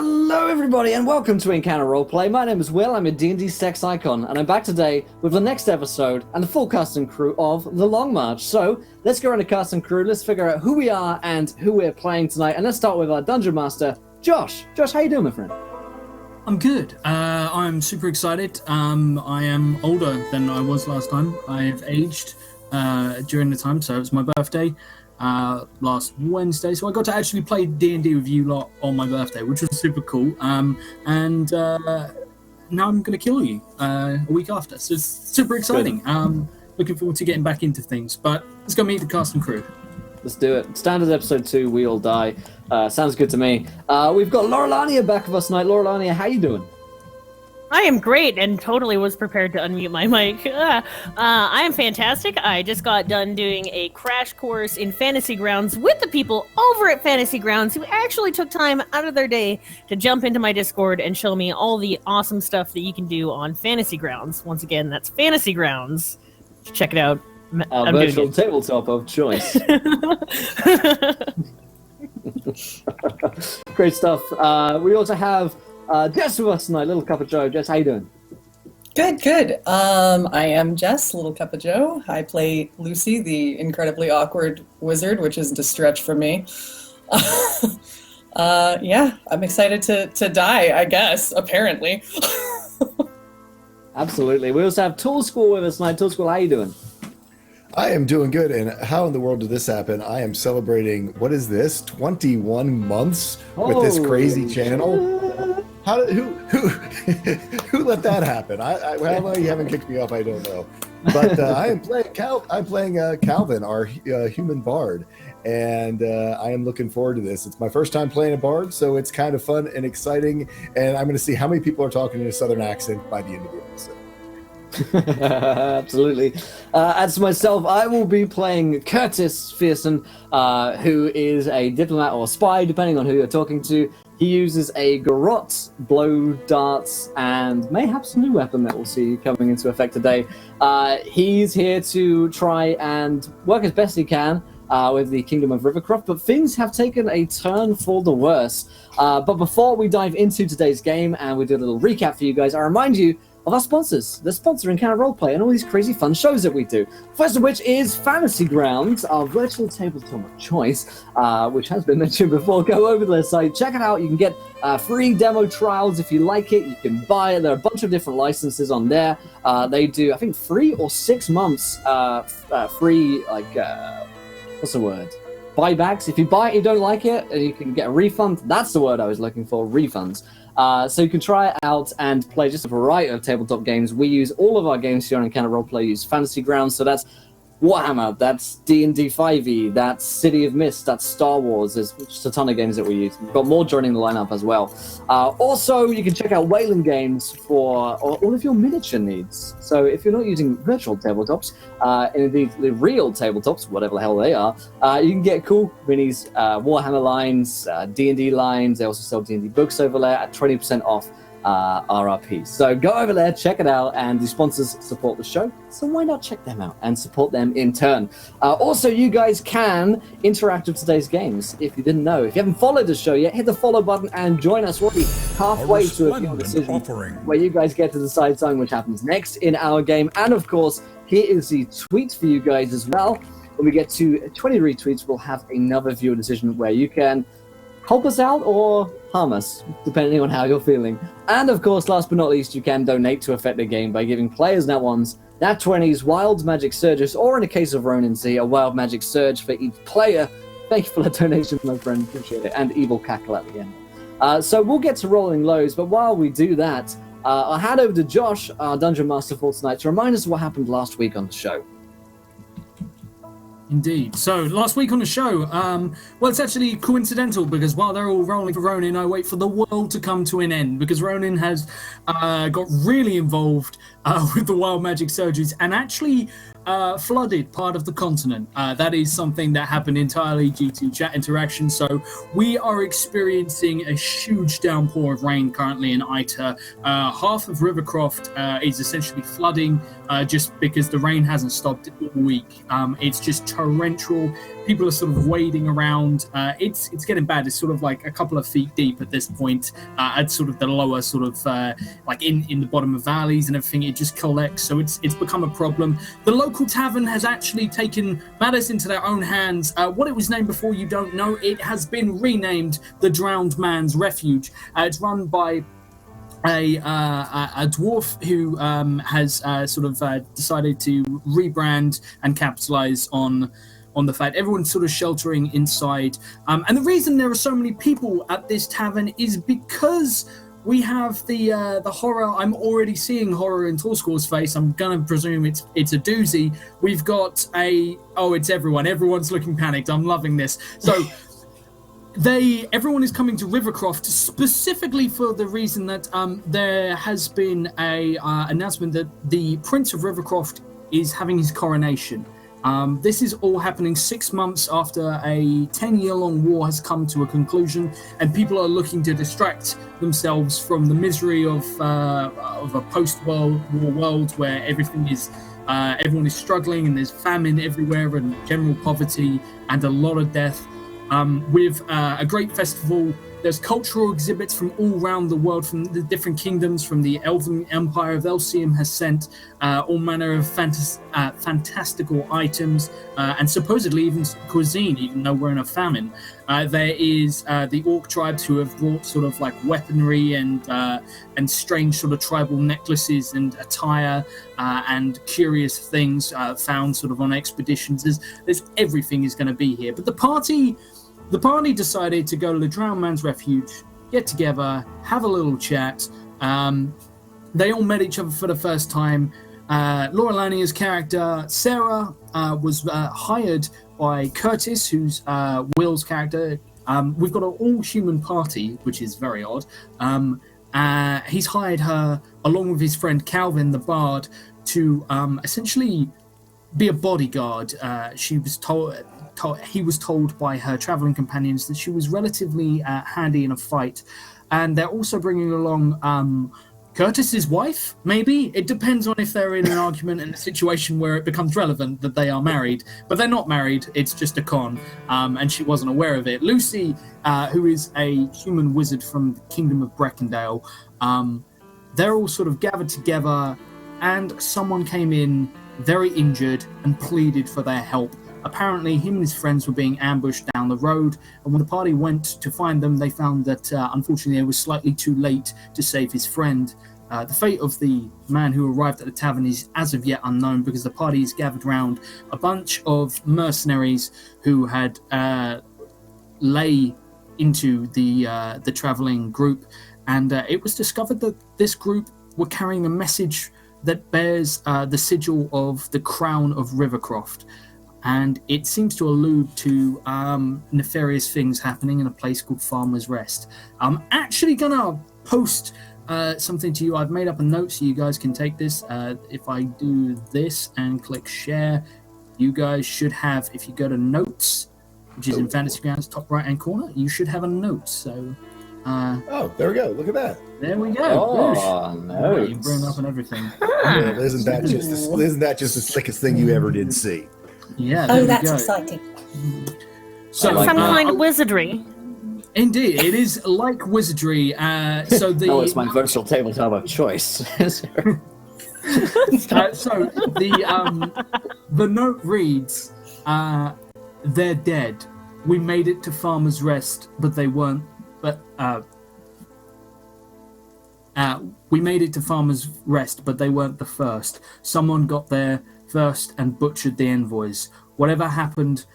Hello everybody and welcome to Encounter Roleplay. My name is Will, I'm a D&D sex icon, and I'm back today with the next episode and the full cast and crew of The Long March. So, let's go around the cast and crew, let's figure out who we are and who we're playing tonight, and let's start with our Dungeon Master, Josh. Josh, how you doing, my friend? I'm good. I'm super excited. I am older than I was last time. I've aged during the time, so it was my birthday. Last Wednesday, so I got to actually play D&D with you lot on my birthday, which was super cool. And now I'm going to kill you a week after, so it's super exciting. Looking forward to getting back into things, but let's go meet the cast and crew. Let's do it. Standard episode 2, we all die. Sounds good to me. We've got Laurelania back with us tonight. Laurelania, how you doing? I am great and totally was prepared to unmute my mic. I am fantastic. I just got done doing a crash course in Fantasy Grounds with the people over at Fantasy Grounds who actually took time out of their day to jump into my Discord and show me all the awesome stuff that you can do on Fantasy Grounds. Once again, that's Fantasy Grounds. Check it out. Our virtual tabletop of choice. Great stuff. We also have Jess with us tonight, Little Cup of Joe. Jess, how you doing? Good. I am Jess, Little Cup of Joe. I play Lucy, the incredibly awkward wizard, which isn't a stretch for me. Yeah, I'm excited to die, I guess, apparently. Absolutely. We also have Tool School with us tonight. Tool School, how you doing? I am doing good, and how in the world did this happen? I am celebrating, what is this, 21 months with this crazy channel? Who let that happen? How you haven't kicked me off, I don't know. But I am playing Calvin, our human bard, and I am looking forward to this. It's my first time playing a bard, so it's kind of fun and exciting, and I'm going to see how many people are talking in a southern accent by the end of the episode. Absolutely. As for myself, I will be playing Curtis Fearson, who is a diplomat or spy, depending on who you're talking to. He uses a garrote, blow darts, and mayhaps a new weapon that we'll see coming into effect today. He's here to try and work as best he can with the Kingdom of Rivercroft, but things have taken a turn for the worse. But before we dive into today's game and we do a little recap for you guys, I remind you of our sponsors. They're sponsoring Encounter Roleplay and all these crazy fun shows that we do. First of which is Fantasy Grounds, our virtual tabletop of choice, which has been mentioned before. Go over to their site, check it out. You can get free demo trials if you like it. You can buy it. There are a bunch of different licenses on there. They do, I think, 3 or 6 months free, what's the word? Buybacks. If you buy it, you don't like it, and you can get a refund. That's the word I was looking for, refunds. So you can try it out and play just a variety of tabletop games. We use all of our games here on Encounter Roleplay, use Fantasy Grounds, so that's Warhammer, that's D&D5E, that's City of Mist, that's Star Wars. There's just a ton of games that we use. We've got more joining the lineup as well. Also, you can check out Wayland Games for all of your miniature needs. So if you're not using virtual tabletops, and indeed the real tabletops, whatever the hell they are, you can get cool minis, Warhammer lines, D&D lines. They also sell D&D books over there at 20% off RRP. So go over there, check it out, and the sponsors support the show, so why not check them out and support them in turn. Also, you guys can interact with today's games if you didn't know. If you haven't followed the show yet, hit the follow button and join us. We're already halfway to a decision where you guys get to decide something which happens next in our game. And of course, here is the tweet for you guys as well. When we get to 20 retweets, we'll have another viewer decision where you can help us out or harm us, depending on how you're feeling. And of course, last but not least, you can donate to affect the game by giving players nat 1s, nat 20s, wild magic surges, or in the case of Ronan Z, a wild magic surge for each player. Thank you for the donation, my friend. Appreciate it. And evil cackle at the end. So we'll get to rolling lows, but while we do that, I'll hand over to Josh, our Dungeon Master for tonight, to remind us of what happened last week on the show. Indeed. So, last week on the show, well, it's actually coincidental because while they're all rolling for Ronin, I wait for the world to come to an end because Ronin has got really involved with the wild magic surges and actually flooded part of the continent. That is something that happened entirely due to chat interaction. So we are experiencing a huge downpour of rain currently in Ita. Half of Rivercroft is essentially flooding just because the rain hasn't stopped all week. It's just torrential. People are sort of wading around. It's getting bad. It's sort of like a couple of feet deep at this point. At sort of the lower sort of like in the bottom of valleys and everything. It just collects. So it's become a problem. The local tavern has actually taken matters into their own hands. What it was named before, you don't know. It has been renamed the Drowned Man's Refuge. It's run by a dwarf who has sort of decided to rebrand and capitalize on the fact everyone's sort of sheltering inside. And the reason there are so many people at this tavern is because we have the horror. I'm already seeing horror in Torskor's face. I'm going to presume it's a doozy. We've got it's everyone. Everyone's looking panicked. I'm loving this. So everyone is coming to Rivercroft specifically for the reason that there has been a announcement that the Prince of Rivercroft is having his coronation. This is all happening 6 months after a 10-year-long war has come to a conclusion, and people are looking to distract themselves from the misery of a post-World War world where everyone is struggling and there's famine everywhere and general poverty and a lot of death. With a great festival. There's cultural exhibits from all around the world, from the different kingdoms, from the Elven Empire of Elsium has sent all manner of fantastical items and supposedly even cuisine, even though we're in a famine. There is the Orc tribes who have brought sort of like weaponry and strange sort of tribal necklaces and attire and curious things found sort of on expeditions. There's everything is going to be here. But the party decided to go to the Drowned Man's Refuge, get together, have a little chat. They all met each other for the first time. Laura Lanier's character, Sarah, was hired by Curtis, who's Will's character. We've got an all-human party, which is very odd. He's hired her, along with his friend Calvin, the bard, to essentially be a bodyguard. He was told by her traveling companions that she was relatively handy in a fight, and they're also bringing along Curtis's wife. Maybe it depends on if they're in an argument in a situation where it becomes relevant that they are married, but they're not married. It's just a con, and she wasn't aware of it. Lucy, who is a human wizard from the Kingdom of Breckendale, they're all sort of gathered together, and someone came in very injured and pleaded for their help. Apparently, him and his friends were being ambushed down the road, and when the party went to find them, they found that, unfortunately, it was slightly too late to save his friend. The fate of the man who arrived at the tavern is as of yet unknown, because the party is gathered round a bunch of mercenaries who had lay into the travelling group, and it was discovered that this group were carrying a message that bears the sigil of the Crown of Rivercroft. And it seems to allude to nefarious things happening in a place called Farmer's Rest. I'm actually going to post something to you. I've made up a note so you guys can take this. If I do this and click share, you guys should have, if you go to notes, which is in Fantasy Grounds, top right-hand corner, you should have a note. So, there we go. Look at that. there we go. Oh, You notes. bring up and everything. Yeah, isn't that just the slickest thing you ever did see? Yeah, there Oh, we that's go. exciting. So, like Some that. kind of wizardry. Indeed, it is like wizardry. So the Oh, it's my virtual tabletop of choice. so the note reads, "They're dead. We made it to Farmer's Rest, but they weren't. We made it to Farmer's Rest, but they weren't the first. Someone got there first and butchered the envoys. Whatever happened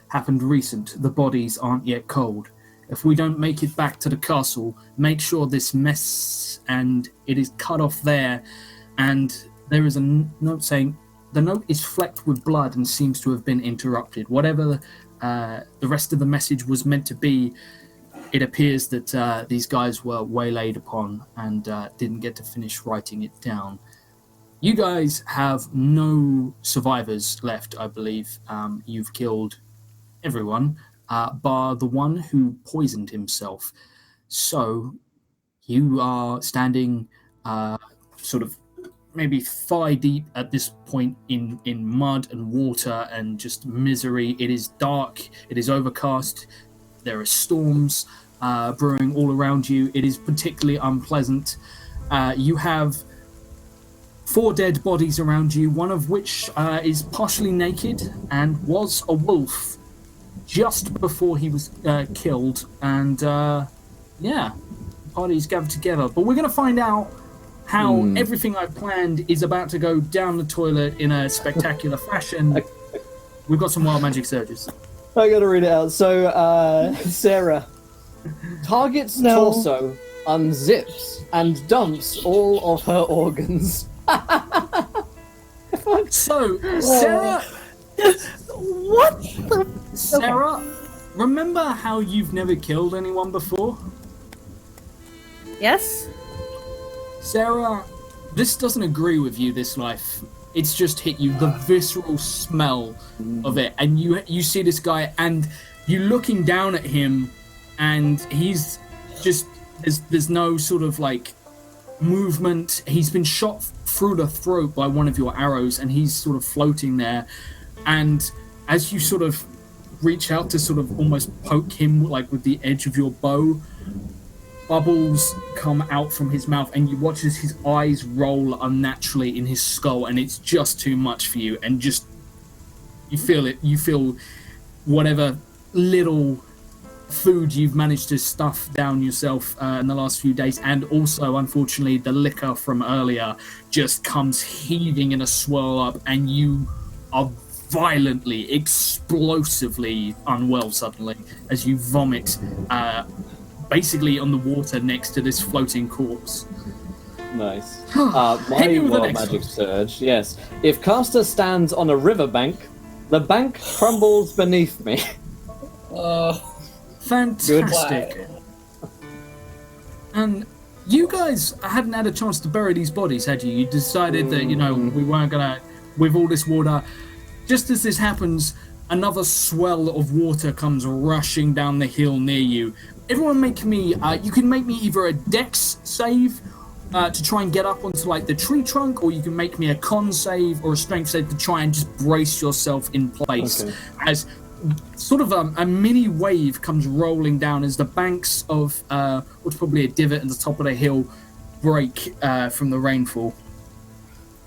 recent. The bodies aren't yet cold. If we don't make it back to the castle, make sure this mess and it is cut off there." And there is a note saying, the note is flecked with blood and seems to have been interrupted. Whatever the rest of the message was meant to be, it appears that these guys were waylaid upon and didn't get to finish writing it down. You guys have no survivors left, I believe. You've killed everyone, bar the one who poisoned himself. So you are standing sort of maybe thigh deep at this point in mud and water and just misery. It is dark, it is overcast, there are storms brewing all around you. It is particularly unpleasant. You have 4 dead bodies around you, one of which is partially naked and was a wolf just before he was killed. And the party's gathered together. But we're going to find out how everything I've planned is about to go down the toilet in a spectacular fashion. We've got some wild magic surges. I gotta read it out. So, Sarah, target's torso unzips and dumps all of her organs. So, Sarah... What the... Sarah, remember how you've never killed anyone before? Yes? Sarah, this doesn't agree with you, this life. It's just hit you, the visceral smell of it. And you see this guy, and you're looking down at him, and he's just... There's no sort of, like, movement. He's been shot through the throat by one of your arrows, and he's sort of floating there. And as you sort of reach out to sort of almost poke him, like, with the edge of your bow, bubbles come out from his mouth, and you watch as his eyes roll unnaturally in his skull, and it's just too much for you. And just you feel it. You feel whatever little food you've managed to stuff down yourself in the last few days, and also, unfortunately, the liquor from earlier just comes heaving in a swirl up, and you are violently, explosively unwell suddenly as you vomit basically on the water next to this floating corpse. Nice. My wild magic surge, yes. If caster stands on a riverbank, the bank crumbles beneath me. Fantastic. And you guys hadn't had a chance to bury these bodies, had you? You decided that, we weren't gonna, with all this water. Just as this happens, another swell of water comes rushing down the hill near you. Everyone make me, you can make me either a dex save to try and get up onto like the tree trunk, or you can make me a con save or a strength save to try and just brace yourself in place. Okay. As sort of a mini wave comes rolling down as the banks of what's probably a divot at the top of the hill break from the rainfall.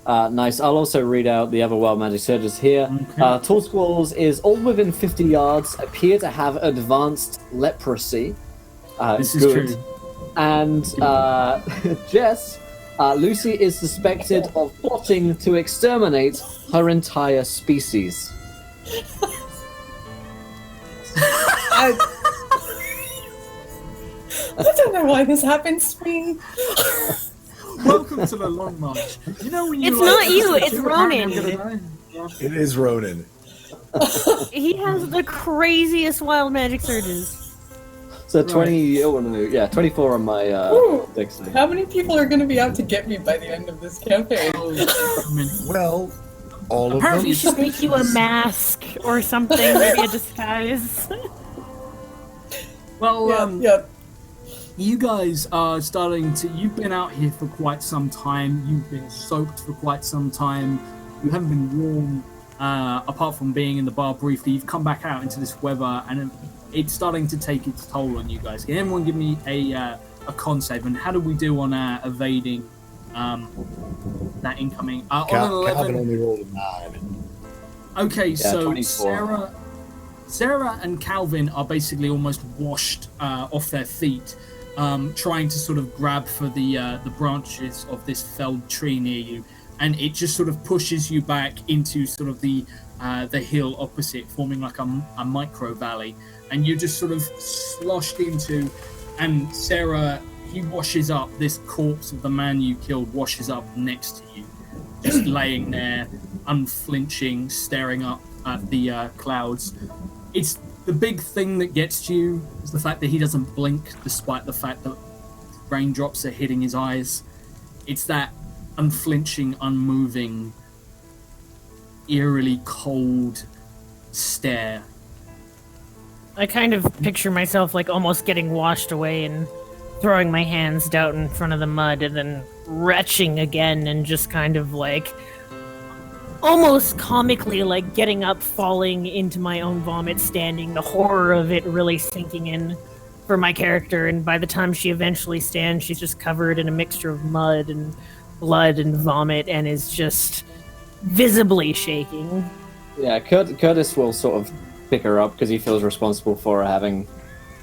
Nice. I'll also read out the other wild magic surges here. Okay. Tall squalls is all within 50 yards, appear to have advanced leprosy. This is true. And Jess, Lucy is suspected of plotting to exterminate her entire species. I don't know why this happens to me. Welcome to the Long March. You know when you it's not you, it's Ronan. It is Ronan. He has the craziest wild magic surges. So 24 on my dex. How many people are going to be out to get me by the end of this campaign? Well, all of Apparently them. You should make you a mask or something, maybe a disguise. Well, you guys are starting to... You've been out here for quite some time. You've been soaked for quite some time. You haven't been warm, apart from being in the bar briefly. You've come back out into this weather, and it's starting to take its toll on you guys. Can everyone give me a con save? And how do we do on evading that incoming? On an 11... Calvin only rolled a 9. Okay, so 24. Sarah and Calvin are basically almost washed off their feet, trying to sort of grab for the branches of this felled tree near you, and it just sort of pushes you back into sort of the hill opposite, forming like a micro valley, and you're just sort of sloshed into. And Sarah, he washes up. This corpse of the man you killed washes up next to you, just laying there, unflinching, staring up at the clouds. It's the big thing that gets to you is the fact that he doesn't blink, despite the fact that raindrops are hitting his eyes. It's that unflinching, unmoving, eerily cold stare. I kind of picture myself like almost getting washed away and throwing my hands down in front of the mud and then retching again and just kind of like almost comically like getting up, falling into my own vomit, standing, the horror of it really sinking in for my character. And by the time she eventually stands, she's just covered in a mixture of mud and blood and vomit and is just visibly shaking. Yeah, Curtis will sort of pick her up because he feels responsible for her having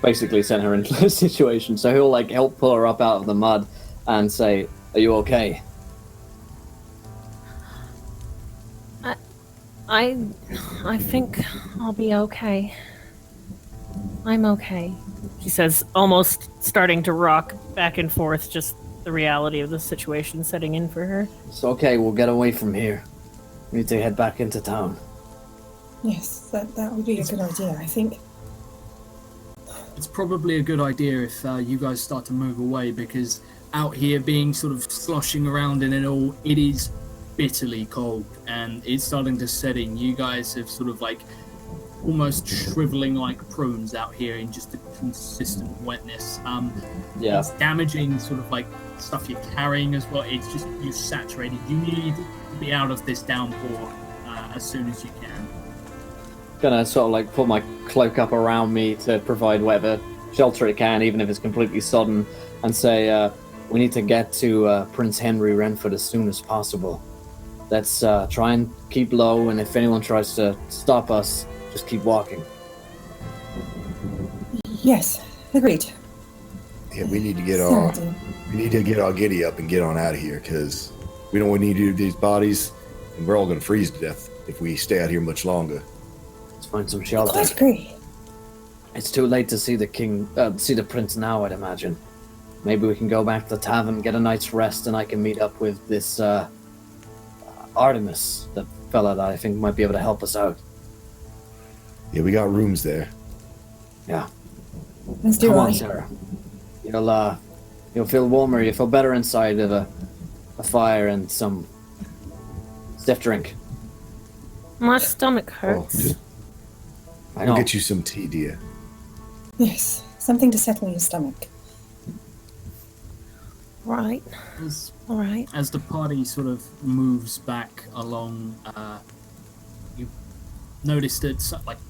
basically sent her into this situation. So he'll like help pull her up out of the mud and say, "Are you okay?" I think I'll be okay. I'm okay, she says, almost starting to rock back and forth, just the reality of the situation setting in for her. It's okay, we'll get away from here. We need to head back into town. Yes, that would be a good idea, I think. It's probably a good idea if you guys start to move away, because out here being sort of sloshing around in it all, it is bitterly cold and it's starting to set in. You guys have sort of like almost shriveling like prunes out here in just a consistent wetness. Yeah. It's damaging sort of like stuff you're carrying as well. It's just, you're saturated. You need to be out of this downpour as soon as you can. Gonna sort of like put my cloak up around me to provide whatever shelter it can, even if it's completely sodden, and say, we need to get to Prince Henry Renford as soon as possible. Let's try and keep low, and if anyone tries to stop us, just keep walking. Yes, agreed. Yeah, we need to get our giddy up and get on out of here, because we don't need to do these bodies, and we're all going to freeze to death if we stay out here much longer. Let's find some shelter. Quite agree. It's too late to see the prince now, I'd imagine. Maybe we can go back to the tavern, get a night's rest, and I can meet up with this Artemis, the fella that I think might be able to help us out. Yeah, we got rooms there. Yeah. Let's do Come on, it. Sarah. You'll feel warmer. You feel better inside of a fire and some stiff drink. My stomach Oh, hurts. I know. We'll get you some tea, dear. Yes, something to settle your stomach. Right. All right. As the party sort of moves back along, you notice that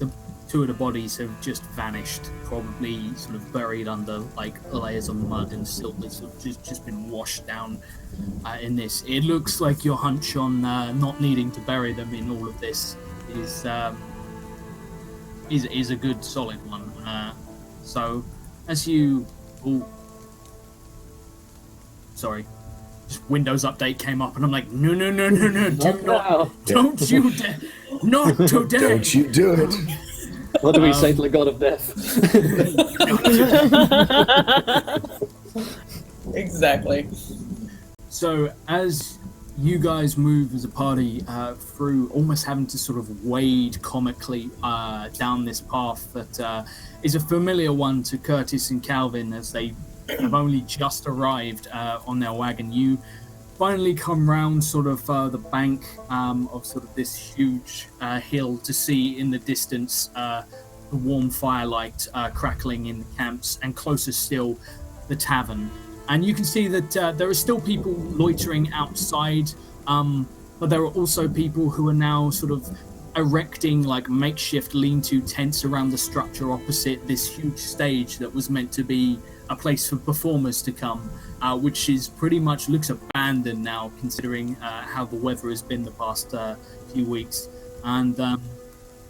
the two of the bodies have just vanished, probably sort of buried under like layers of mud and silt that's sort of just been washed down in this. It looks like your hunch on not needing to bury them in all of this is a good solid one. So as you all... Sorry, just Windows update came up, and I'm like, no, don't you dare, not today. Don't you do it. What do we say to the god of death? Exactly. So as you guys move as a party through, almost having to sort of wade comically down this path that is a familiar one to Curtis and Calvin, as they have only just arrived on their wagon. You finally come round sort of the bank of sort of this huge hill to see in the distance the warm firelight crackling in the camps, and closer still the tavern. And you can see that there are still people loitering outside, but there are also people who are now sort of erecting like makeshift lean-to tents around the structure opposite this huge stage that was meant to be a place for performers to come, which is pretty much looks abandoned now, considering how the weather has been the past few weeks. And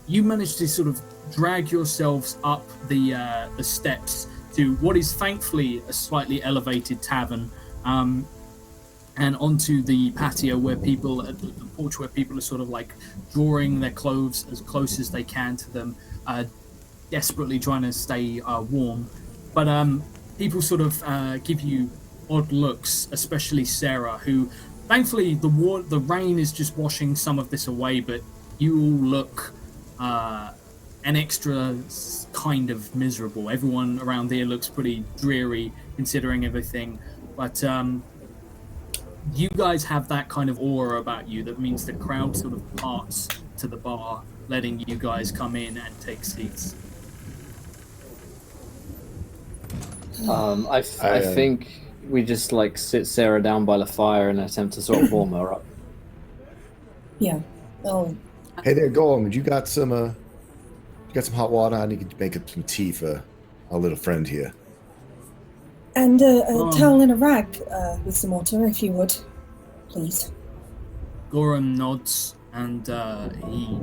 you managed to sort of drag yourselves up the steps to what is thankfully a slightly elevated tavern, and onto the patio where people, the porch where people are sort of like drawing their clothes as close as they can to them, desperately trying to stay warm. But people sort of give you odd looks, especially Sarah, who thankfully the rain is just washing some of this away, but you all look an extra kind of miserable. Everyone around here looks pretty dreary considering everything, but you guys have that kind of aura about you that means the crowd sort of parts to the bar, letting you guys come in and take seats. I think we just like sit Sarah down by the fire and attempt to sort of warm her up. Yeah. Oh, Hey there, Golem. You got some hot water? I need to make up some tea for our little friend here. and a towel and a rag with some water, if you would, please. Goran nods and he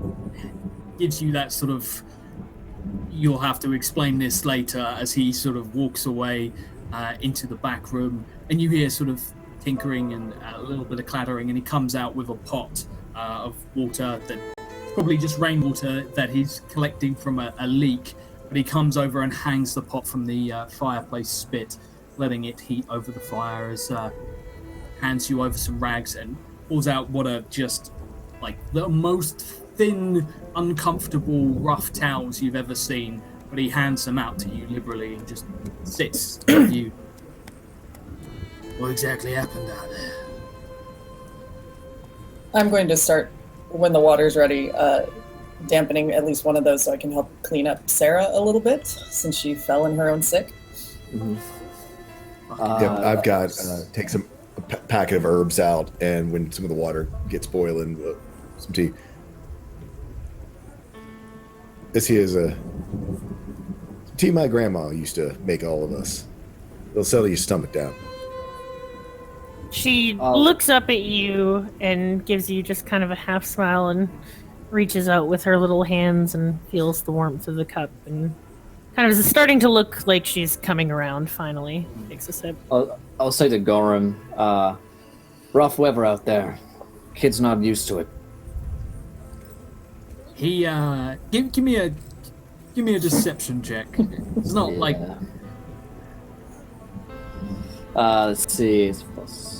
gives you that sort of, you'll have to explain this later, as he sort of walks away into the back room, and you hear sort of tinkering and a little bit of clattering, and he comes out with a pot of water that probably just rainwater that he's collecting from a leak, but he comes over and hangs the pot from the fireplace spit, letting it heat over the fire, as hands you over some rags and pulls out what are just like the most thin, uncomfortable, rough towels you've ever seen, but he hands them out to you liberally and just sits with you. What exactly happened out there? I'm going to start, when the water's ready, dampening at least one of those so I can help clean up Sarah a little bit, since she fell in her own sick. Mm-hmm. Yep, I've got take some packet of herbs out, and when some of the water gets boiling, some tea. This here is a tea my grandma used to make all of us. It'll settle your stomach down. She looks up at you and gives you just kind of a half smile and reaches out with her little hands and feels the warmth of the cup and kind of is starting to look like she's coming around finally. Takes a sip. I'll say to Goran, rough weather out there. Kid's not used to it. He give me a deception check. It's not like let's see, it's plus.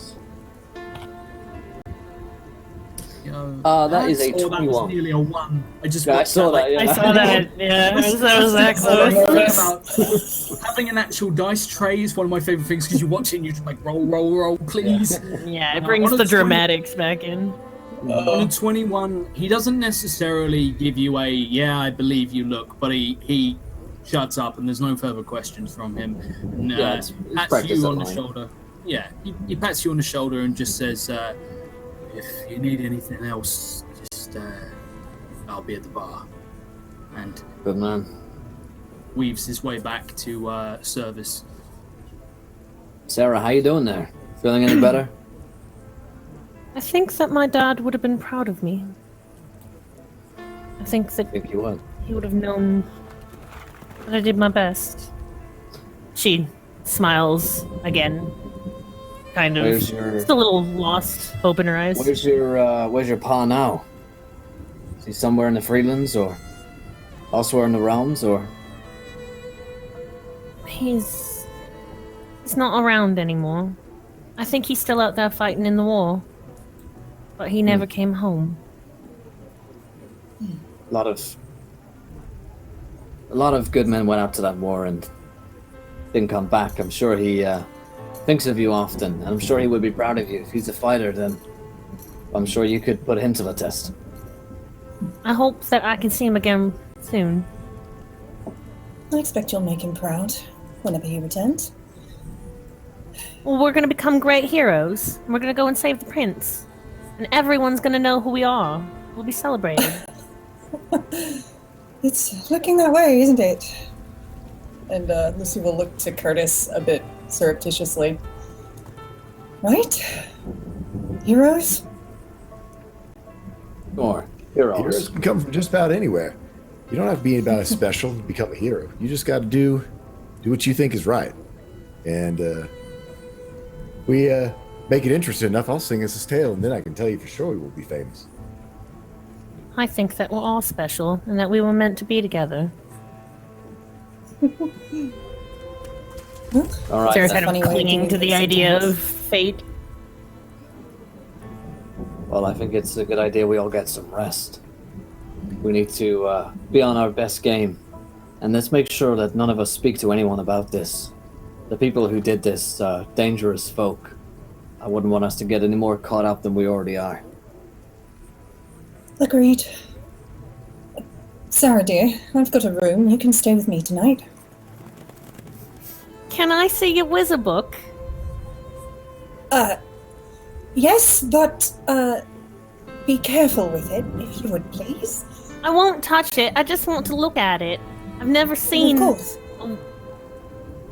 That is a 21. That was nearly a 1. I saw that. Yeah. I saw that. Yeah, that was that close. Having an actual dice tray is one of my favorite things, because you watch it and you're just like roll, please. Yeah, it brings the dramatics back in. On a 21, he doesn't necessarily give you a I believe you look, but he shuts up and there's no further questions from him. And, it's pats you on the line. shoulder. Yeah, he pats you on the shoulder and just says, if you need anything else, just I'll be at the bar. And Good man. weaves his way back to service. Sarah, how you doing there? Feeling any better? I think that my dad would have been proud of me. I think that I think you would. he would have known that I did my best. She smiles again, kind of. Where's your Just a little lost hope in her eyes. Where's your pa now? Is he somewhere in the Freelands or elsewhere in the realms, or? He's not around anymore. I think he's still out there fighting in the war. But he never came home. A lot of good men went out to that war and didn't come back. I'm sure he thinks of you often, and I'm sure he would be proud of you. If he's a fighter, then I'm sure you could put him to the test. I hope that I can see him again soon. I expect you'll make him proud whenever he returns. Well, we're gonna become great heroes. We're gonna go and save the prince. And everyone's gonna know who we are. We'll be celebrated. It's looking that way, isn't it? And Lucy will look to Curtis a bit surreptitiously. Right? Heroes? Or heroes. Heroes can come from just about anywhere. You don't have to be about special to become a hero. You just got to do what you think is right. And we make it interesting enough, I'll sing us his tale, and then I can tell you for sure we will be famous. I think that we're all special and that we were meant to be together. All right. Sarah's then. kind funny of way to clinging do to it the idea sometimes. of fate. Well, I think it's a good idea we all get some rest. We need to be on our best game. And let's make sure that none of us speak to anyone about this. The people who did this, dangerous folk. I wouldn't want us to get any more caught up than we already are. Agreed. Sarah, dear, I've got a room. You can stay with me tonight. Can I see your wizard book? Yes, but, be careful with it, if you would, please. I won't touch it. I just want to look at it. I've never seen... Of course.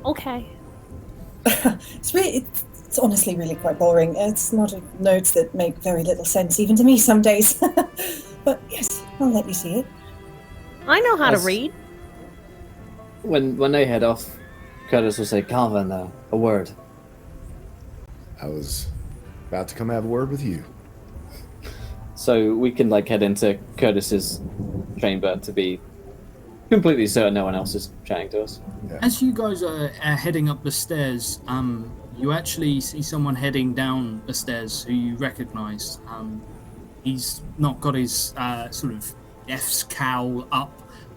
Okay. It's honestly really quite boring. It's a lot of notes that make very little sense, even to me some days. But yes, I'll let you see it. I know how to read. When they head off, Curtis will say, Calvin, a word. I was about to come have a word with you. So we can head into Curtis's chamber to be completely certain no one else is chatting to us. Yeah. As you guys are heading up the stairs, you actually see someone heading down the stairs who you recognize. He's not got his sort of death's cowl up,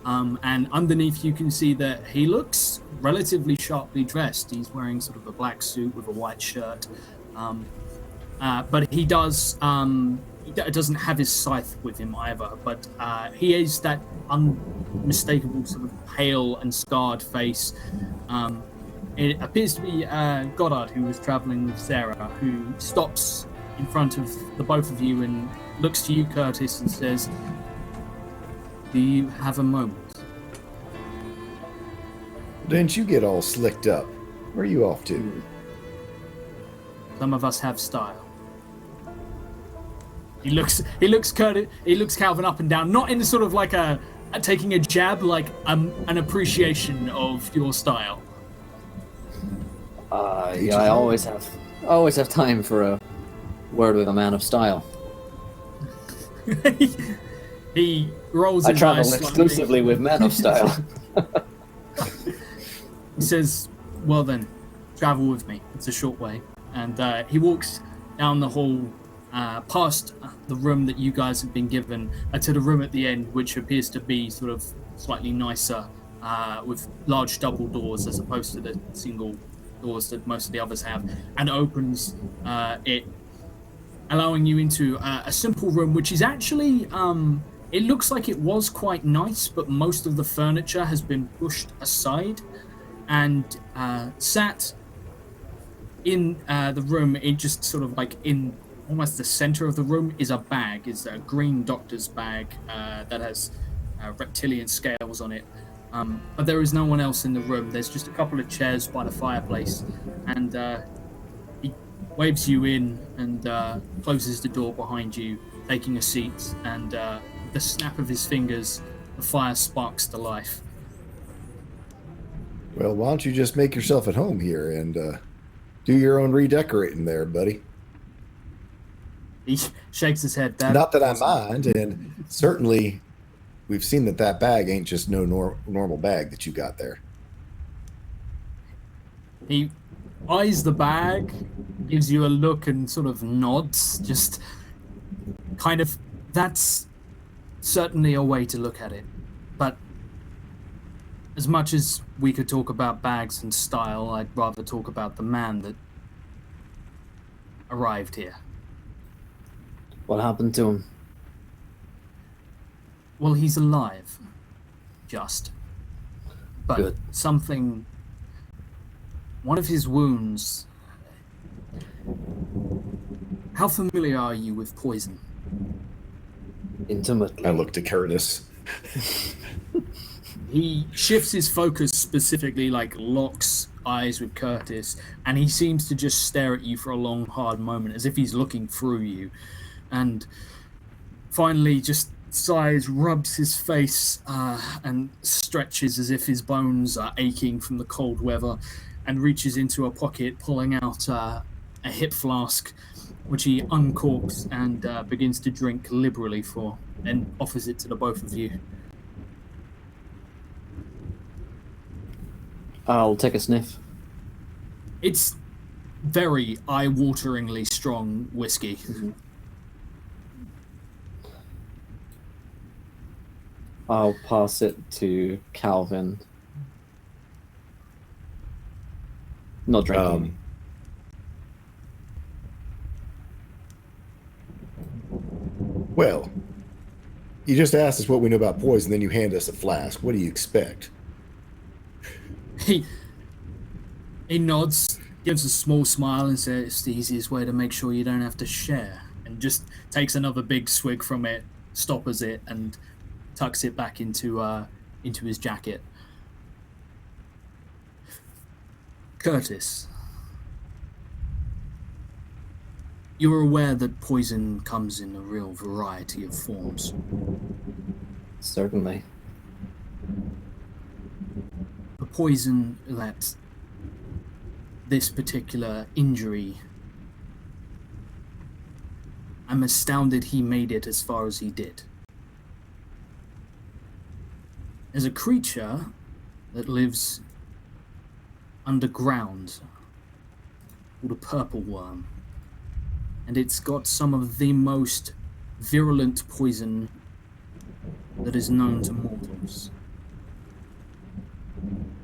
and underneath you can see that he looks relatively sharply dressed. He's wearing sort of a black suit with a white shirt, but he doesn't have his scythe with him either, but he is that unmistakable sort of pale and scarred face. It appears to be Goddard, who was traveling with Sarah, who stops in front of the both of you and looks to you, Curtis, and says, "Do you have a moment?" Didn't you get all slicked up? Where are you off to? Some of us have style. He looks Calvin up and down, not in sort of like a taking a jab, like an appreciation of your style. Yeah, I always have time for a word with a man of style. He rolls I his travel eyes exclusively with men of style. He says, "Well then, travel with me. It's a short way." And he walks down the hall, past the room that you guys have been given, to the room at the end, which appears to be sort of slightly nicer, with large double doors as opposed to the single doors that most of the others have, and opens it, allowing you into a simple room, which is actually, it looks like it was quite nice, but most of the furniture has been pushed aside, and sat in the room, it just sort of like in almost the center of the room is a bag, is a green doctor's bag that has reptilian scales on it. But there is no one else in the room. There's just a couple of chairs by the fireplace, and he waves you in and closes the door behind you, taking a seat, and the snap of his fingers, the fire sparks to life. Well, why don't you just make yourself at home here and do your own redecorating there, buddy? He shakes his head. Not that I mind, and certainly we've seen that bag ain't just no normal bag that you got there. He eyes the bag, gives you a look and sort of nods, just kind of, that's certainly a way to look at it. But as much as we could talk about bags and style, I'd rather talk about the man that arrived here. What happened to him? Well, he's alive. Just. But Good. something... One of his wounds... How familiar are you with poison? Intimately. I looked at Curtis. He shifts his focus specifically, like locks eyes with Curtis, and he seems to just stare at you for a long, hard moment, as if he's looking through you. And finally just sighs, rubs his face, and stretches as if his bones are aching from the cold weather, and reaches into a pocket, pulling out a hip flask, which he uncorks and begins to drink liberally for, and offers it to the both of you. I'll take a sniff. It's very eye-wateringly strong whiskey. I'll pass it to Calvin. Not drinking. Well, you just asked us what we know about poison, then you hand us a flask. What do you expect? He nods, gives a small smile, and says, "It's the easiest way to make sure you don't have to share." And just takes another big swig from it, stoppers it, and tucks it back into his jacket. Curtis, you're aware that poison comes in a real variety of forms. Certainly. The poison that this particular injury, I'm astounded he made it as far as he did. There's a creature that lives underground called a purple worm, and it's got some of the most virulent poison that is known to mortals.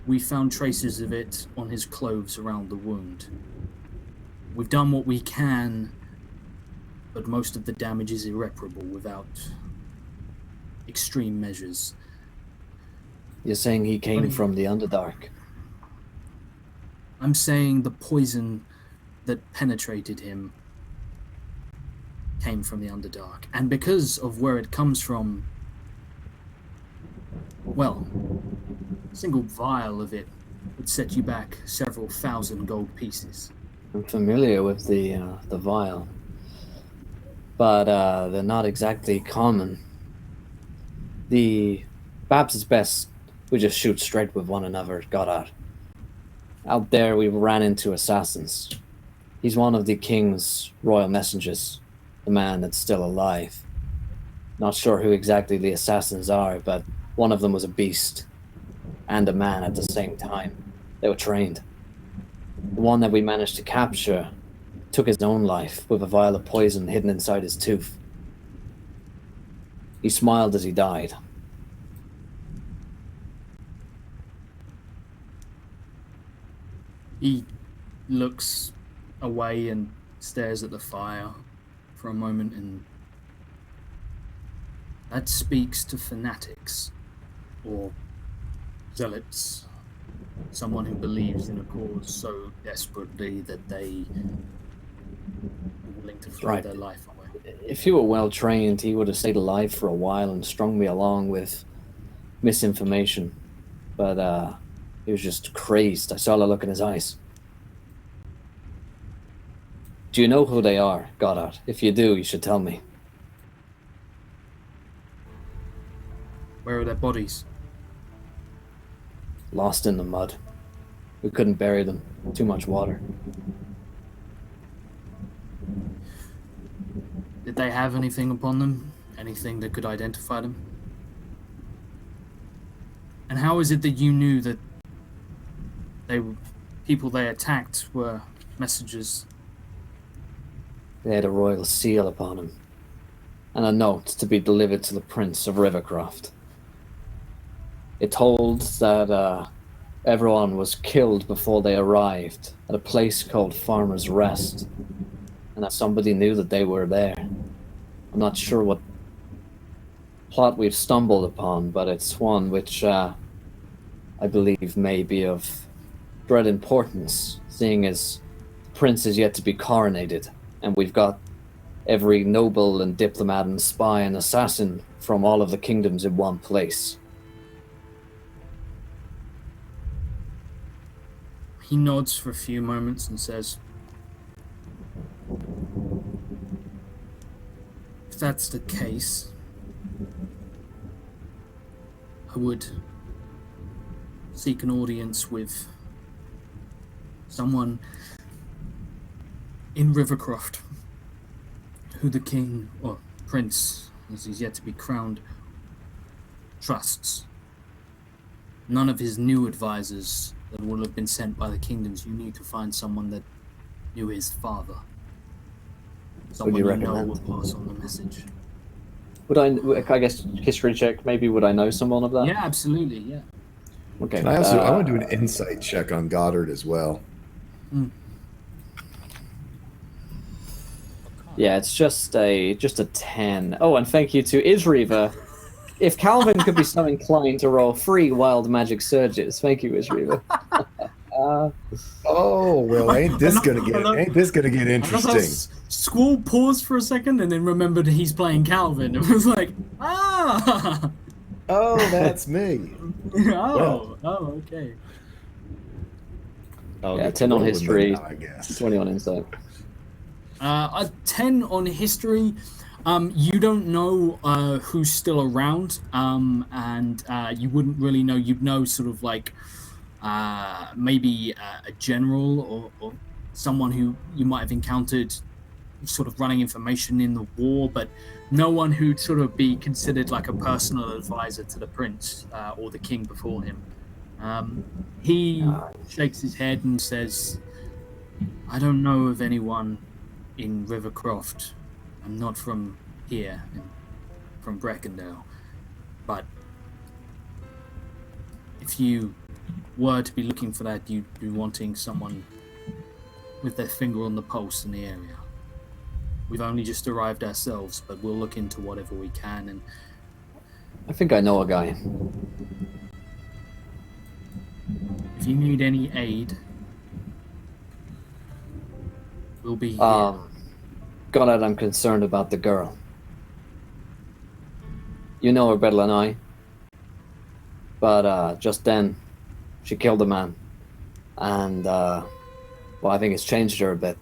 We found traces of it on his clothes around the wound. We've done what we can, but most of the damage is irreparable without extreme measures. You're saying he came from the Underdark? I'm saying the poison that penetrated him came from the Underdark. And because of where it comes from, well, a single vial of it would set you back several thousand gold pieces. I'm familiar with the vial, but they're not exactly common. Perhaps it's best we just shoot straight with one another, Goddard. Out there we ran into assassins. He's one of the king's royal messengers, the man that's still alive. Not sure who exactly the assassins are, but one of them was a beast and a man at the same time. They were trained. The one that we managed to capture took his own life with a vial of poison hidden inside his tooth. He smiled as he died. He looks away and stares at the fire for a moment, and that speaks to fanatics or zealots, someone who believes in a cause so desperately that they are willing to throw their life away. If he were well trained, he would have stayed alive for a while and strung me along with misinformation. But he was just crazed. I saw the look in his eyes. Do you know who they are, Goddard? If you do, you should tell me. Where are their bodies? Lost in the mud. We couldn't bury them. Too much water. Did they have anything upon them? Anything that could identify them? And how is it that you knew that people they attacked were messengers? They had a royal seal upon them, and a note to be delivered to the Prince of Rivercroft. It told that everyone was killed before they arrived at a place called Farmer's Rest, and that somebody knew that they were there. I'm not sure what plot we've stumbled upon, but it's one which I believe may be of great importance, seeing as the prince is yet to be coronated, and we've got every noble and diplomat and spy and assassin from all of the kingdoms in one place. He nods for a few moments and says, "If that's the case, I would seek an audience with someone in Rivercroft who the king, or prince, as he's yet to be crowned, trusts. None of his new advisors that will have been sent by the kingdoms. You need to find someone that knew his father. Someone you know recommend? will pass on the message." Would I guess, history check, maybe would I know someone of that? Yeah, absolutely, yeah. Okay. And I want to do an insight check on Goddard as well. Yeah, it's just a 10. Oh, and thank you to Isriva. If Calvin could be so inclined to roll 3 wild magic surges, thank you, Isriva. Oh well, ain't this gonna get I love how interesting? Squall paused for a second and then remembered he's playing Calvin and was like, ah! Oh, that's me. Okay. I'll Yeah, get 10 to on rolling history, then, I guess. 20 on insight. A 10 on history. You don't know who's still around, and you wouldn't really know. You'd know sort of like maybe a general or someone who you might have encountered sort of running information in the war, but no one who'd sort of be considered like a personal advisor to the prince or the king before him. He shakes his head and says, I don't know of anyone in Rivercroft. I'm not from here, from Breckendale, but if you were to be looking for that, you'd be wanting someone with their finger on the pulse in the area. We've only just arrived ourselves, but we'll look into whatever we can. And I think I know a guy. if you need any aid, we'll be here. Goddard, I'm concerned about the girl. You know her better than I. But just then, she killed a man. And, well, I think it's changed her a bit.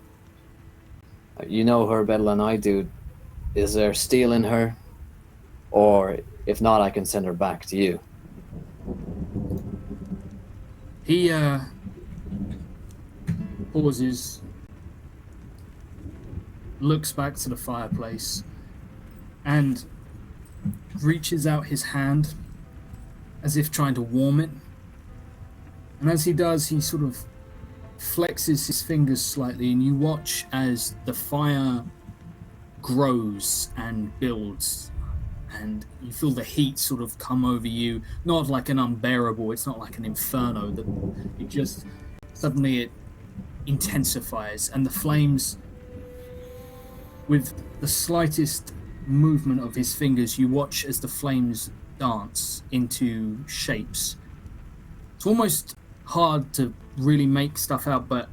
You know her better than I do. Is there steel in her? Or, if not, I can send her back to you. He pauses, looks back to the fireplace, and reaches out his hand as if trying to warm it. And as he does, he sort of flexes his fingers slightly, and you watch as the fire grows and builds, and you feel the heat sort of come over you, not like an unbearable, it's not like an inferno, that it just suddenly it intensifies, and the flames, with the slightest movement of his fingers, you watch as the flames dance into shapes. It's almost hard to really make stuff out, but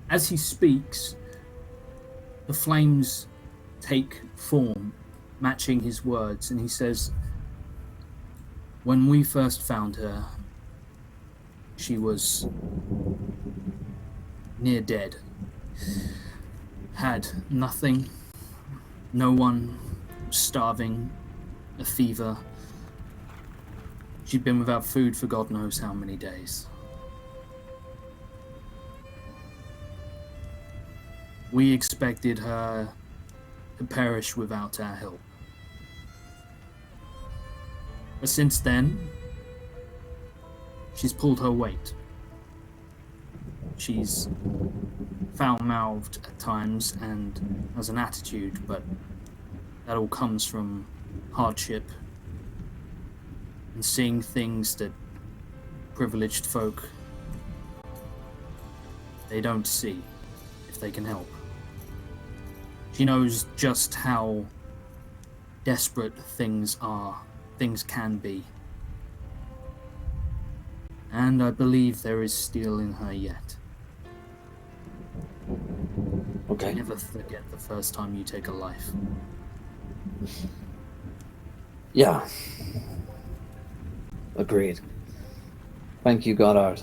as he speaks, the flames take form, matching his words, and he says, when we first found her, she was near dead. Had nothing, no one, starving, a fever. She'd been without food for God knows how many days. We expected her to perish without our help. But since then, she's pulled her weight. She's foul-mouthed at times and has an attitude, but that all comes from hardship and seeing things that privileged folk, they don't see if they can help. She knows just how desperate things can be. And I believe there is steel in her yet. Okay. Never forget the first time you take a life. Yeah. Agreed. Thank you, Goddard.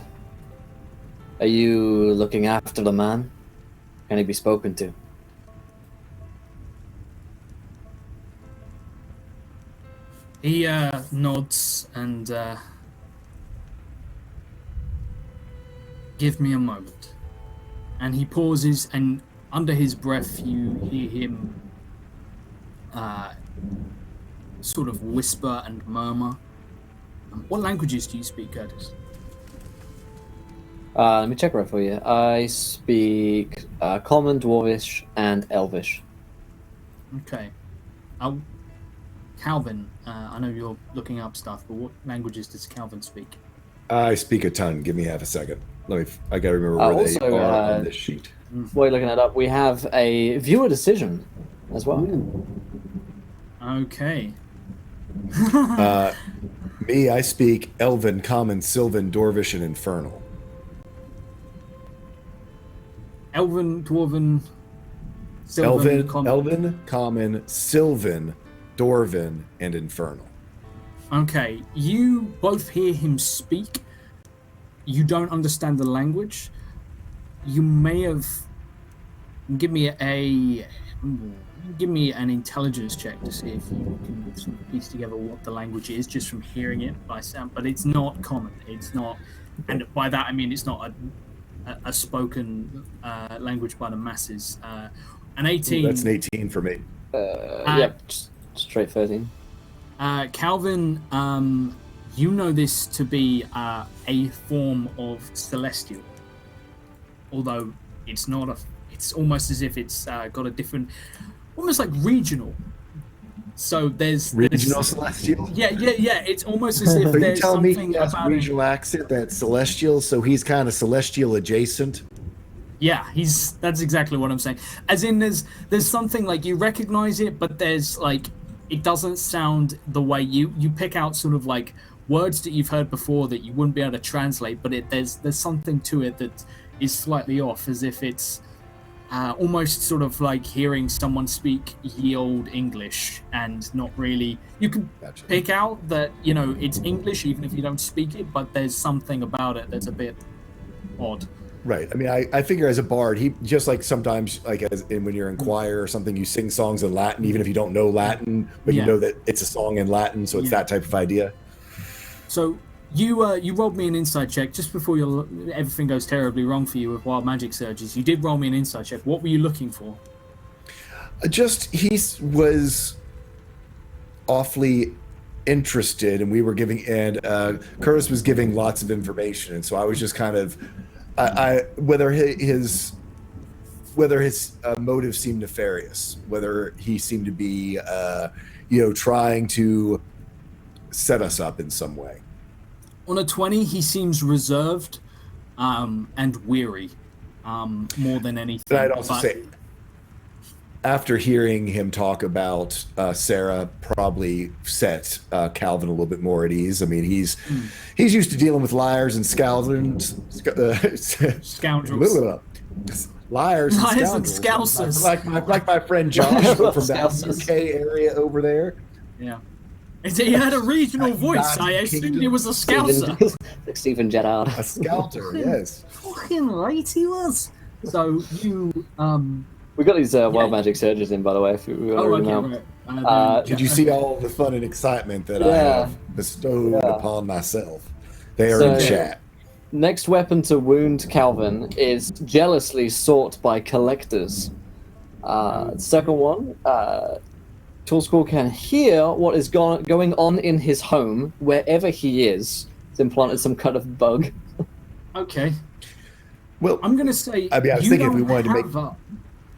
Are you looking after the man? Can he be spoken to? He nods and give me a moment. And he pauses, and under his breath you hear him sort of whisper and murmur. What languages do you speak, Curtis? Let me check right for you. I speak Common, Dwarvish, and Elvish. Okay. Calvin, I know you're looking up stuff, but what languages does Calvin speak? I speak a ton. Give me half a second. I gotta remember where Also, they are on this sheet. While you're looking that up, we have a viewer decision as well. Okay. Me, I speak Elven, Common, Sylvan, Dwarvish, and Infernal. Elven, Dwarven, Sylvan, Elven, Common, Sylvan, Dwarven, and Infernal. Okay, you both hear him speak. You don't understand the language. You may have... Give me an intelligence check to see if you can sort of piece together what the language is just from hearing it by sound. But it's not common. It's not, and by that I mean it's not a spoken language by the masses. An 18. Ooh, that's an 18 for me. Yep, straight 13. Calvin, you know this to be a form of celestial, although it's not a. It's almost as if it's got a different, almost like regional. So there's celestial. Yeah. It's almost as if Are you there's telling me something he has a about regional accent that's celestial, so he's kind of celestial adjacent? Yeah, that's exactly what I'm saying. As in, there's something like you recognize it, but there's like it doesn't sound the way you pick out sort of like words that you've heard before that you wouldn't be able to translate, but there's something to it that is slightly off, as if it's almost sort of like hearing someone speak ye old English and not really. You can pick out that it's English even if you don't speak it, but there's something about it that's a bit odd. Right. I mean, I figure as a bard, he just like sometimes when you're in choir or something, you sing songs in Latin, even if you don't know Latin, but you know that it's a song in Latin, so it's that type of idea. So you rolled me an insight check just before everything goes terribly wrong for you with wild magic surges. You did roll me an insight check. What were you looking for? He was awfully interested, and we were giving, and Curtis was giving lots of information, and so I was just kind of. Whether his motives seemed nefarious, whether he seemed to be, trying to set us up in some way. On a 20, he seems reserved and weary more than anything. But I'd also say, after hearing him talk about Sarah, probably set Calvin a little bit more at ease. I mean, he's used to dealing with liars and scoundrels. Scoundrels. Liars and scoundrels. Like my friend Josh from that UK area over there. Yeah. He had a regional voice. I assumed he was a scouser. Like Stephen Gerrard. A scouter, yes. Fucking right he was. So you... We got these wild magic surges in, by the way. If you right. Did you see all the fun and excitement that I have bestowed upon myself? They are in chat. Next weapon to wound Calvin is jealously sought by collectors. Second one, Tool School can hear what is going on in his home wherever he is. It's implanted some kind of bug. Okay. Well, I'm going to say... I was thinking if we wanted to make...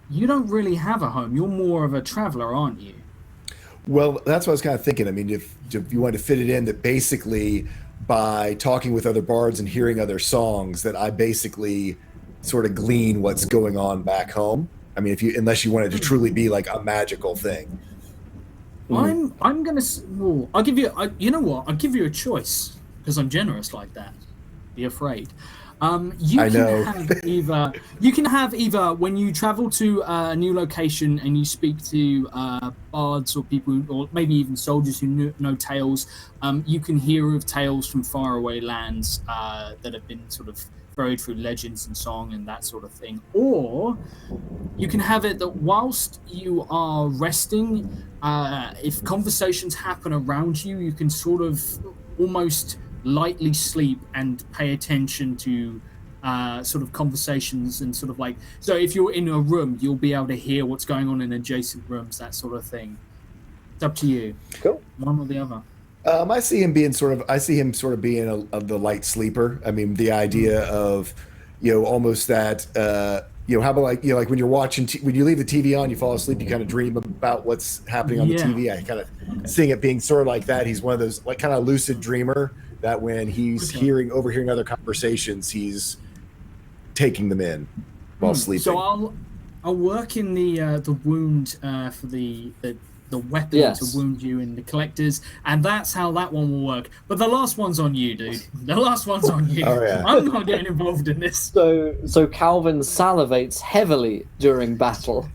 You don't really have a home. You're more of a traveler, aren't you? Well, that's what I was kind of thinking. I mean, if you wanted to fit it in, that basically by talking with other bards and hearing other songs, that I basically sort of glean what's going on back home. I mean, unless you wanted to truly be like a magical thing. I'm gonna. Well, I'll give you. You know what? I'll give you a choice because I'm generous like that. Be afraid. You can have either when you travel to a new location and you speak to bards or people, or maybe even soldiers who know tales. You can hear of tales from faraway lands that have been sort of buried through legends and song and that sort of thing. Or you can have it that whilst you are resting, if conversations happen around you, you can sort of almost lightly sleep and pay attention to sort of conversations and sort of like, so if you're in a room, you'll be able to hear what's going on in adjacent rooms, that sort of thing. It's up to you. Cool. One or the other. I see him being sort of being the light sleeper. I mean, the idea of, almost that, how about like when you're watching, when you leave the TV on, you fall asleep, you kind of dream about what's happening on the TV. I kind of seeing it being sort of like that. He's one of those like kind of lucid dreamer that when he's overhearing other conversations, he's taking them in while sleeping. So I'll work in the wound for the weapon Yes. to wound you in the collectors, and that's how that one will work. But the last one's on you, dude. The last one's on you. Oh, yeah. I'm not getting involved in this. So Calvin salivates heavily during battle.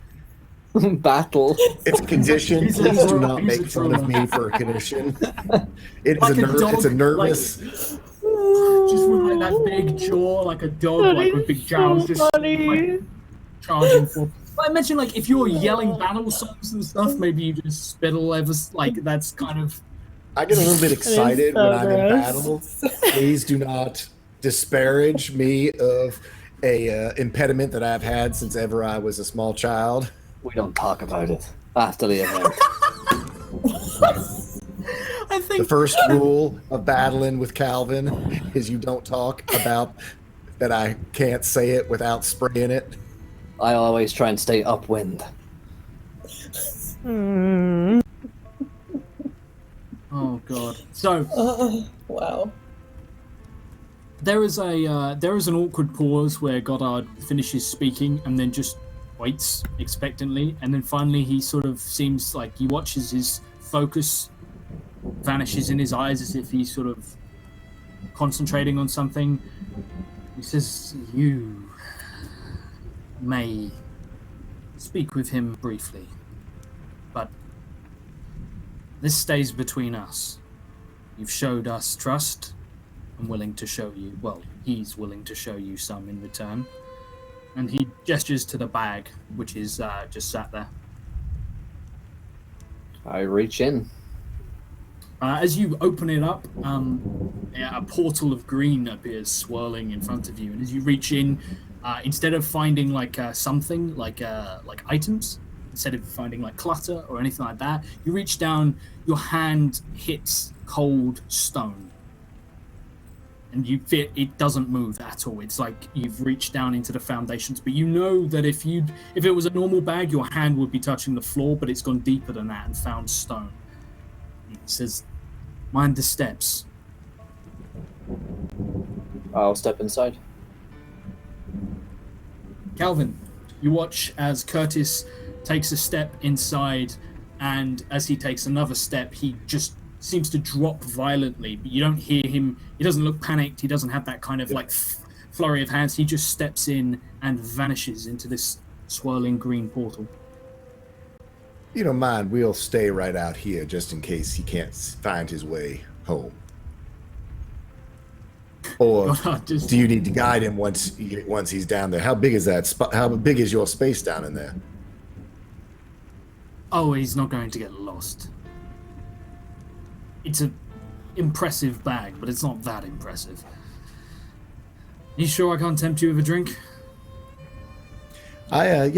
Battle. It's a condition. He's a Please do troll. not He's a make fun of troll. me for a condition. It's Like a it's a dog, nervous. Just with like that big jaw, like a dog, like with big jowls, just like, charging for. But I mentioned, like, if you're yelling battle songs and stuff, maybe you just spittle ever, like, that's kind of. I get a little bit excited so when I'm in gross. battle. Please do not disparage me of a impediment that I've had since ever I was a small child. We don't talk about it after the event. I The think. first rule of battling with Calvin is you don't talk about that I can't say it without spraying it. I always try and stay upwind. Oh, God. So. Wow. There is an awkward pause where Goddard finishes speaking and then just waits expectantly, and then finally he sort of seems like he watches his focus vanishes in his eyes as if he's sort of concentrating on something. He says, "You may speak with him briefly, but this stays between us. You've showed us trust. I'm willing to show you, well, he's willing to show you some in return." And he gestures to the bag, which is just sat there. I reach in. As you open it up, a portal of green appears swirling in front of you. And as you reach in, instead of finding like something, like items, instead of finding like clutter or anything like that, you reach down, your hand hits cold stone. And you feel it doesn't move at all. It's like you've reached down into the foundations, but you know that if it was a normal bag, your hand would be touching the floor, but it's gone deeper than that and found stone. It says, "Mind the steps." I'll step inside. Calvin, you watch as Curtis takes a step inside, and as he takes another step, he just seems to drop violently, but you don't hear him. He doesn't look panicked. He doesn't have that kind of like flurry of hands. He just steps in and vanishes into this swirling green portal. You don't mind, we'll stay right out here just in case he can't find his way home. Or Just- do you need to guide him once he's down there? How big is that? How big is your space down in there? Oh, he's not going to get lost. It's an impressive bag, but it's not that impressive. You sure I can't tempt you with a drink? I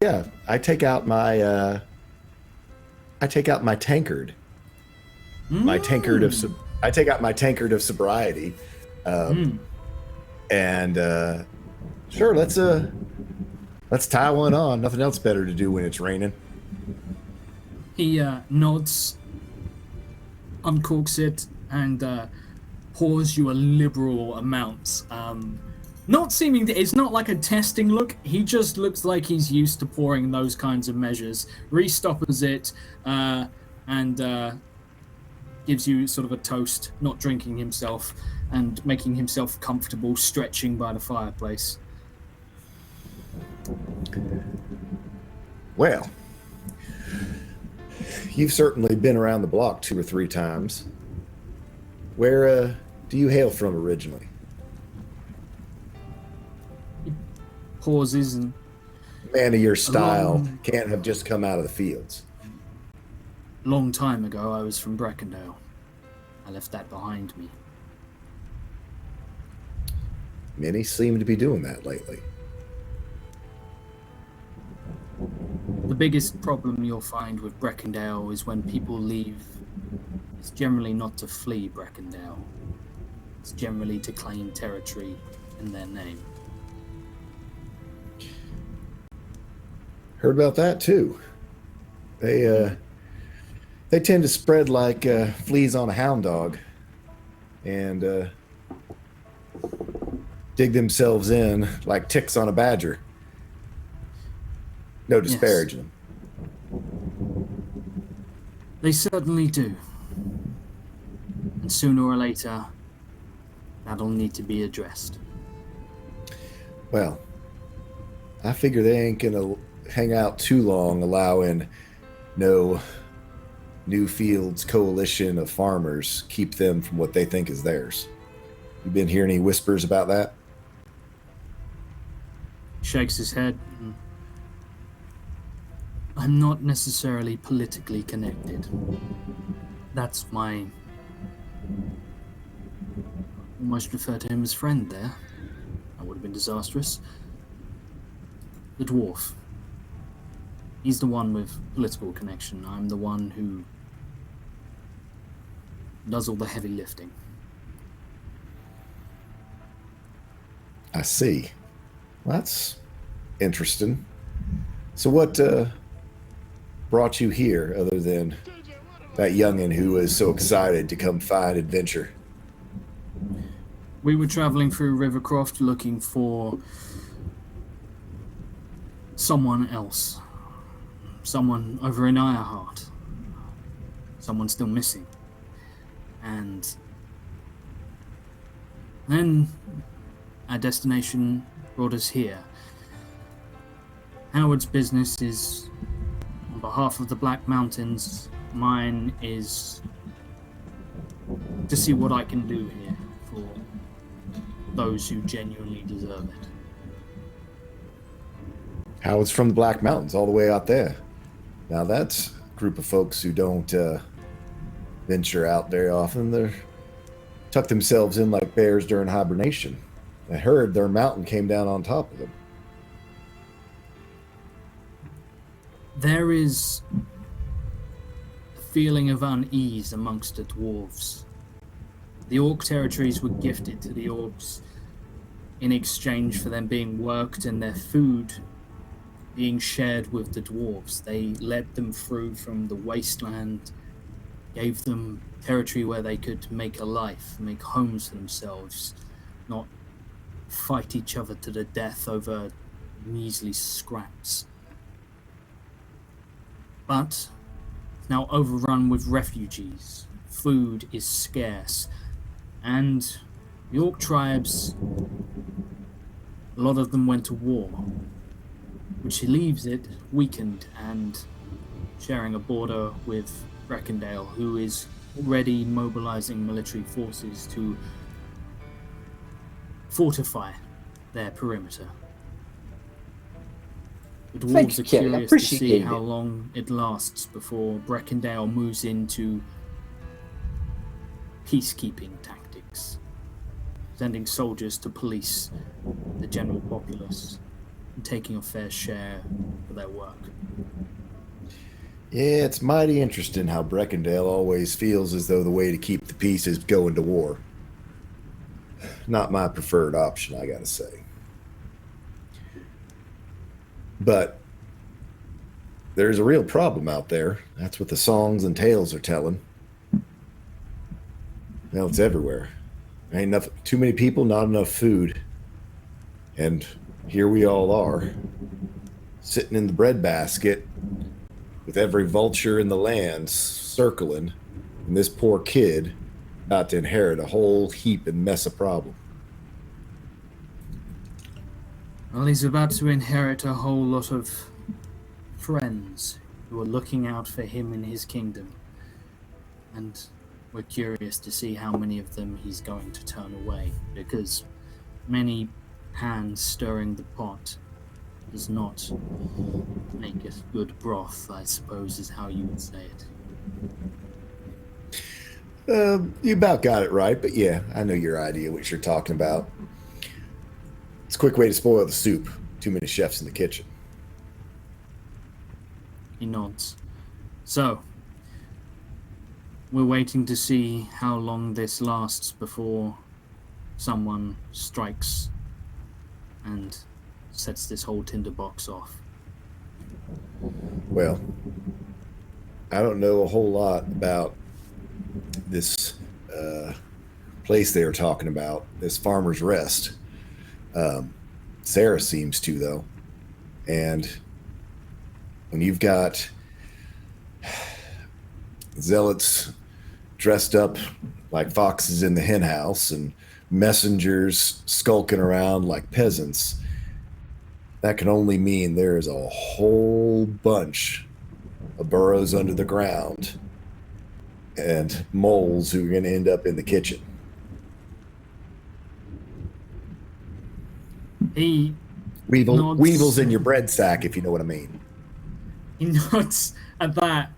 take out my tankard. My tankard of I take out my tankard of sobriety. And sure, let's tie one on. Nothing else better to do when it's raining. He nods, uncorks it, and pours you a liberal amount. Not seeming to, it's not like a testing look. He just looks like he's used to pouring those kinds of measures. Restoppers it, and gives you sort of a toast, not drinking himself, and making himself comfortable, stretching by the fireplace. Well, you've certainly been around the block 2 or 3 times. Where do you hail from originally? Pauses and Man of your style can't have just come out of the fields. long time ago, I was from Breckendale. I left that behind me. Many seem to be doing that lately. The biggest problem you'll find with Breckendale is when people leave, it's generally not to flee Breckendale. It's generally to claim territory in their name. Heard about that too. They tend to spread like fleas on a hound dog, and dig themselves in like ticks on a badger. No disparaging them. They certainly do. And sooner or later, that'll need to be addressed. Well, I figure they ain't gonna hang out too long allowing no Newfield's coalition of farmers keep them from what they think is theirs. You been hearing any whispers about that? Shakes his head. I'm not necessarily politically connected. That's my... almost refer to him as friend there. That would have been disastrous. The dwarf. He's the one with political connection. I'm the one who does all the heavy lifting. I see. Well, that's interesting. So what brought you here other than that youngin' who was so excited to come find adventure? We were traveling through Rivercroft looking for someone else. Someone over in Ironheart. Someone still missing. And then our destination brought us here. Howard's business is on behalf of the Black Mountains. Mine is to see what I can do here for those who genuinely deserve it. Howard's from the Black Mountains, all the way out there. Now that's a group of folks who don't venture out very often. They tuck themselves in like bears during hibernation. I heard their mountain came down on top of them. There is a feeling of unease amongst the dwarves. The orc territories were gifted to the orcs in exchange for them being worked and their food being shared with the dwarves. They led them through from the wasteland, gave them territory where they could make a life, make homes for themselves, not fight each other to the death over measly scraps. But now overrun with refugees. Food is scarce, and the orc tribes, a lot of them went to war, which leaves it weakened and sharing a border with Brecondale, who is already mobilizing military forces to fortify their perimeter. The dwarves are curious to see how long it lasts before Brecondale moves into peacekeeping tactics, sending soldiers to police the general populace and taking a fair share for their work. Yeah, it's mighty interesting how Brecondale always feels as though the way to keep the peace is going to war. Not my preferred option, I gotta say. But there's a real problem out there. That's what the songs and tales are telling. Well, it's everywhere. There ain't enough, too many people, not enough food. And here we all are, sitting in the breadbasket with every vulture in the land circling, and this poor kid about to inherit a whole heap and mess of problem. Well, he's about to inherit a whole lot of friends who are looking out for him in his kingdom. And we're curious to see how many of them he's going to turn away, because many hands stirring the pot does not make it good broth, I suppose is how you would say it. You about got it right, but yeah, I know your idea, what you're talking about. It's a quick way to spoil the soup. Too many chefs in the kitchen. He nods. So, we're waiting to see how long this lasts before someone strikes and sets this whole tinderbox off. Well, I don't know a whole lot about this place they were talking about, this Farmer's Rest. Sarah seems to, though. And when you've got zealots dressed up like foxes in the henhouse and messengers skulking around like peasants, that can only mean there is a whole bunch of burrows under the ground and moles who are going to end up in the kitchen. He Weevils in your bread sack, if you know what I mean. He nods at that,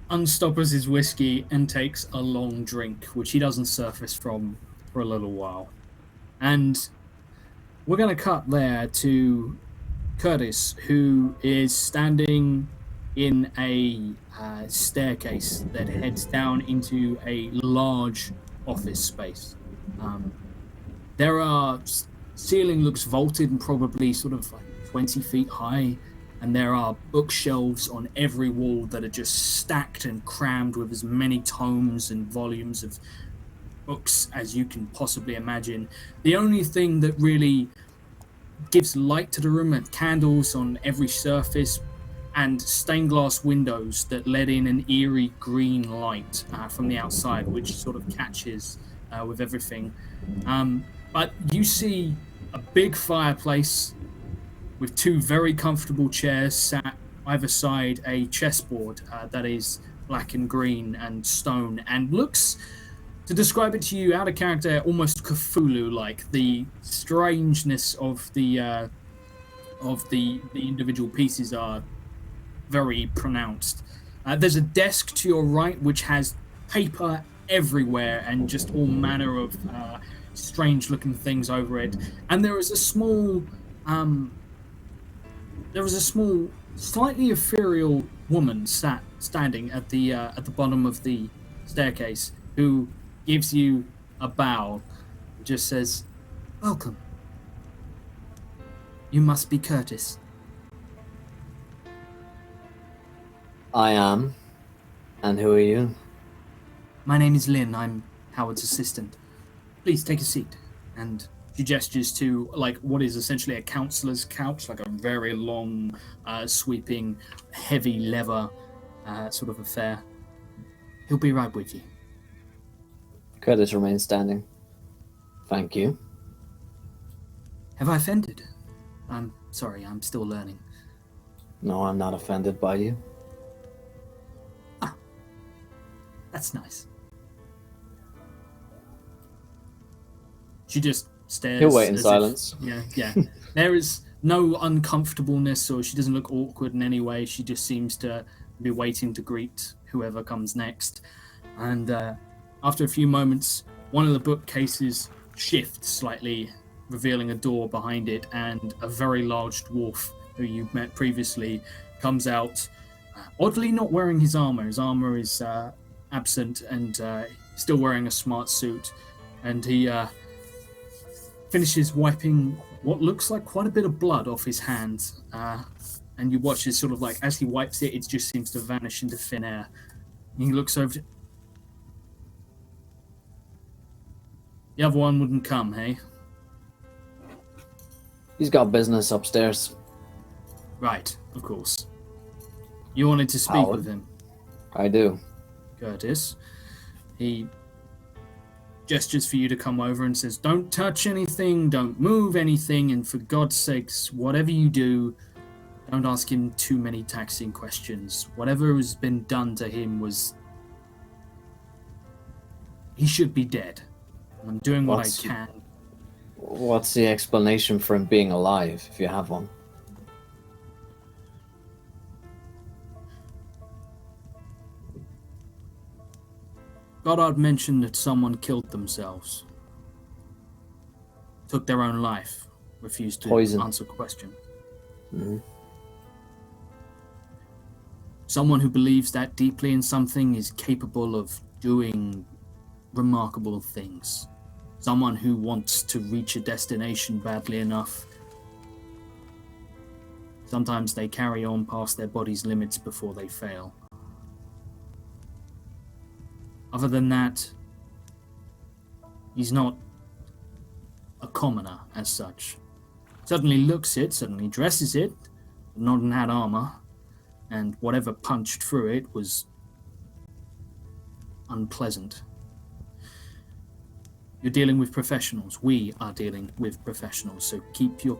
unstoppers his whiskey, and takes a long drink, which he doesn't surface from for a little while. And we're going to cut there to Curtis, who is standing in a staircase that heads down into a large office space. Ceiling looks vaulted and probably sort of like 20 feet high, and there are bookshelves on every wall that are just stacked and crammed with as many tomes and volumes of books as you can possibly imagine. The only thing that really gives light to the room are candles on every surface and stained glass windows that let in an eerie green light from the outside, which sort of catches with everything. But you see a big fireplace with two very comfortable chairs sat either side a chessboard that is black and green and stone and looks, to describe it to you out of character, almost Cthulhu-like. The strangeness of the individual pieces are very pronounced. There's a desk to your right which has paper everywhere and just all manner of strange-looking things over it. And there is a small, slightly ethereal woman standing at the bottom of the staircase, who gives you a bow, just says, "Welcome. You must be Curtis." I am. And who are you? "My name is Lynn. I'm Howard's assistant. Please take a seat." And she gestures to like what is essentially a counselor's couch, like a very long, sweeping, heavy leather sort of affair. "He'll be right with you." Curtis remains standing. Thank you. "Have I offended? I'm sorry, I'm still learning." No, I'm not offended by you. That's nice. She just stares. He'll wait in as silence. Yeah. There is no uncomfortableness, or she doesn't look awkward in any way. She just seems to be waiting to greet whoever comes next. And after a few moments, one of the bookcases shifts slightly, revealing a door behind it, and a very large dwarf who you've met previously comes out, oddly not wearing his armor. His armor is absent, and still wearing a smart suit. And he finishes wiping what looks like quite a bit of blood off his hands. And you watch as sort of like, as he wipes it, it just seems to vanish into thin air. And he looks over to... The other one wouldn't come, hey? He's got business upstairs. Right, of course. You wanted to speak Howard? with him. I do. Curtis. He gestures for you to come over and says, "Don't touch anything, don't move anything, and for God's sakes, whatever you do, don't ask him too many taxing questions. Whatever has been done to him was... He should be dead. I'm doing what I can." What's the explanation for him being alive, if you have one? Goddard mentioned that someone killed themselves. Took their own life. Refused to Poison. answer a question. Mm-hmm. Someone who believes that deeply in something is capable of doing remarkable things. Someone who wants to reach a destination badly enough. Sometimes they carry on past their body's limits before they fail. Other than that, he's not a commoner as such. Certainly looks it, certainly dresses it, but not in that armor. And whatever punched through it was unpleasant. You're dealing with professionals. We are dealing with professionals. So keep your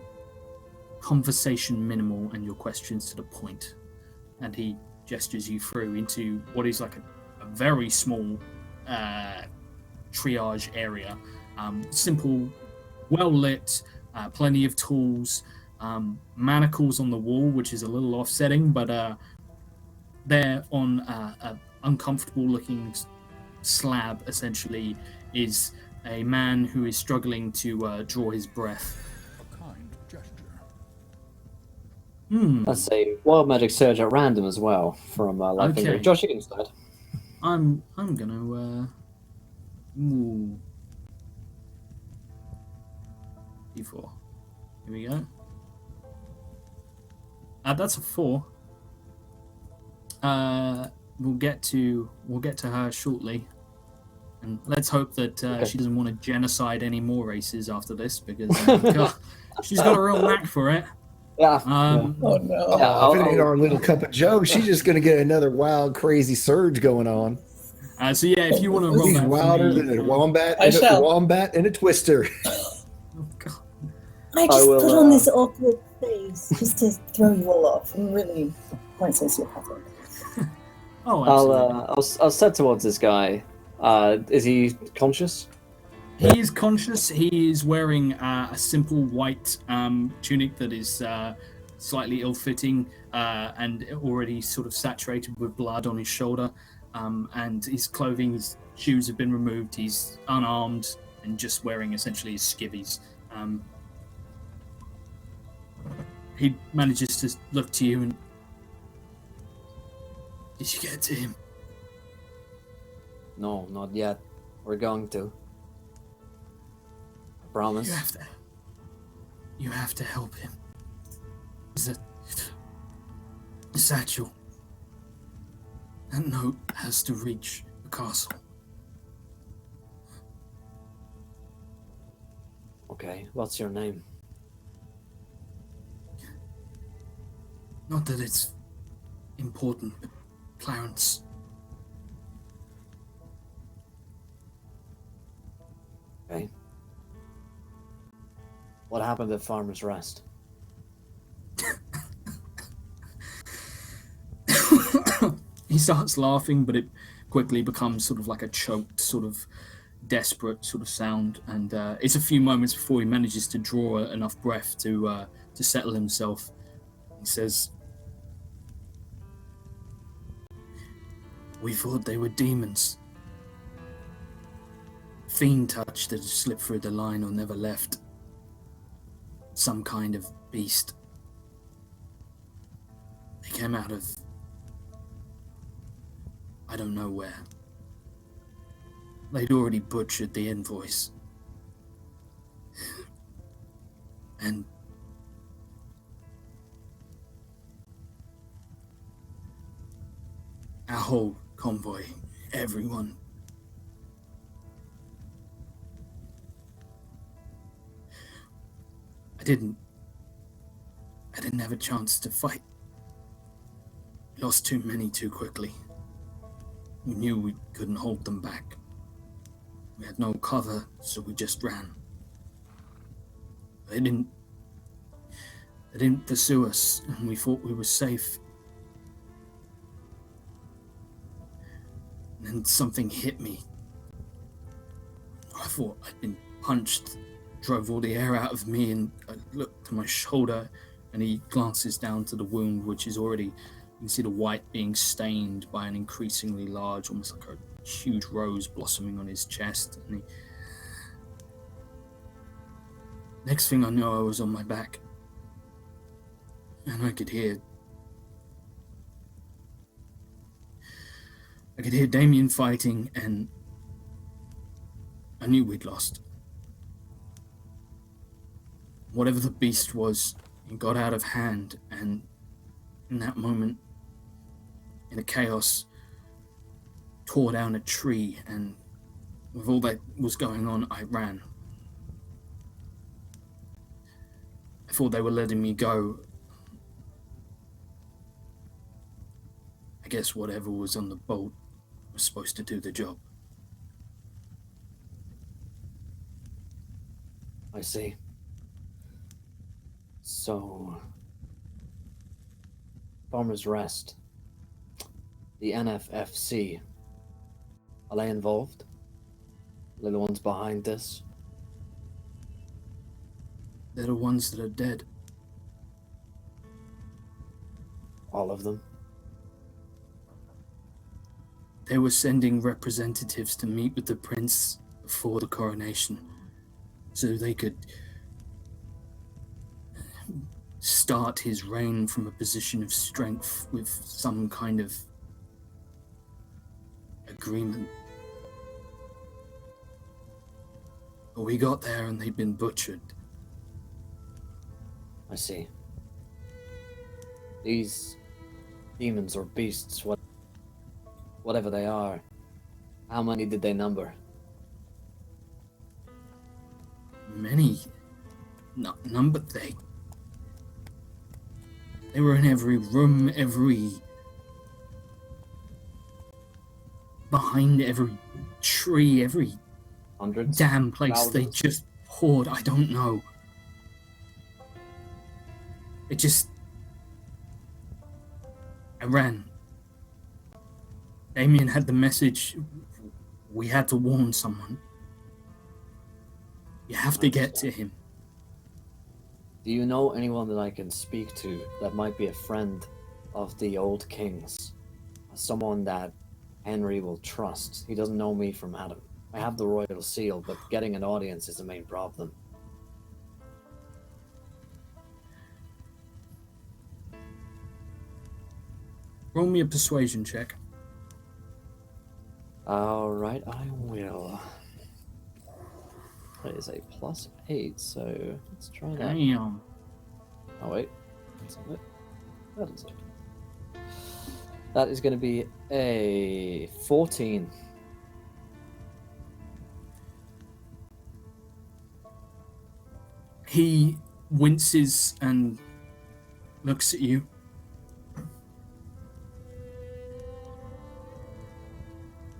conversation minimal and your questions to the point. And he gestures you through into what is like a very small triage area. Simple, well lit, plenty of tools, manacles on the wall, which is a little offsetting, but there on a uncomfortable looking slab essentially is a man who is struggling to draw his breath. A kind gesture. That's a wild magic surge at random as well from Life Okay. Finger. Josh, you can start. I'm gonna ooh. D4. Here we go. That's a 4. We'll get to her shortly, and let's hope that she doesn't want to genocide any more races after this, because God, she's got a real knack for it. Yeah. Oh no. Yeah, If it ain't our little cup of Joe, she's just gonna get another wild, crazy surge going on. So yeah, if you want to roll She's that for wilder me, than a wombat, I shall. and a twister. Oh, God. I just will, put on this awkward face just to throw you all off. I'm really quite sociopathic. Oh, I'll absolutely. I'll step towards this guy. Is he conscious? He is conscious. He is wearing a simple white tunic that is slightly ill-fitting and already sort of saturated with blood on his shoulder. And his clothing, his shoes have been removed. He's unarmed and just wearing essentially his skivvies. He manages to look to you and... Did you get to him? No, not yet. We're going to. I promise. You have to help him. The satchel. That note has to reach the castle. Okay, what's your name? Not that it's important, but Clarence. Okay. What happened at Farmer's Rest? He starts laughing, but it quickly becomes sort of like a choked, sort of desperate sort of sound, and it's a few moments before he manages to draw enough breath to settle himself. He says, "We thought they were demons. Fiend touch that had slipped through the line or never left. Some kind of beast. They came out of... I don't know where. They'd already butchered the invoice. And our whole convoy, everyone. I didn't have a chance to fight. We lost too many too quickly. We knew we couldn't hold them back. We had no cover, so we just ran. They didn't pursue us, and we thought we were safe. And then something hit me. I thought I'd been punched, drove all the air out of me, and I looked to my shoulder, and he glances down to the wound, which is already, you can see the white being stained by an increasingly large, almost like a huge rose blossoming on his chest. And next thing I know, I was on my back, and I could hear Damien fighting, and I knew we'd lost. Whatever the beast was, it got out of hand, and in that moment, in the chaos, tore down a tree, and with all that was going on, I ran. before they were letting me go, I guess whatever was on the boat was supposed to do the job. I see. So, Farmer's Rest, the NFFC, are they involved? Are they the ones behind this? They're the ones that are dead. All of them? They were sending representatives to meet with the prince before the coronation, so they could start his reign from a position of strength with some kind of agreement. But we got there and they'd been butchered. I see. These demons or beasts, whatever they are, how many did they number? Many numbered they were in every room, behind every tree, every Hundreds? damn place. Thousands? They just poured. I don't know. I ran. Damien had the message. We had to warn someone. You have to get to him. Do you know anyone that I can speak to that might be a friend of the old king's? Someone that Henry will trust. He doesn't know me from Adam. I have the royal seal, but getting an audience is the main problem. Roll me a persuasion check. Alright, I will. That is a +8, so let's try that. Damn. Oh wait, that's not it. That is it. That is going to be a 14. He winces and looks at you.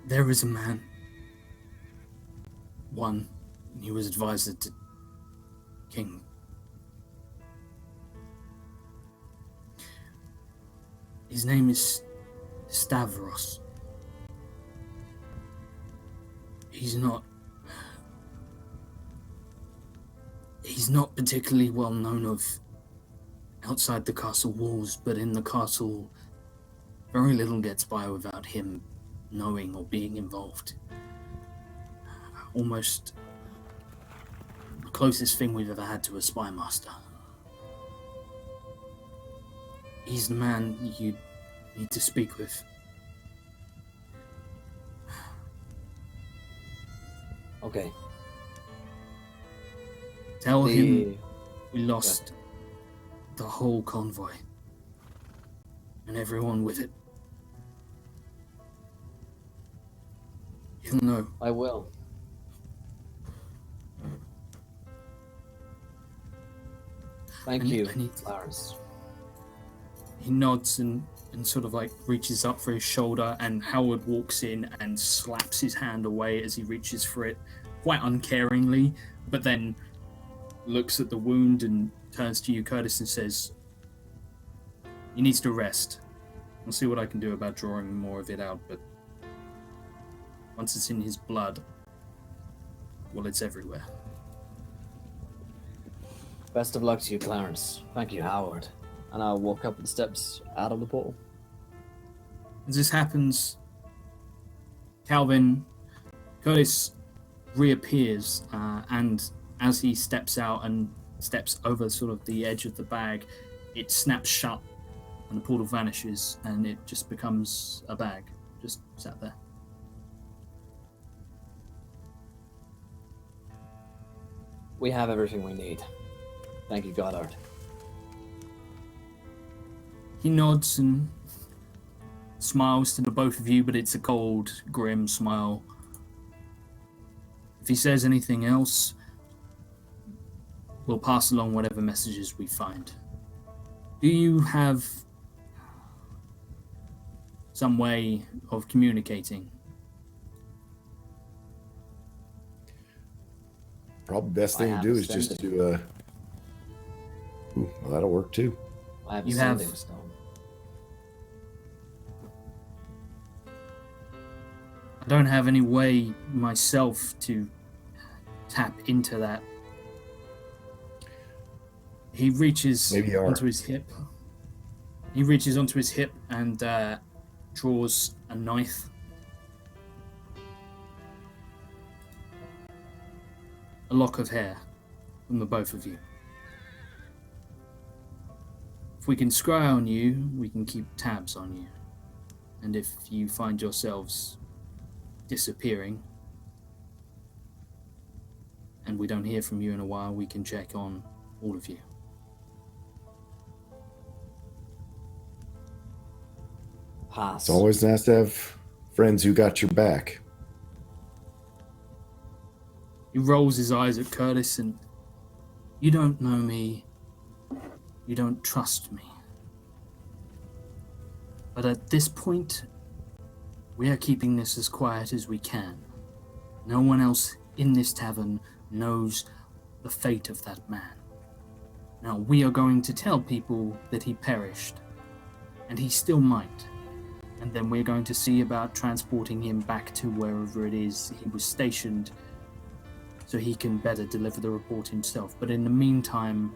There is a man. One. He was advisor to King. His name is Stavros. He's not particularly well known of outside the castle walls, but in the castle, very little gets by without him knowing or being involved. Almost the closest thing we've ever had to a spy master. He's the man you need to speak with. Okay. Tell him we lost the whole convoy and everyone with it. He'll know. I will. Thank you, Lars. He nods and sort of like reaches up for his shoulder, and Howard walks in and slaps his hand away as he reaches for it, quite uncaringly, but then looks at the wound and turns to you, Curtis, and says, he needs to rest. I'll see what I can do about drawing more of it out, but once it's in his blood, well, it's everywhere. Best of luck to you, Clarence. Thank you, Howard. And I'll walk up the steps out of the portal. As this happens, Curtis reappears, and as he steps out and steps over sort of the edge of the bag, it snaps shut and the portal vanishes, and it just becomes a bag, just sat there. We have everything we need. Thank you, Goddard. He nods and smiles to the both of you, but it's a cold, grim smile. If he says anything else, we'll pass along whatever messages we find. Do you have some way of communicating? Probably best thing I to do have is just sending. to. Well, that'll work too. I have a You have- sending stone. I don't have any way myself to tap into that. He reaches Maybe you are. onto his hip. He reaches onto his hip and draws a knife. A lock of hair from the both of you. If we can scry on you, we can keep tabs on you. And if you find yourselves disappearing and we don't hear from you in a while, we can check on all of you. Pass. It's always nice to have friends who got your back. He rolls his eyes at Curtis and, you don't know me, you don't trust me. But at this point, we are keeping this as quiet as we can. No one else in this tavern knows the fate of that man. Now, we are going to tell people that he perished, and he still might. And then we're going to see about transporting him back to wherever it is he was stationed so he can better deliver the report himself. But in the meantime,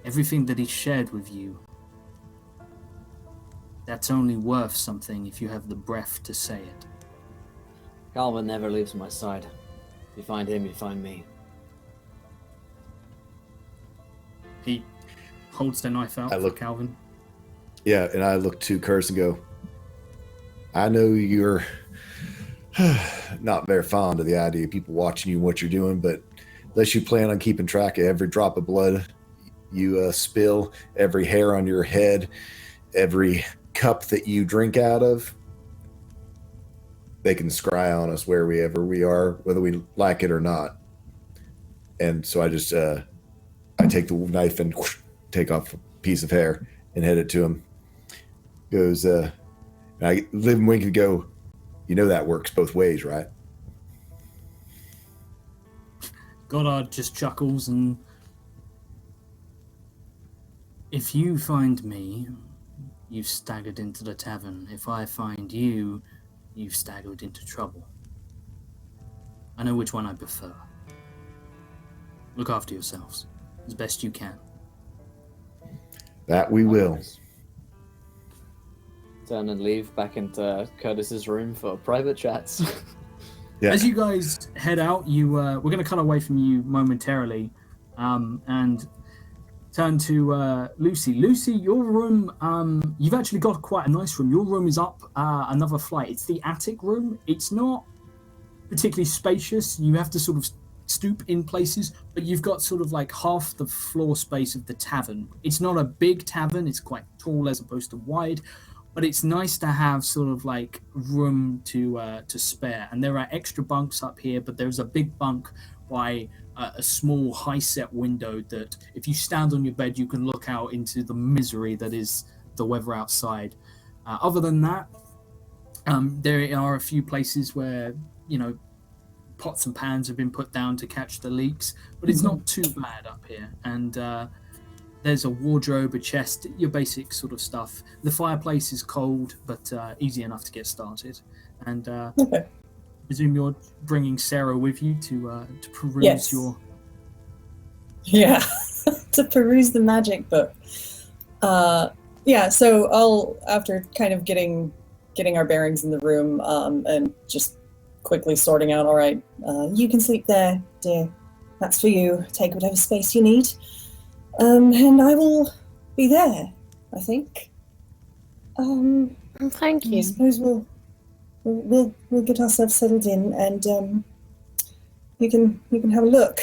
everything that he shared with you, that's only worth something if you have the breath to say it. Calvin never leaves my side. If you find him, you find me. He holds the knife out I for look- Calvin. Yeah, and I look to Curtis and go, I know you're not very fond of the idea of people watching you and what you're doing, but unless you plan on keeping track of every drop of blood you spill, every hair on your head, every cup that you drink out of, they can scry on us wherever we are, whether we like it or not. And so I just, I take the knife and whoosh, take off a piece of hair and head it to him. Goes, and I live and wink and go, you know that works both ways, right? Goddard just chuckles and, if you find me, you've staggered into the tavern. If I find you, you've staggered into trouble. I know which one I prefer. Look after yourselves as best you can. That we will. Turn and leave back into Curtis's room for private chats. Yeah. As you guys head out, we're going to cut away from you momentarily, and turn to Lucy. Lucy, your room, you've actually got quite a nice room. Your room is up another flight. It's the attic room. It's not particularly spacious. You have to sort of stoop in places, but you've got sort of like half the floor space of the tavern. It's not a big tavern. It's quite tall as opposed to wide. But it's nice to have sort of like room to spare. And there are extra bunks up here, but there's a big bunk by a small high-set window that if you stand on your bed, you can look out into the misery that is the weather outside. Other than that, there are a few places where, pots and pans have been put down to catch the leaks, but it's not too bad up here. And there's a wardrobe, a chest, your basic sort of stuff. The fireplace is cold, but easy enough to get started. And Okay. I presume you're bringing Sarah with you to peruse Yes. your... Yeah, to peruse the magic book. Yeah, so I'll, after kind of getting our bearings in the room, and just quickly sorting out, all right, you can sleep there, dear. That's for you. Take whatever space you need. And I will be there, I think. Thank I you. suppose we'll get ourselves settled in, and we can have a look.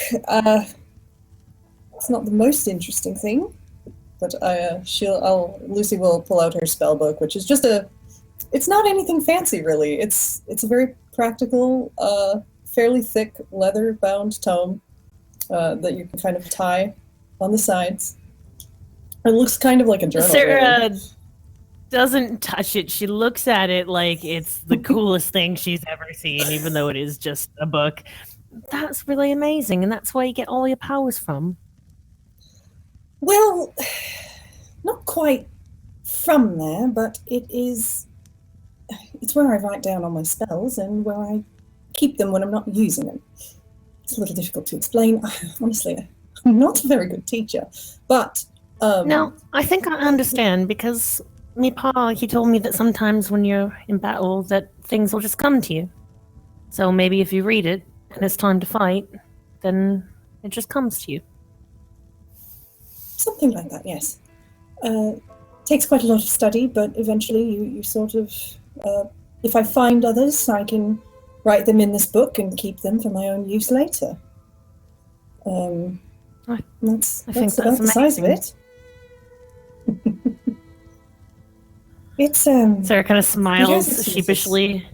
It's not the most interesting thing, but Lucy will pull out her spell book, which is just it's not anything fancy really. It's a very practical, fairly thick leather bound tome. that you can kind of tie on the sides. It looks kind of like a journal. Sarah really. doesn't touch it. She looks at it like it's the coolest thing she's ever seen, even though it is just a book. That's really amazing, and that's where you get all your powers from. Well, not quite from there, but it's where I write down all my spells and where I keep them when I'm not using them. It's a little difficult to explain. Honestly, I'm not a very good teacher, but No, I think I understand, because me pa, he told me that sometimes when you're in battle that things will just come to you. So maybe if you read it and it's time to fight, then it just comes to you. something like that, yes. Takes quite a lot of study, but eventually you sort of, if I find others, I can write them in this book and keep them for my own use later. That's about the size of it. It's Sarah kind of smiles its sheepishly.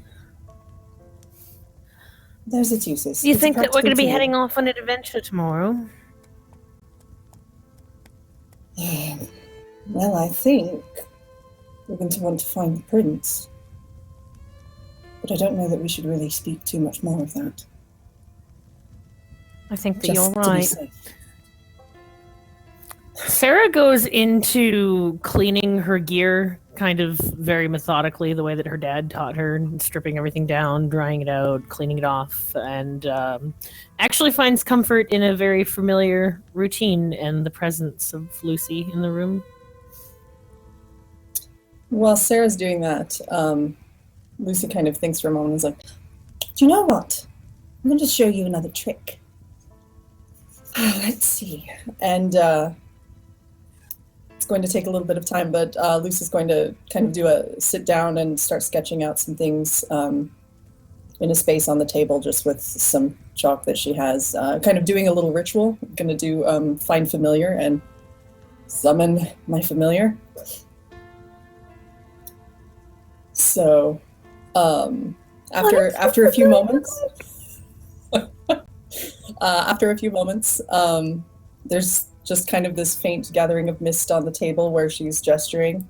There's its uses. Do you It's a think that we're going to be practical heading off on an adventure tomorrow? tool. Well, I think we're going to want to find the prince. But I don't know that we should really speak too much more of that. I think that Just you're to be right. safe. Sarah goes into cleaning her gear kind of very methodically, the way that her dad taught her, stripping everything down, drying it out, cleaning it off, and actually finds comfort in a very familiar routine and the presence of Lucy in the room. While Sarah's doing that, Lucy kind of thinks for a moment and is like, do you know what? I'm going to show you another trick. Let's see. And it's going to take a little bit of time, but Lucy's going to kind of do a sit down and start sketching out some things in a space on the table just with some chalk that she has. Kind of doing a little ritual. I'm going to do find familiar and summon my familiar. So after a few moments, there's just kind of this faint gathering of mist on the table where she's gesturing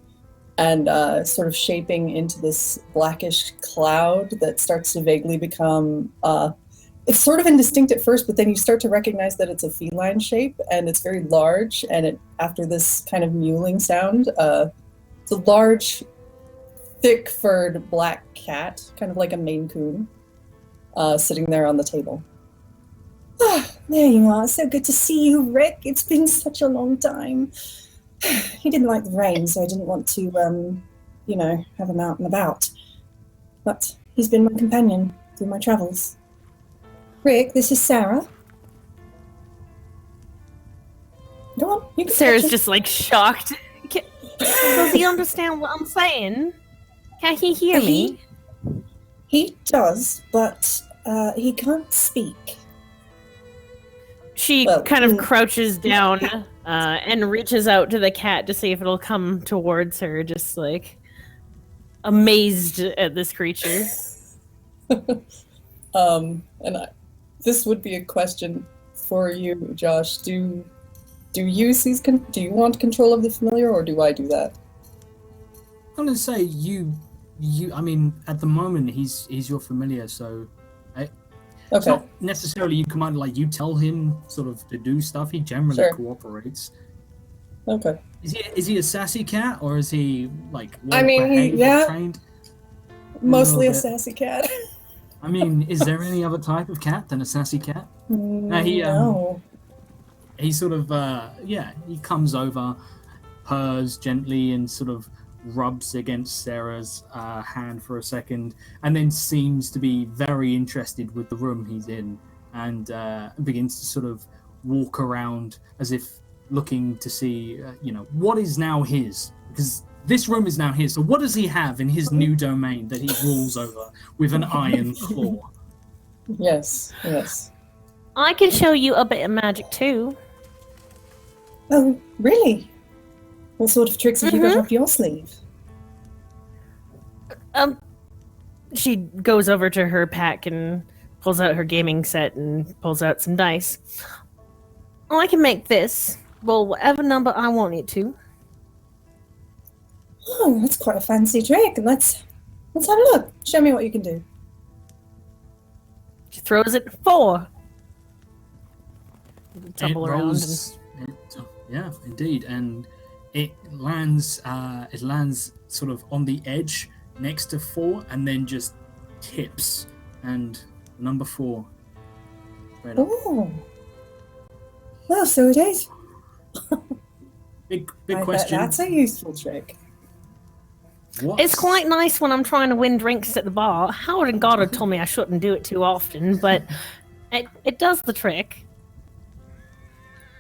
and sort of shaping into this blackish cloud that starts to vaguely become, it's sort of indistinct at first, but then you start to recognize that it's a feline shape and it's very large. And after this kind of mewling sound, it's a large, thick-furred black cat, kind of like a Maine Coon, sitting there on the table. Ah, there you are. So good to see you, Rick. It's been such a long time. He didn't like the rain, so I didn't want to, have him out and about. But he's been my companion through my travels. Rick, this is Sarah. Go on, you can Sarah's touch him. just like shocked. Does he understand what I'm saying? Can he hear me? He does, but he can't speak. She kind of crouches down and reaches out to the cat to see if it'll come towards her, just like amazed at this creature. This would be a question for you, Josh. Do you seize do you want control of the familiar, or do I do that? I'm gonna say you. I mean, at the moment, he's your familiar, so. It's Okay. not necessarily you command, like you tell him sort of to do stuff. He generally Sure. cooperates. Okay. Is he a sassy cat, or is he like I mean, well-behaved or yeah. trained? Mostly a bit. sassy cat. I mean, is there any other type of cat than a sassy cat? No. He sort of he comes over, purrs gently, and sort of rubs against Sarah's hand for a second, and then seems to be very interested with the room he's in, and begins to sort of walk around as if looking to see, what is now his, because this room is now his. So what does he have in his new domain that he rules over with an iron claw? Yes. I can show you a bit of magic too. Oh, really? What sort of tricks have you got up your sleeve? She goes over to her pack and pulls out her gaming set and pulls out some dice. Oh, I can make this roll whatever number I want it to. Oh, that's quite a fancy trick. Let's have a look. Show me what you can do. She throws it 4. It Tumble around. rolls. Yeah, indeed, and it lands. It lands sort of on the edge next to 4, and then just tips. And number 4. Right up. Oh. Well, so it is. Big I bet question. that's a useful trick. What? It's quite nice when I'm trying to win drinks at the bar. Howard and Goddard told me I shouldn't do it too often, but it does the trick.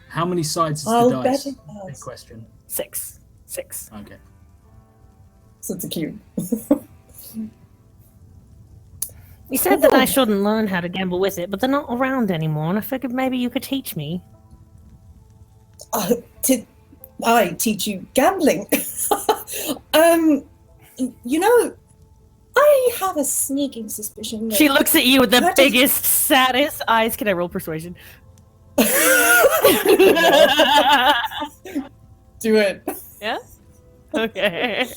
How many sides is I'll the bet dice? it Big does. question. 6. Okay. So it's a cube. You said that I shouldn't learn how to gamble with it, but they're not around anymore, and I figured maybe you could teach me. I teach you gambling. You know, I have a sneaking suspicion that She looks at you with the Curtis- biggest, saddest eyes. Can I roll persuasion? Do it. Yeah? Okay.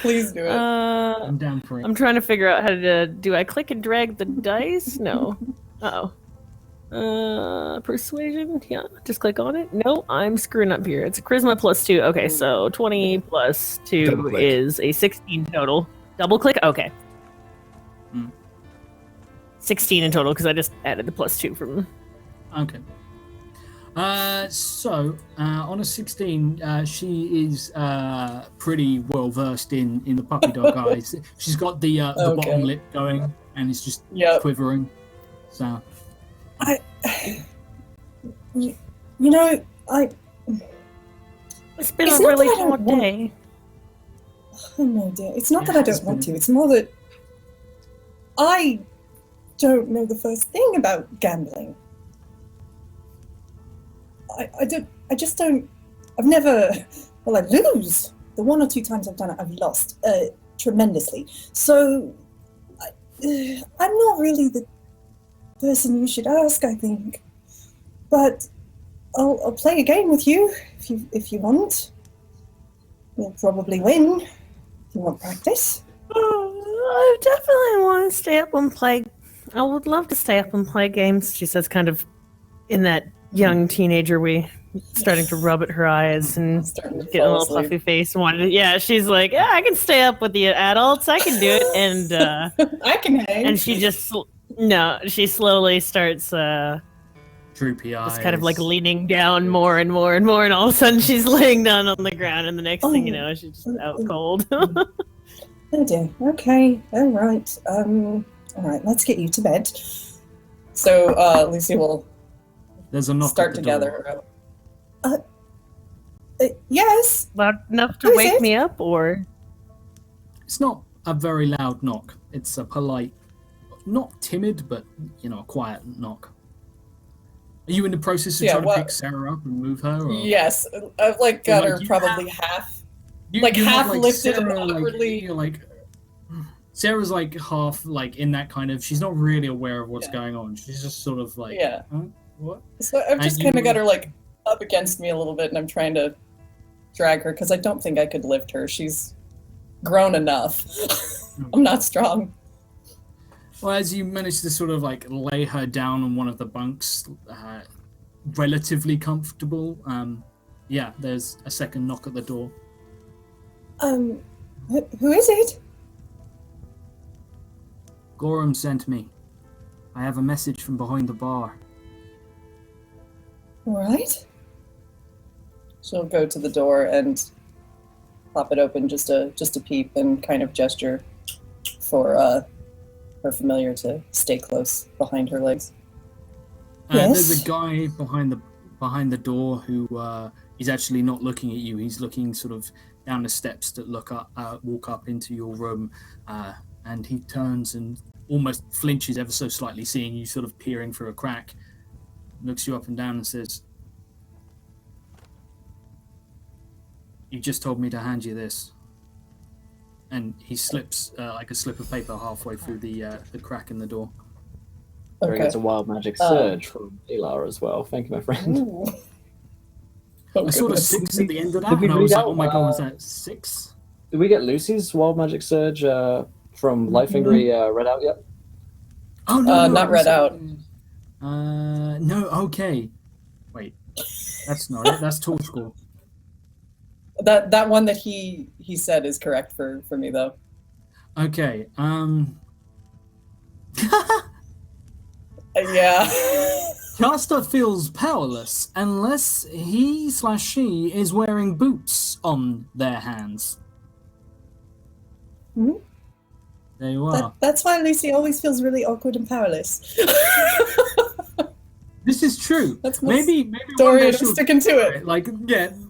Please do it. I'm down for it. I'm trying to figure out how to do I click and drag the dice? No. Persuasion? Yeah, just click on it. No, I'm screwing up here. It's a charisma plus 2. Okay, so 20 plus 2 Double click. is a 16 total. Double click? Okay. Hmm. 16 in total because I just added the plus 2 from. Okay. So on a 16, she is pretty well versed in the puppy dog eyes. She's got the Okay. bottom lip going, and it's just Yep. quivering. So you know, It's been It's a not really that I don't hard want- day. oh no dear. It's not Yeah, that I it's don't want been- to. It's more that I don't know the first thing about gambling. I just don't. I've never. Well, I lose. The 1 or 2 times I've done it, I've lost tremendously. So I'm not really the person you should ask, I think. But I'll play a game with you if you want. You'll probably win if you want practice. I definitely want to stay up and play. I would love to stay up and play games, she says, kind of in that young teenager way, starting to rub at her eyes and Starting to get a fall little asleep. puffy face. Yeah, she's like, yeah, I can stay up with the adults. I can do it. And I can hang. and she just she slowly starts droopy eyes. just kind of like leaning down more and more and more, and all of a sudden she's laying down on the ground, and the next thing you know, she's just out cold. Oh dear. Okay. All right. All right. Let's get you to bed. So Lucy will There's a knock start at the to gather door. her up. Yes. Loud enough to Who is wake it? me up, or It's not a very loud knock. It's a polite, not timid, but a quiet knock. Are you in the process of Yeah, trying to what- pick Sarah up and move her? Or? Yes, I've got Like, her you probably half. You- Like, you're not half lifted and Sarah, awkwardly- you're like Sarah's like half like in that kind of. She's not really aware of what's Yeah. going on. She's just sort of like, Yeah. huh? What? So I've just And kind you- of got her like up against me a little bit, and I'm trying to drag her because I don't think I could lift her. She's grown enough. I'm not strong. Well, as you manage to sort of like lay her down on one of the bunks, relatively comfortable. Yeah, there's a second knock at the door. Who is it? Gorham sent me. I have a message from behind the bar. All right. She'll go to the door and pop it open just a peep and kind of gesture for her familiar to stay close behind her legs. There's Yes. a guy behind the door who is actually not looking at you. He's looking sort of down the steps that walk up into your room, and he turns and almost flinches ever so slightly, seeing you sort of peering through a crack. Looks you up and down and says, "You just told me to hand you this." And he slips like a slip of paper halfway through the crack in the door. Very good. It's a wild magic surge from Elar as well. Thank you, my friend. Ooh. I saw the goodness. 6 at the end of that, Did we and I was read like, out, oh my god, was that 6? Did we get Lucy's wild magic surge from Lifefingery read out yet? Oh, no, not read out. No, okay. Wait, that's not it. That's Tool School. That one that he said is correct for me though. Okay, Yeah. Caster feels powerless unless he/she is wearing boots on their hands. Mhm. There you are. That's why Lucy always feels really awkward and powerless. This is true. That's my maybe one story, day and I'm she'll sticking to it. like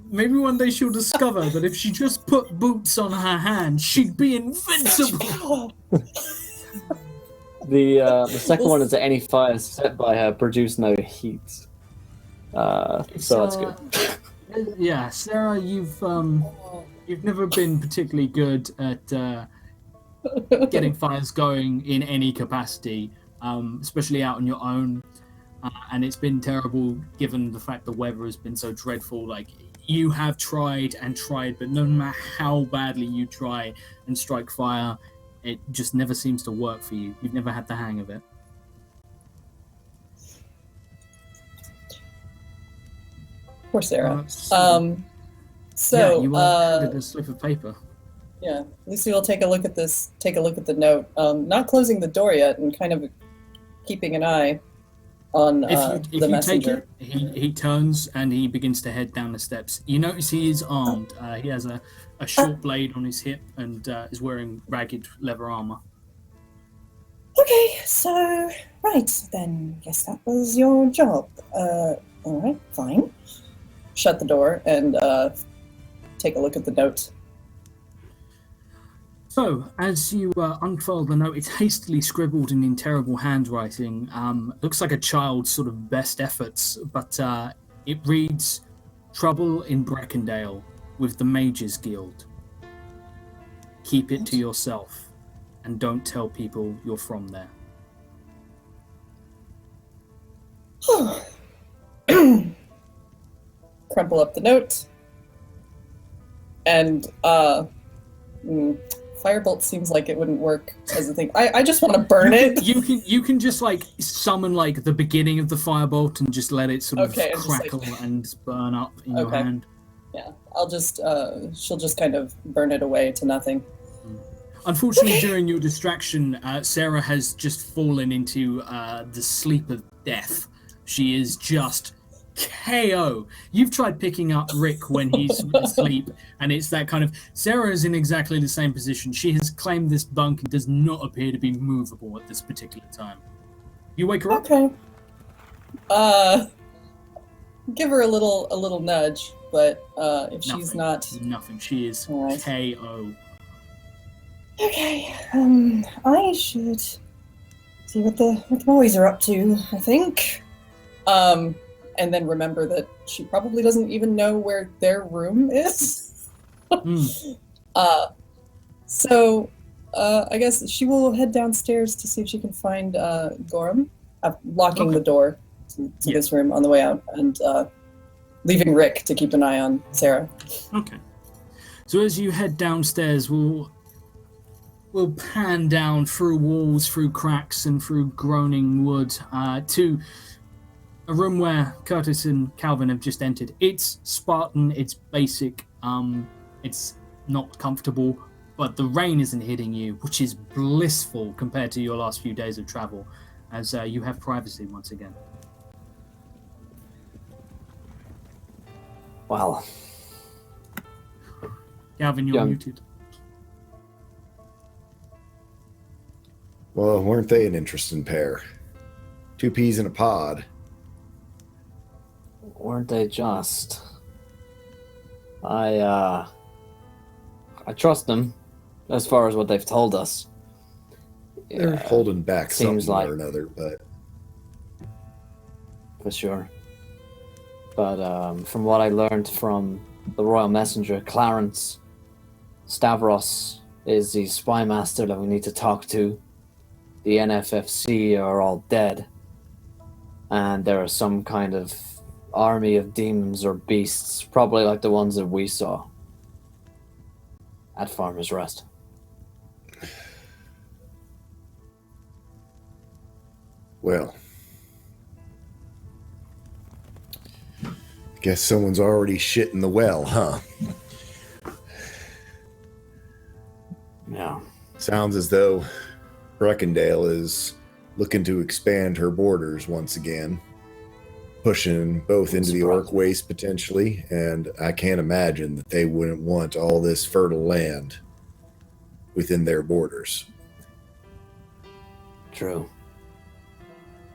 maybe one day she'll discover that if she just put boots on her hand, she'd be invincible. The second one is that any fires set by her produce no heat. So that's good. Yeah, Sarah, you've never been particularly good at getting fires going in any capacity, especially out on your own. And it's been terrible given the fact the weather has been so dreadful. Like, you have tried and tried, but no matter how badly you try and strike fire, it just never seems to work for you. You've never had the hang of it. Poor Sarah. So So you were handed a slip of paper. yeah, Lucy will take a look at this. Take a look at the note. Not closing the door yet, and kind of keeping an eye on If the you messenger. take it, he turns and he begins to head down the steps. You notice he is armed. He has a short blade on his hip and is wearing ragged leather armor. Okay, so right then, guess that was your job. All right, fine. Shut the door and take a look at the note. So, as you unfurl the note, it's hastily scribbled in terrible handwriting. Looks like a child's sort of best efforts, but it reads, "Trouble in Breckendale with the Mages Guild. Keep it to yourself, and don't tell people you're from there." Crumple up the note. And firebolt seems like it wouldn't work as a thing. I just want to burn it. You can just like summon like the beginning of the firebolt and just let it sort of Okay, and just, like- crackle and burn up in your Okay. hand. Yeah, I'll just she'll just kind of burn it away to nothing. Unfortunately, during your distraction, Sarah has just fallen into the sleep of death. She is just KO. You've tried picking up Rick when he's asleep, and it's that kind of... Sarah is in exactly the same position. She has claimed this bunk and does not appear to be movable at this particular time. You wake her up? Okay. Give her a little nudge, but if she's not... Nothing. She is All right. KO. Okay, I should see what the boys are up to, I think. And then remember that she probably doesn't even know where their room is. So I guess she will head downstairs to see if she can find Gorham, locking the door to this room on the way out, and leaving Rick to keep an eye on Sarah. Okay. So as you head downstairs, we'll pan down through walls, through cracks, and through groaning wood to a room where Curtis and Calvin have just entered. It's Spartan, it's basic, it's not comfortable, but the rain isn't hitting you, which is blissful compared to your last few days of travel, as you have privacy once again. Well, Calvin, you're Yeah. muted. Well, weren't they an interesting pair? 2 peas in a pod. weren't they just? I trust them as far as what they've told us. They're holding back seems something like- or another, but For sure. But from what I learned from the Royal Messenger, Clarence, Stavros is the spy master that we need to talk to. The NFFC are all dead. and there are some kind of army of demons or beasts, probably like the ones that we saw at Farmer's Rest. Well, I guess someone's already shit in the well, huh? Yeah. Sounds as though Brecondale is looking to expand her borders once again, pushing both into the orc waste potentially, and I can't imagine that they wouldn't want all this fertile land within their borders. True.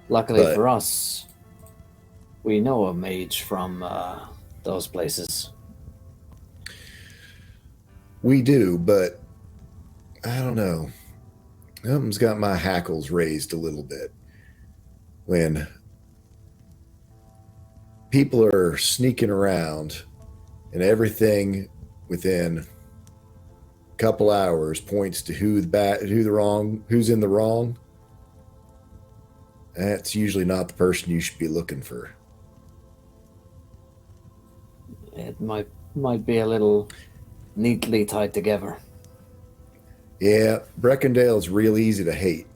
Luckily But- for us, we know a mage from those places. We do, but I don't know. Something's got my hackles raised a little bit when people are sneaking around and everything within a couple hours points to who's in the wrong. That's usually not the person you should be looking for. It might be a little neatly tied together. Yeah, Brecondale's real easy to hate.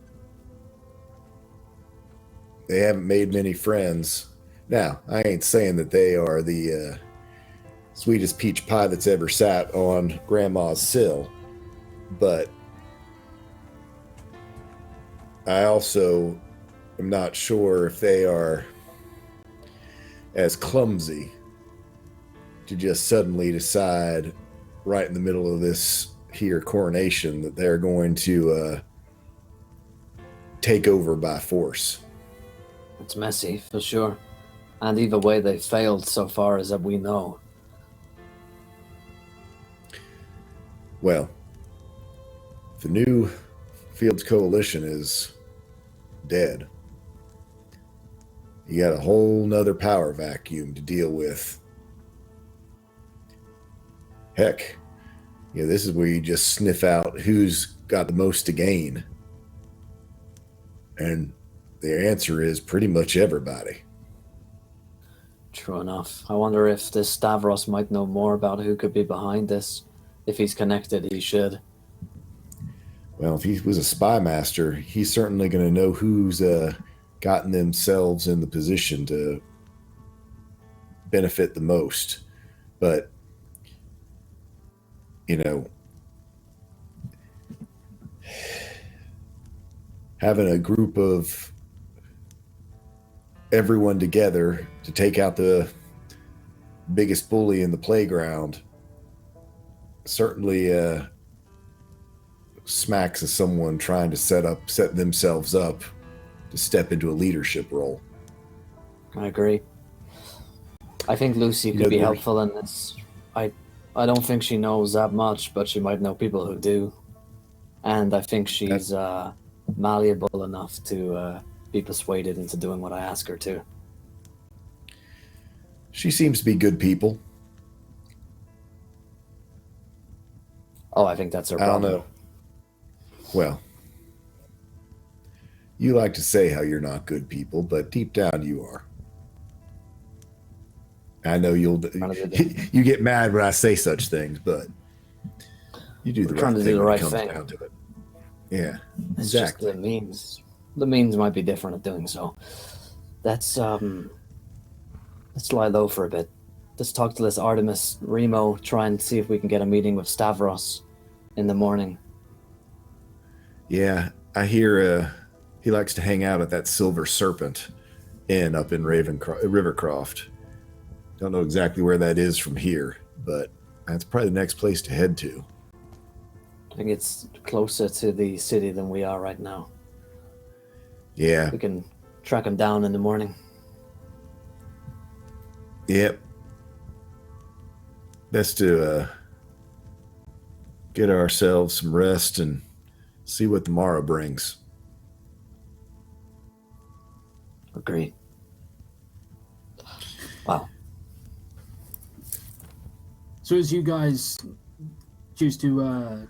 They haven't made many friends. Now, I ain't saying that they are the sweetest peach pie that's ever sat on Grandma's sill, but I also am not sure if they are as clumsy to just suddenly decide right in the middle of this here coronation that they're going to take over by force. It's messy, for sure. And either way, they failed so far as that we know. Well, the new Fields Coalition is dead. You got a whole nother power vacuum to deal with. Heck, this is where you just sniff out who's got the most to gain. And the answer is pretty much everybody. True enough. I wonder if this Stavros might know more about who could be behind this. If he's connected, he should. Well, if he was a spy master, he's certainly going to know who's gotten themselves in the position to benefit the most. But, having a group of everyone together to take out the biggest bully in the playground certainly smacks of someone trying to set themselves up to step into a leadership role. I agree. I think Lucy could be helpful in this. I don't think she knows that much, but she might know people who do. And I think she's malleable enough to be persuaded into doing what I ask her to. She seems to be good people. Oh, I think that's her I don't problem. know. Well, you like to say how you're not good people, but deep down you are. I know you get mad when I say such things, but you do the right thing when it comes down to it. Yeah, It's exactly. just the means. The means might be different at doing so. Let's lie low for a bit. Let's talk to this Artemis Remo, try and see if we can get a meeting with Stavros in the morning. Yeah, I hear he likes to hang out at that Silver Serpent Inn up in Rivercroft. Don't know exactly where that is from here, but that's probably the next place to head to. I think it's closer to the city than we are right now. Yeah. We can track him down in the morning. Yep. Best to get ourselves some rest and see what the morrow brings. Agreed. Wow. So as you guys choose to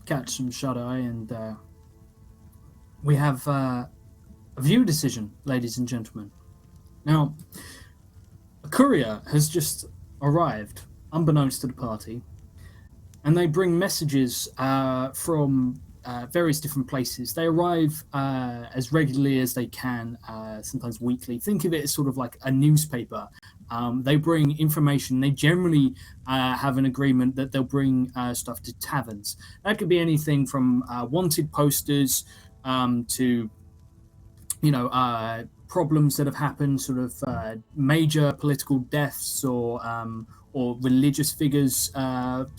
catch some shut-eye, and we have a view decision, ladies and gentlemen. Now, a courier has just arrived, unbeknownst to the party, and they bring messages from various different places. They arrive as regularly as they can, sometimes weekly. Think of it as sort of like a newspaper. They bring information. They generally have an agreement that they'll bring stuff to taverns. That could be anything from wanted posters to, problems that have happened, sort of major political deaths or religious figures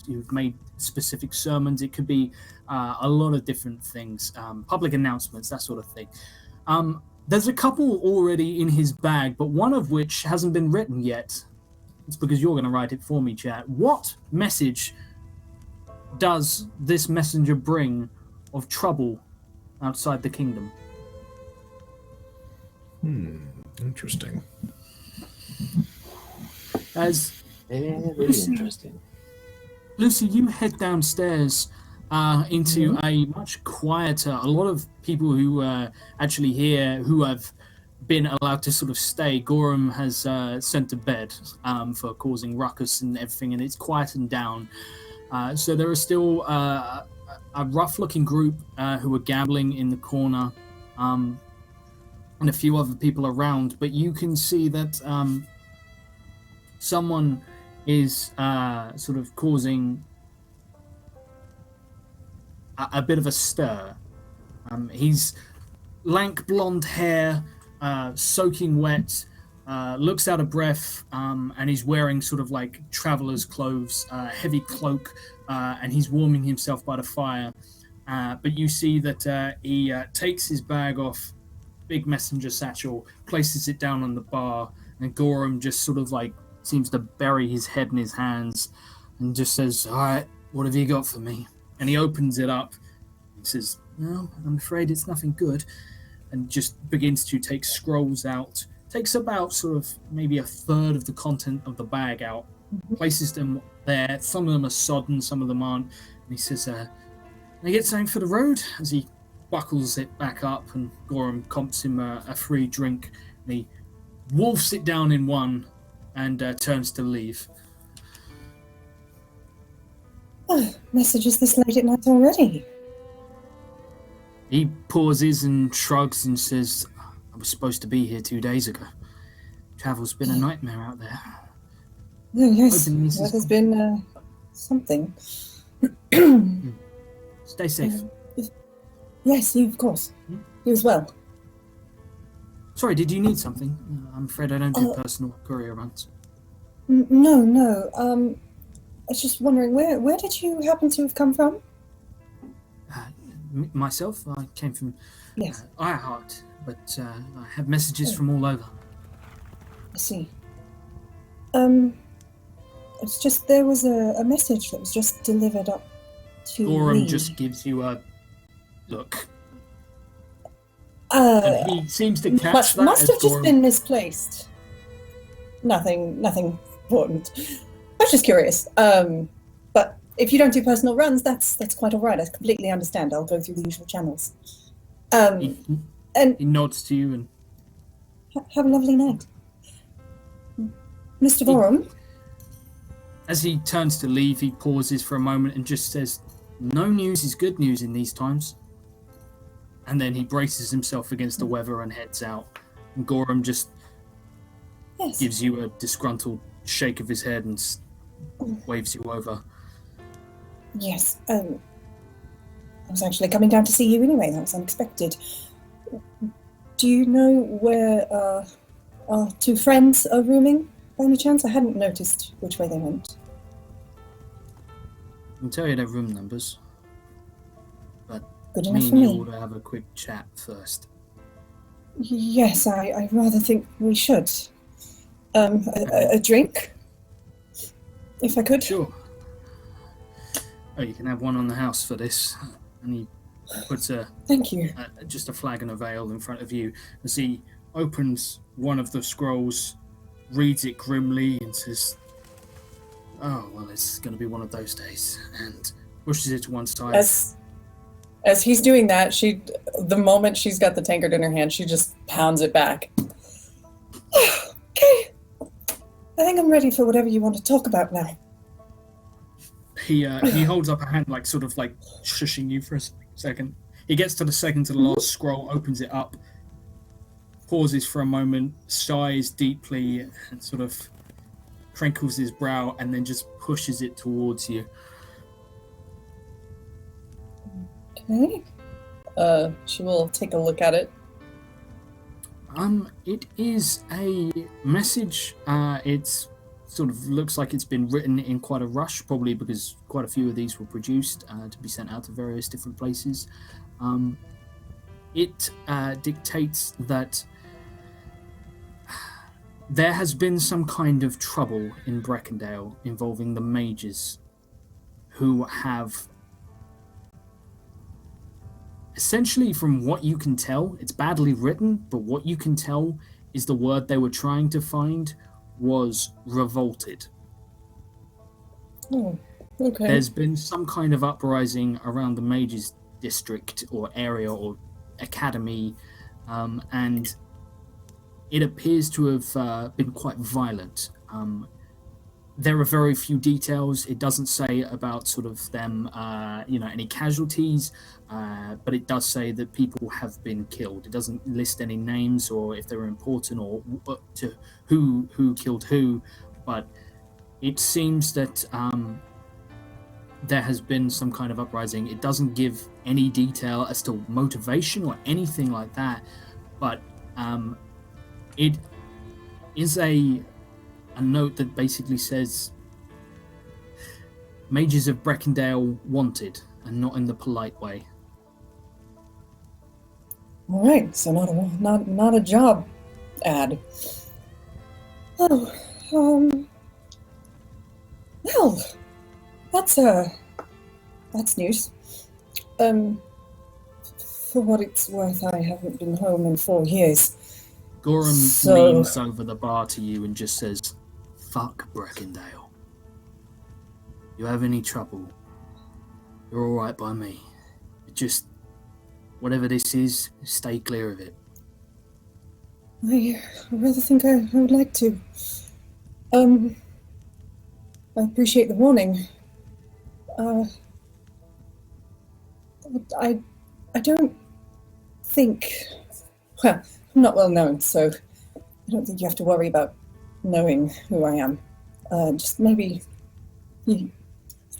who've made specific sermons. It could be a lot of different things, public announcements, that sort of thing. There's a couple already in his bag, but one of which hasn't been written yet. It's because you're going to write it for me, chat. What message does this messenger bring of trouble outside the kingdom? Interesting. As Very interesting. Lucy, you head downstairs into a much quieter, a lot of people who actually here who have been allowed to sort of stay. Gorham has sent to bed for causing ruckus and everything, and it's quietened down. So there are still a rough-looking group who are gambling in the corner, and a few other people around, but you can see that someone is sort of causing a bit of a stir. He's lank blonde hair, soaking wet, looks out of breath, and he's wearing sort of like traveler's clothes, heavy cloak, and he's warming himself by the fire. But you see that he takes his bag off, big messenger satchel, places it down on the bar, and Gorham just sort of like seems to bury his head in his hands and just says, "All right, what have you got for me?" And he opens it up. He says, "No, I'm afraid it's nothing good," and just begins to take scrolls out. Takes about sort of maybe a third of the content of the bag out, places them there. Some of them are sodden, some of them aren't. And he says, "Can I get something for the road?" As he buckles it back up, and Gorham comps him a free drink. And he wolfs it down in one and turns to leave. Oh, messages this late at night already. He pauses and shrugs and says, "I was supposed to be here 2 days ago. Travel's been a nightmare out there." Oh, yes, Hoping this that is- has been something. Stay safe. Yes, you, of course. You as well. Sorry, did you need something? I'm afraid I don't do personal courier runs. No. I was just wondering, where did you happen to have come from? Myself, I came from Yes, Ironheart, but I have messages from all over. I see. It's just there was a message that was just delivered up to Gorham me. just gives you a look, and he seems to catch that. Must as have just Gorham- been misplaced. Nothing important. I was just curious. But if you don't do personal runs, that's quite all right. I completely understand. I'll go through the usual channels. He, And he nods to you and have a lovely night, Mr. Gorham. as he turns to leave, he pauses for a moment and just says, "No news is good news in these times." And then he braces himself against the weather and heads out. And Gorham just Yes. gives you a disgruntled shake of his head and waves you over. Yes. I was actually coming down to see you anyway. That was unexpected. Do you know where our two friends are rooming, by any chance? I hadn't noticed which way they went. I can tell you their room numbers, but Good me enough for and you me. ought to have a quick chat first. Yes, I rather think we should. A drink, if I could. Sure. Oh, you can have one on the house for this. And he puts Thank you. just a flagon of ale in front of you as he opens one of the scrolls, reads it grimly, and says, "Oh, well, it's going to be one of those days," and pushes it to one side. As he's doing that, the moment she's got the tankard in her hand, she just pounds it back. Okay. I think I'm ready for whatever you want to talk about now. He holds up a hand, like sort of like shushing you for a second. He gets to the second to the last scroll, opens it up, pauses for a moment, sighs deeply, and sort of crinkles his brow, and then just pushes it towards you. Okay. She will take a look at it. It is a message. It's sort of looks like it's been written in quite a rush, probably because quite a few of these were produced to be sent out to various different places. It dictates that there has been some kind of trouble in Breckendale involving the mages who have, essentially, from what you can tell, it's badly written, but what you can tell is the word they were trying to find was revolted. Oh, okay. There's been some kind of uprising around the mages district or area or academy, and it appears to have been quite violent. There are very few details. It doesn't say about sort of them, any casualties, but it does say that people have been killed. It doesn't list any names or if they were important or to who killed who, but it seems that there has been some kind of uprising. It doesn't give any detail as to motivation or anything like that, but it is a note that basically says mages of Breckendale wanted, and not in the polite way. All right, so not a job ad. Oh, well, that's news. For what it's worth, I haven't been home in 4 years. Gorham leans over the bar to you and just says, "Fuck Breckendale. You have any trouble, you're all right by me. Just whatever this is, stay clear of it." I rather think I would like to. I appreciate the warning. I don't think. Well, I'm not well known, so I don't think you have to worry about knowing who I am. Just maybe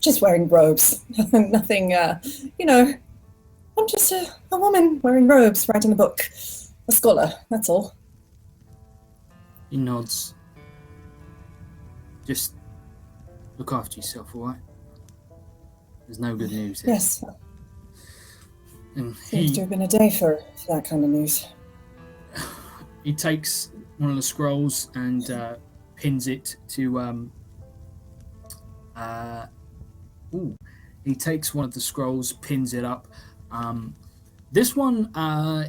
just wearing robes. Nothing. I'm just a woman wearing robes, writing a book. A scholar. That's all. He nods. Just look after yourself, all right? There's no good news here. Yes. And Seems to have been a day for that kind of news. he takes one of the scrolls and pins it to he takes one of the scrolls, pins it up. This one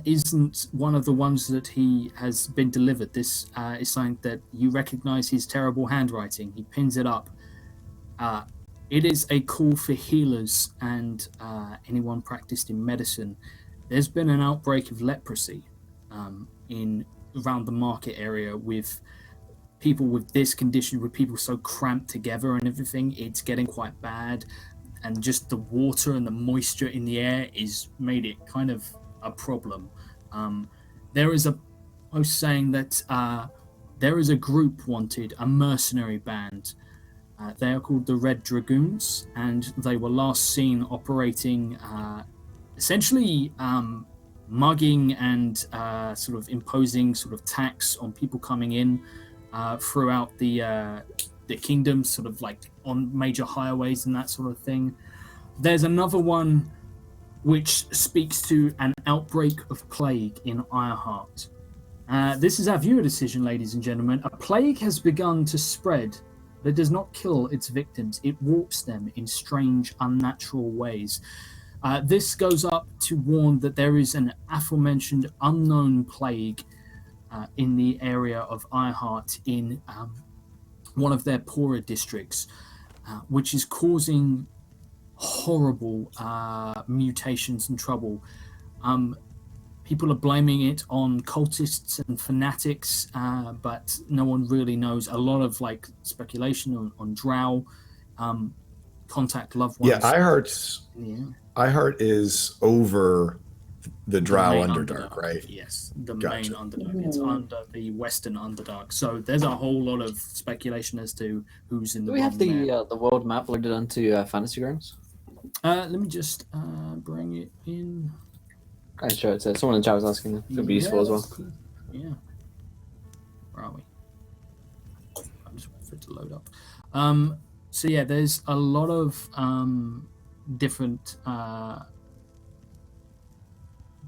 isn't one of the ones that he has been delivered. This is something that you recognize his terrible handwriting. He pins it up. It is a call for healers and anyone practiced in medicine. There's been an outbreak of leprosy around the market area with people with this condition, with people so cramped together and everything. It's getting quite bad. And just the water and the moisture in the air is made it kind of a problem. There is a post saying that there is a group wanted, a mercenary band. They are called the Red Dragoons, and they were last seen operating, essentially mugging and sort of imposing sort of tax on people coming in throughout the kingdom, sort of like on major highways and that sort of thing. There's another one which speaks to an outbreak of plague in Ironheart. This is our viewer decision, ladies and gentlemen. A plague has begun to spread, but it does not kill its victims. It warps them in strange, unnatural ways. This goes up to warn that there is an aforementioned unknown plague in the area of Ironheart in one of their poorer districts, which is causing horrible mutations and trouble. people are blaming it on cultists and fanatics, but no one really knows. A lot of like speculation on drow, contact loved ones. Yeah, iHeart is over the drow Underdark, right? Yes, the Gotcha. main Underdark. It's under the Western Underdark. So there's a whole lot of speculation as to who's in the. Do we have the world map loaded onto Fantasy Grounds? Let me just bring it in. Okay, sure. It's someone in the chat was asking. It could be useful as well. Cool. Yeah. Where are we? I'm just waiting for it to load up. So yeah, there's a lot of different.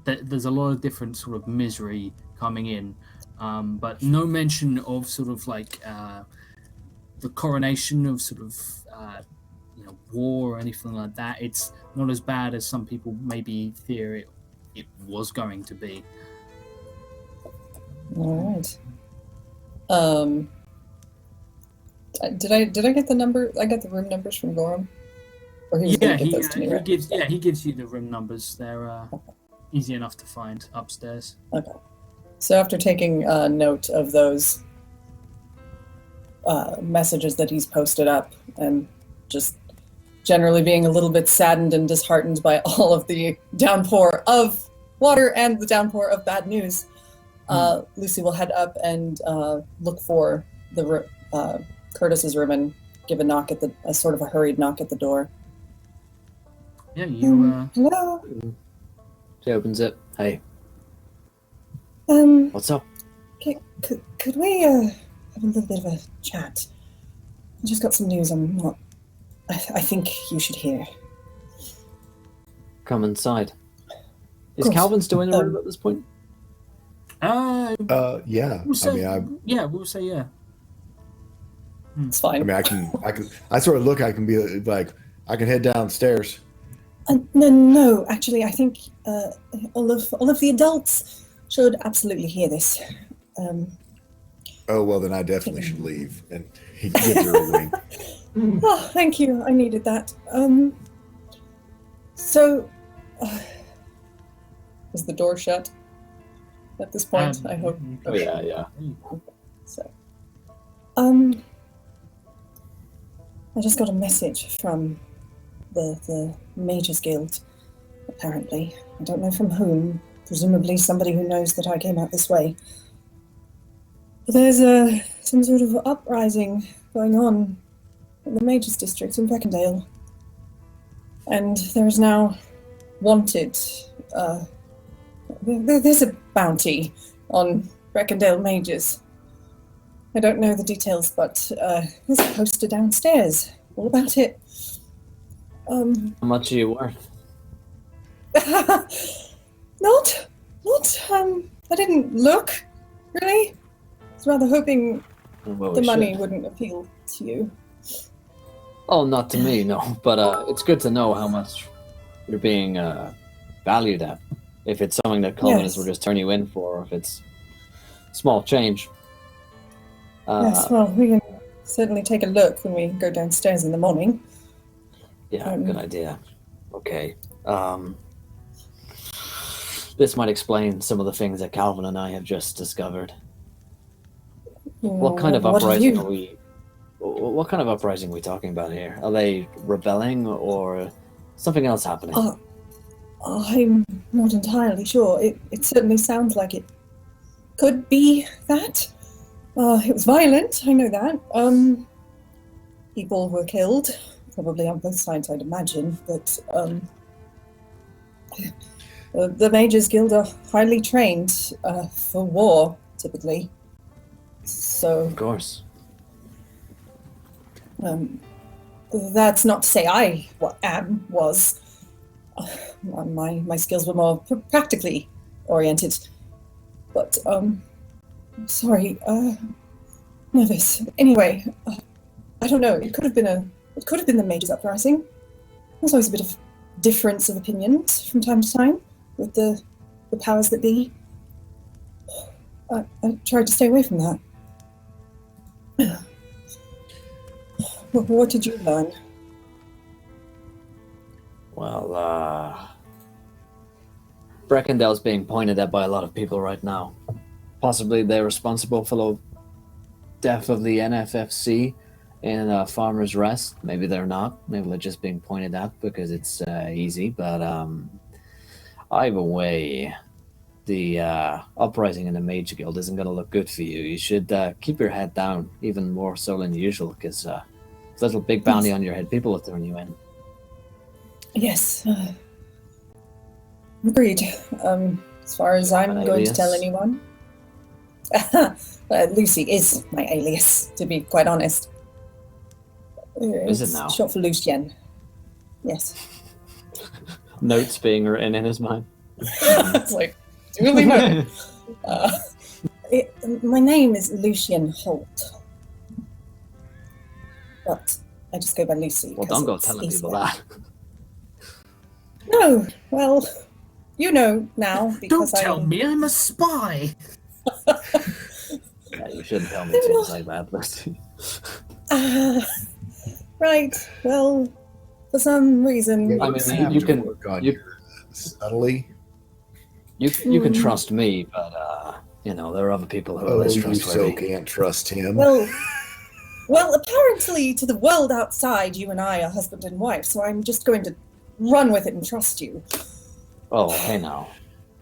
There's a lot of different sort of misery coming in, but no mention of sort of like the coronation of sort of war or anything like that. It's not as bad as some people maybe fear it was going to be. All right. Did I get the number? I got the room numbers from Gorham. Or he was gonna get those to me, right? he gives you the room numbers. They're easy enough to find upstairs. Okay. So after taking note of those messages that he's posted up, and just generally being a little bit saddened and disheartened by all of the downpour of water and the downpour of bad news, Lucy will head up and look for the Curtis's room and give a sort of a hurried knock at the door. Yeah, you. Hello. She opens it. Hey, Um, what's up? could we have a little bit of a chat? I just got some news. I think you should hear. Come inside. Is course. Calvin still in the room at this point? Yeah. We'll say, we'll say yeah. It's fine. I can. I sort of look. I can be like, I can head downstairs. No, actually, I think all of the adults should absolutely hear this. Oh well, then I definitely should leave. And he gives her a wink. Oh, thank you. I needed that. So, is the door shut at this point? I hope. Oh yeah. So, I just got a message from the Mages Guild, apparently. I don't know from whom. Presumably somebody who knows that I came out this way. But there's some sort of uprising going on in the Mages District in Breckendale. And there's now wanted... there's a bounty on Breckendale Mages. I don't know the details, but there's a poster downstairs all about it. How much are you worth? Not. I didn't look, really. I was rather hoping Well, the we money should. wouldn't appeal to you. Oh, not to me, no. But it's good to know how much you're being valued at. If it's something that colonists Yes. will just turn you in for, or if it's small change. Yes, well, we can certainly take a look when we go downstairs in the morning. Yeah, good idea. Okay. This might explain some of the things that Calvin and I have just discovered. What kind of What have uprising you- are we? What kind of uprising are we talking about here? Are they rebelling or something else happening? I'm not entirely sure. It certainly sounds like it could be that. It was violent, I know that. People were killed, probably on both sides, I'd imagine, but the Mages Guild are highly trained for war, typically. So Of course. that's not to say I was. My skills were more practically oriented. But, sorry, nervous. Anyway, I don't know, it could have been the Mages Uprising. There's always a bit of difference of opinions from time to time with the powers that be. I tried to stay away from that. What did you learn? Well, Breckendale's being pointed at by a lot of people right now. Possibly they're responsible for the death of the NFFC in Farmer's Rest. Maybe they're not. Maybe they're just being pointed at because it's easy. But either way, the uprising in the Mage Guild isn't going to look good for you. You should keep your head down, even more so than usual, because there's a little big bounty on your head. People will turn you in. Yes. Agreed. As far as I'm going to tell anyone. Lucy is my alias, to be quite honest. Is it now? Short for Lucien. Yes. Notes being written in his mind. It's like, duly noted. My name is Lucien Holt. But I just go by Lucy. Well, don't go telling people that. No, well, you know now because Don't tell me I'm a spy. Yeah, you shouldn't tell me things like that, Lucy. Right. Well, for some reason, I mean, you can work on your subtly. You can trust me, but there are other people who are less You trustworthy. so can't trust him. Well, apparently to the world outside, you and I are husband and wife, so I'm just going to run with it and trust you. Oh, hey now.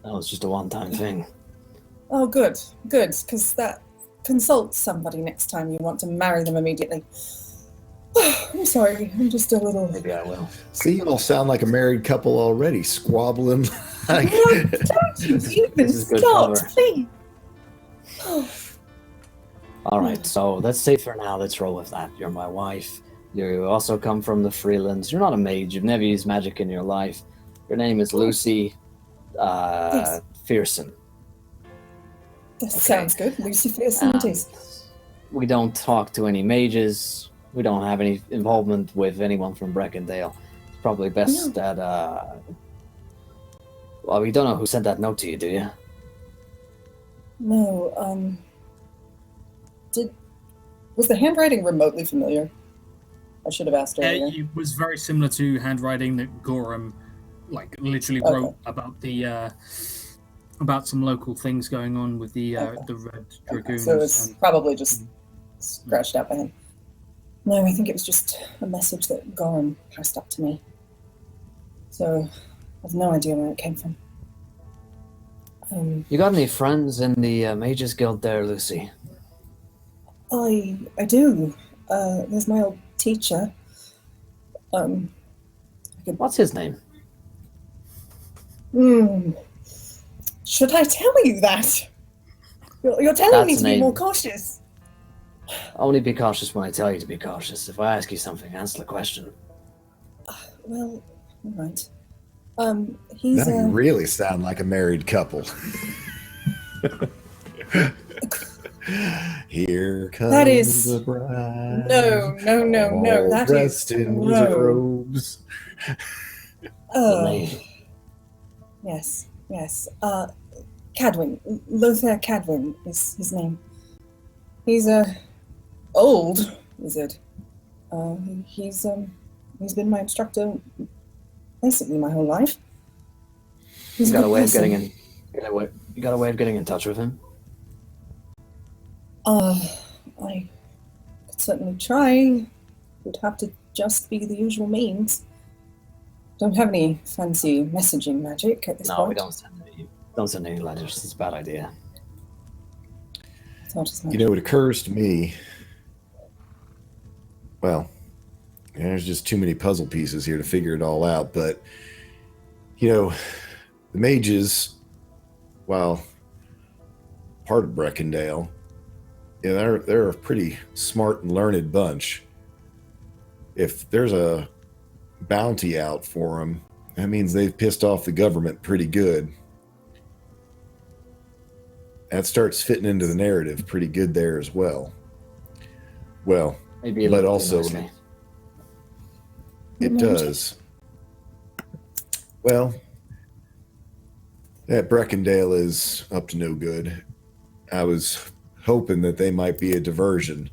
That was just a one-time thing. Oh, good, because that consult somebody next time you want to marry them immediately. I'm sorry, I'm just a little... Maybe I will. See, you all sound like a married couple already, squabbling. Like... Don't you even stop, please! All right, so let's say for now, let's roll with that. You're my wife. You also come from the Freelands. You're not a mage. You've never used magic in your life. Your name is Lucy Yes. Fearson. That sounds good. Lucy Fearson it is. We don't talk to any mages. We don't have any involvement with anyone from Breckendale. It's probably best that... Well, you don't know who sent that note to you, do you? No, was the handwriting remotely familiar? I should have asked earlier. It was very similar to handwriting that Gorham, literally wrote about the about some local things going on with the Red Dragoons. So it's probably just scratched out by him. No, I think it was just a message that Gorham passed up to me. So I have no idea where it came from. You got any friends in the Mages Guild there, Lucy? I do. There's my old teacher. What's his name? Should I tell you that? You're telling me to be more cautious. Only be cautious when I tell you to be cautious. If I ask you something, answer the question. Well, all right. He's Now you really sound like a married couple. Here comes That is- the bride. No. all That dressed is in wizard robes. Yes. Cadwin. Lothar Cadwin is his name. He's a old wizard. He's been my instructor basically my whole life. He's You got a way of person. getting in. You got a way of getting in touch with him? I could certainly try. Would have to just be the usual means. Don't have any fancy messaging magic at this point. No, we don't send any letters. It's a bad idea. Thought as much. You know, it occurs to me, well, there's just too many puzzle pieces here to figure it all out, but, the mages, while part of Breckendale, they're a pretty smart and learned bunch. If there's a bounty out for them, that means they've pissed off the government pretty good. That starts fitting into the narrative pretty good there as well. Well, Maybe but also nicely. it does. Well, that Breckendale is up to no good. I was hoping that they might be a diversion,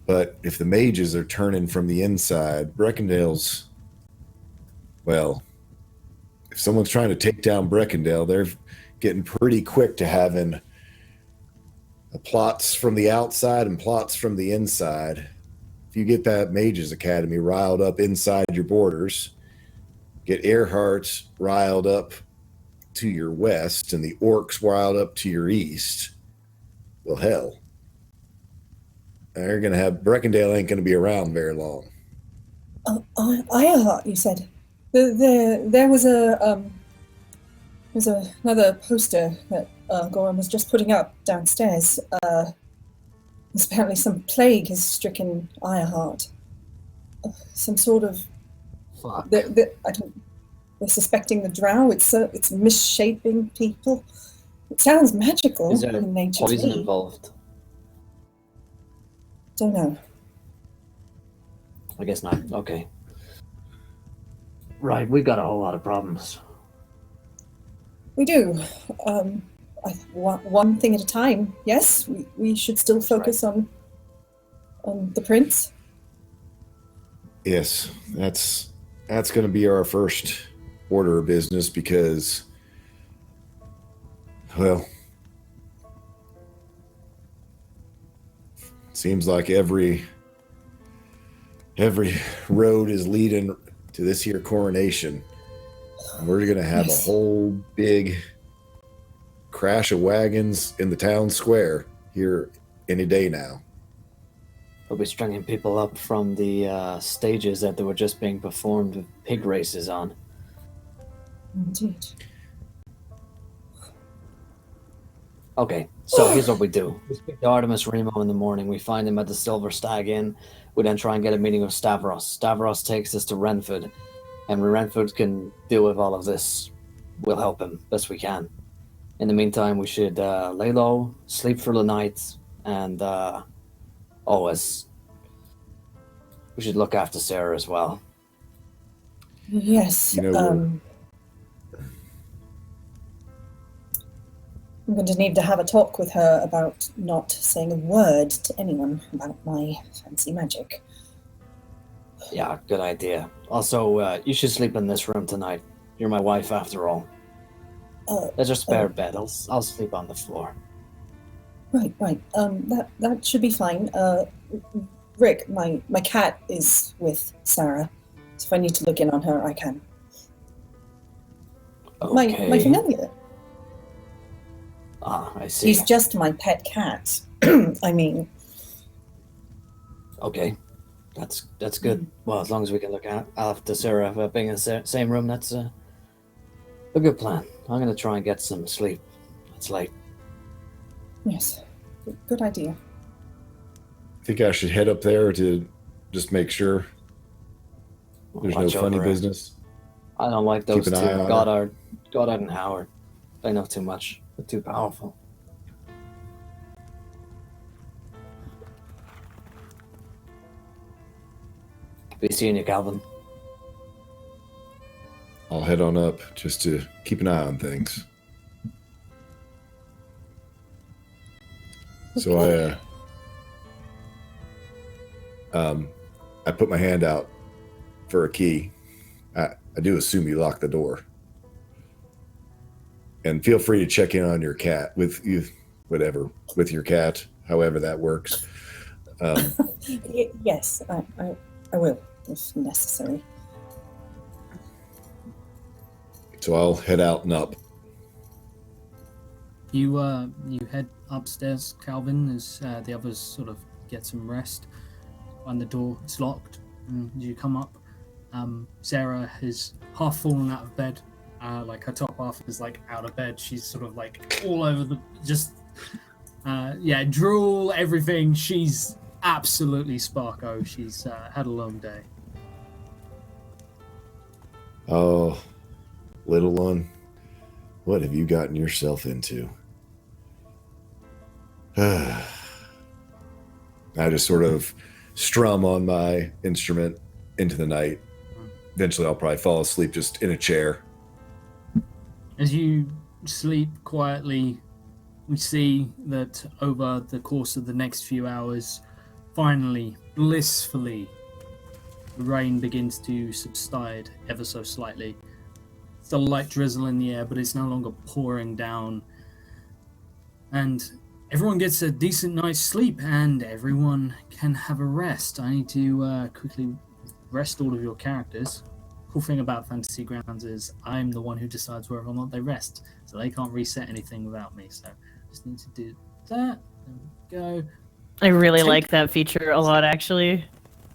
but if the mages are turning from the inside, Breckendale's, well, if someone's trying to take down Breckendale, they're getting pretty quick to having plots from the outside and plots from the inside. If you get that Mages Academy riled up inside your borders, get Earhart riled up to your west and the Orcs riled up to your east, well, hell, they're going to have Breckendale ain't going to be around very long. Ironheart, you said. There was another poster that Goran was just putting up downstairs. There's apparently some plague has stricken Ironheart. Some sort of. Fuck. They're suspecting the drow. It's misshaping people. It sounds magical. Is there in nature to poison me. involved? Don't know. I guess not. Okay. Right, we've got a whole lot of problems. We do. One thing at a time. Yes, we should still focus on the prince. Yes, that's going to be our first order of business because, well, seems like every road is leading to this here coronation. We're going to have a whole big crash of wagons in the town square here any day now. We'll be stringing people up from the stages that they were just being performed with pig races on. Indeed. Okay, so here's what we do. We speak to Artemis Remo in the morning. We find him at the Silver Stag Inn. We then try and get a meeting with Stavros. Stavros takes us to Renford. And when Renford can deal with all of this, we'll help him best we can. In the meantime, we should lay low, sleep through the night, and always, we should look after Sarah as well. Yes. You know, I'm going to need to have a talk with her about not saying a word to anyone about my fancy magic. Yeah, good idea. Also, you should sleep in this room tonight. You're my wife after all. There's a spare bed. I'll sleep on the floor. Right. That should be fine. Rick, my cat is with Sarah, so if I need to look in on her, I can. Okay. My familiar. Ah, I see. He's just my pet cat. I mean. Okay, that's good. Well, as long as we can look after Sarah being in the same room, that's a good plan. I'm gonna try and get some sleep. It's late. Yes, good idea. I think I should head up there to just make sure there's no Watch funny over her. business. I don't like those Keep two. an eye on her. Goddard and Howard. They know too much. They're too powerful. Be seeing you, Calvin. I'll head on up just to keep an eye on things. So I put my hand out for a key. I do assume you locked the door. And feel free to check in on your cat with your cat, however that works. Yes, I will if necessary. So I'll head out and up. You head upstairs, Calvin, as the others sort of get some rest. Find the door, it's locked. And as you come up, Sarah has half fallen out of bed. Like her top half is like out of bed. She's sort of like all over the drool, everything. She's absolutely sparko. She's had a long day. Oh, little one, what have you gotten yourself into? I just sort of strum on my instrument into the night. Eventually I'll probably fall asleep just in a chair. As you sleep quietly, we see that over the course of the next few hours, finally, blissfully, the rain begins to subside ever so slightly. still a light drizzle in the air, but it's no longer pouring down. And everyone gets a decent night's sleep, and everyone can have a rest. I need to quickly rest all of your characters. Cool thing about Fantasy Grounds is I'm the one who decides whether or not they rest, so they can't reset anything without me. So just need to do that. There we go. I really like that feature a lot, actually.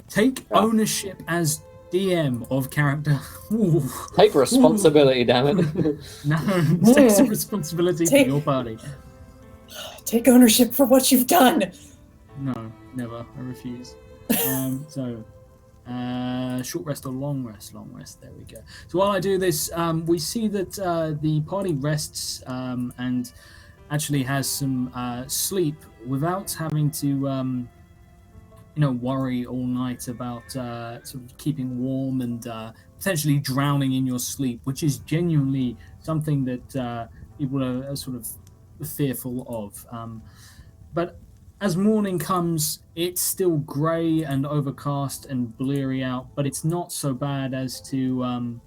Take ownership as DM of character. Ooh. Take responsibility, damn it. No, take some responsibility for your party. Take ownership for what you've done. No, never. I refuse. Short rest or long rest? Long rest. There we go. So while I do this, we see that the party rests and actually has some sleep without having to, worry all night about sort of keeping warm and potentially drowning in your sleep, which is genuinely something that people are sort of fearful of. But as morning comes, it's still grey and overcast and bleary out, but it's not so bad as to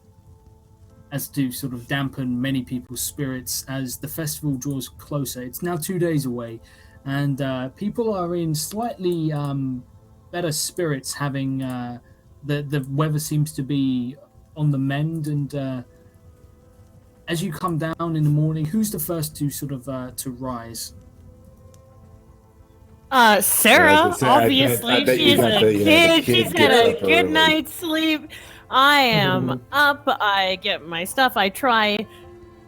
sort of dampen many people's spirits as the festival draws closer. It's now 2 days away, and people are in slightly better spirits, having the weather seems to be on the mend. And as you come down in the morning, who's the first to sort of to rise? Sarah, I obviously. bet She's you got a the, kid. the She's kid had gets a up good early. night's sleep. I am up. I get my stuff. I try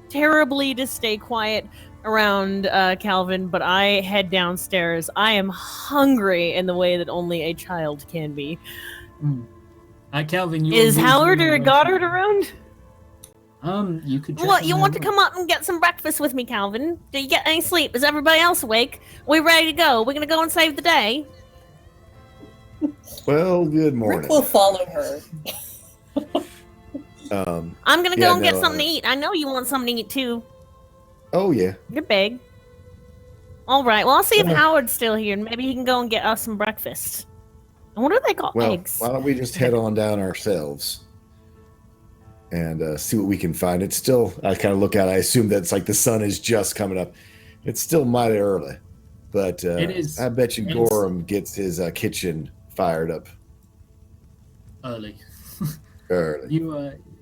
terribly to stay quiet around Calvin, but I head downstairs. I am hungry in the way that only a child can be. Calvin, you Is Howard or Goddard around? You could. What, you want to come up and get some breakfast with me, Calvin? Do you get any sleep? Is everybody else awake? We ready to go? We're gonna go and save the day. Well, good morning. Rick will follow her. I'm gonna go and get something to eat. I know you want something to eat too. Oh yeah. You're big. All right. Well, I'll see if Howard's still here, and maybe he can go and get us some breakfast. I wonder if they got Well, eggs. why don't we just head on down ourselves and see what we can find? It's still, I kind of look out, I assume that's like the sun is just coming up. It's still mighty early, but It is. I bet you Gorham gets his kitchen fired up early. early.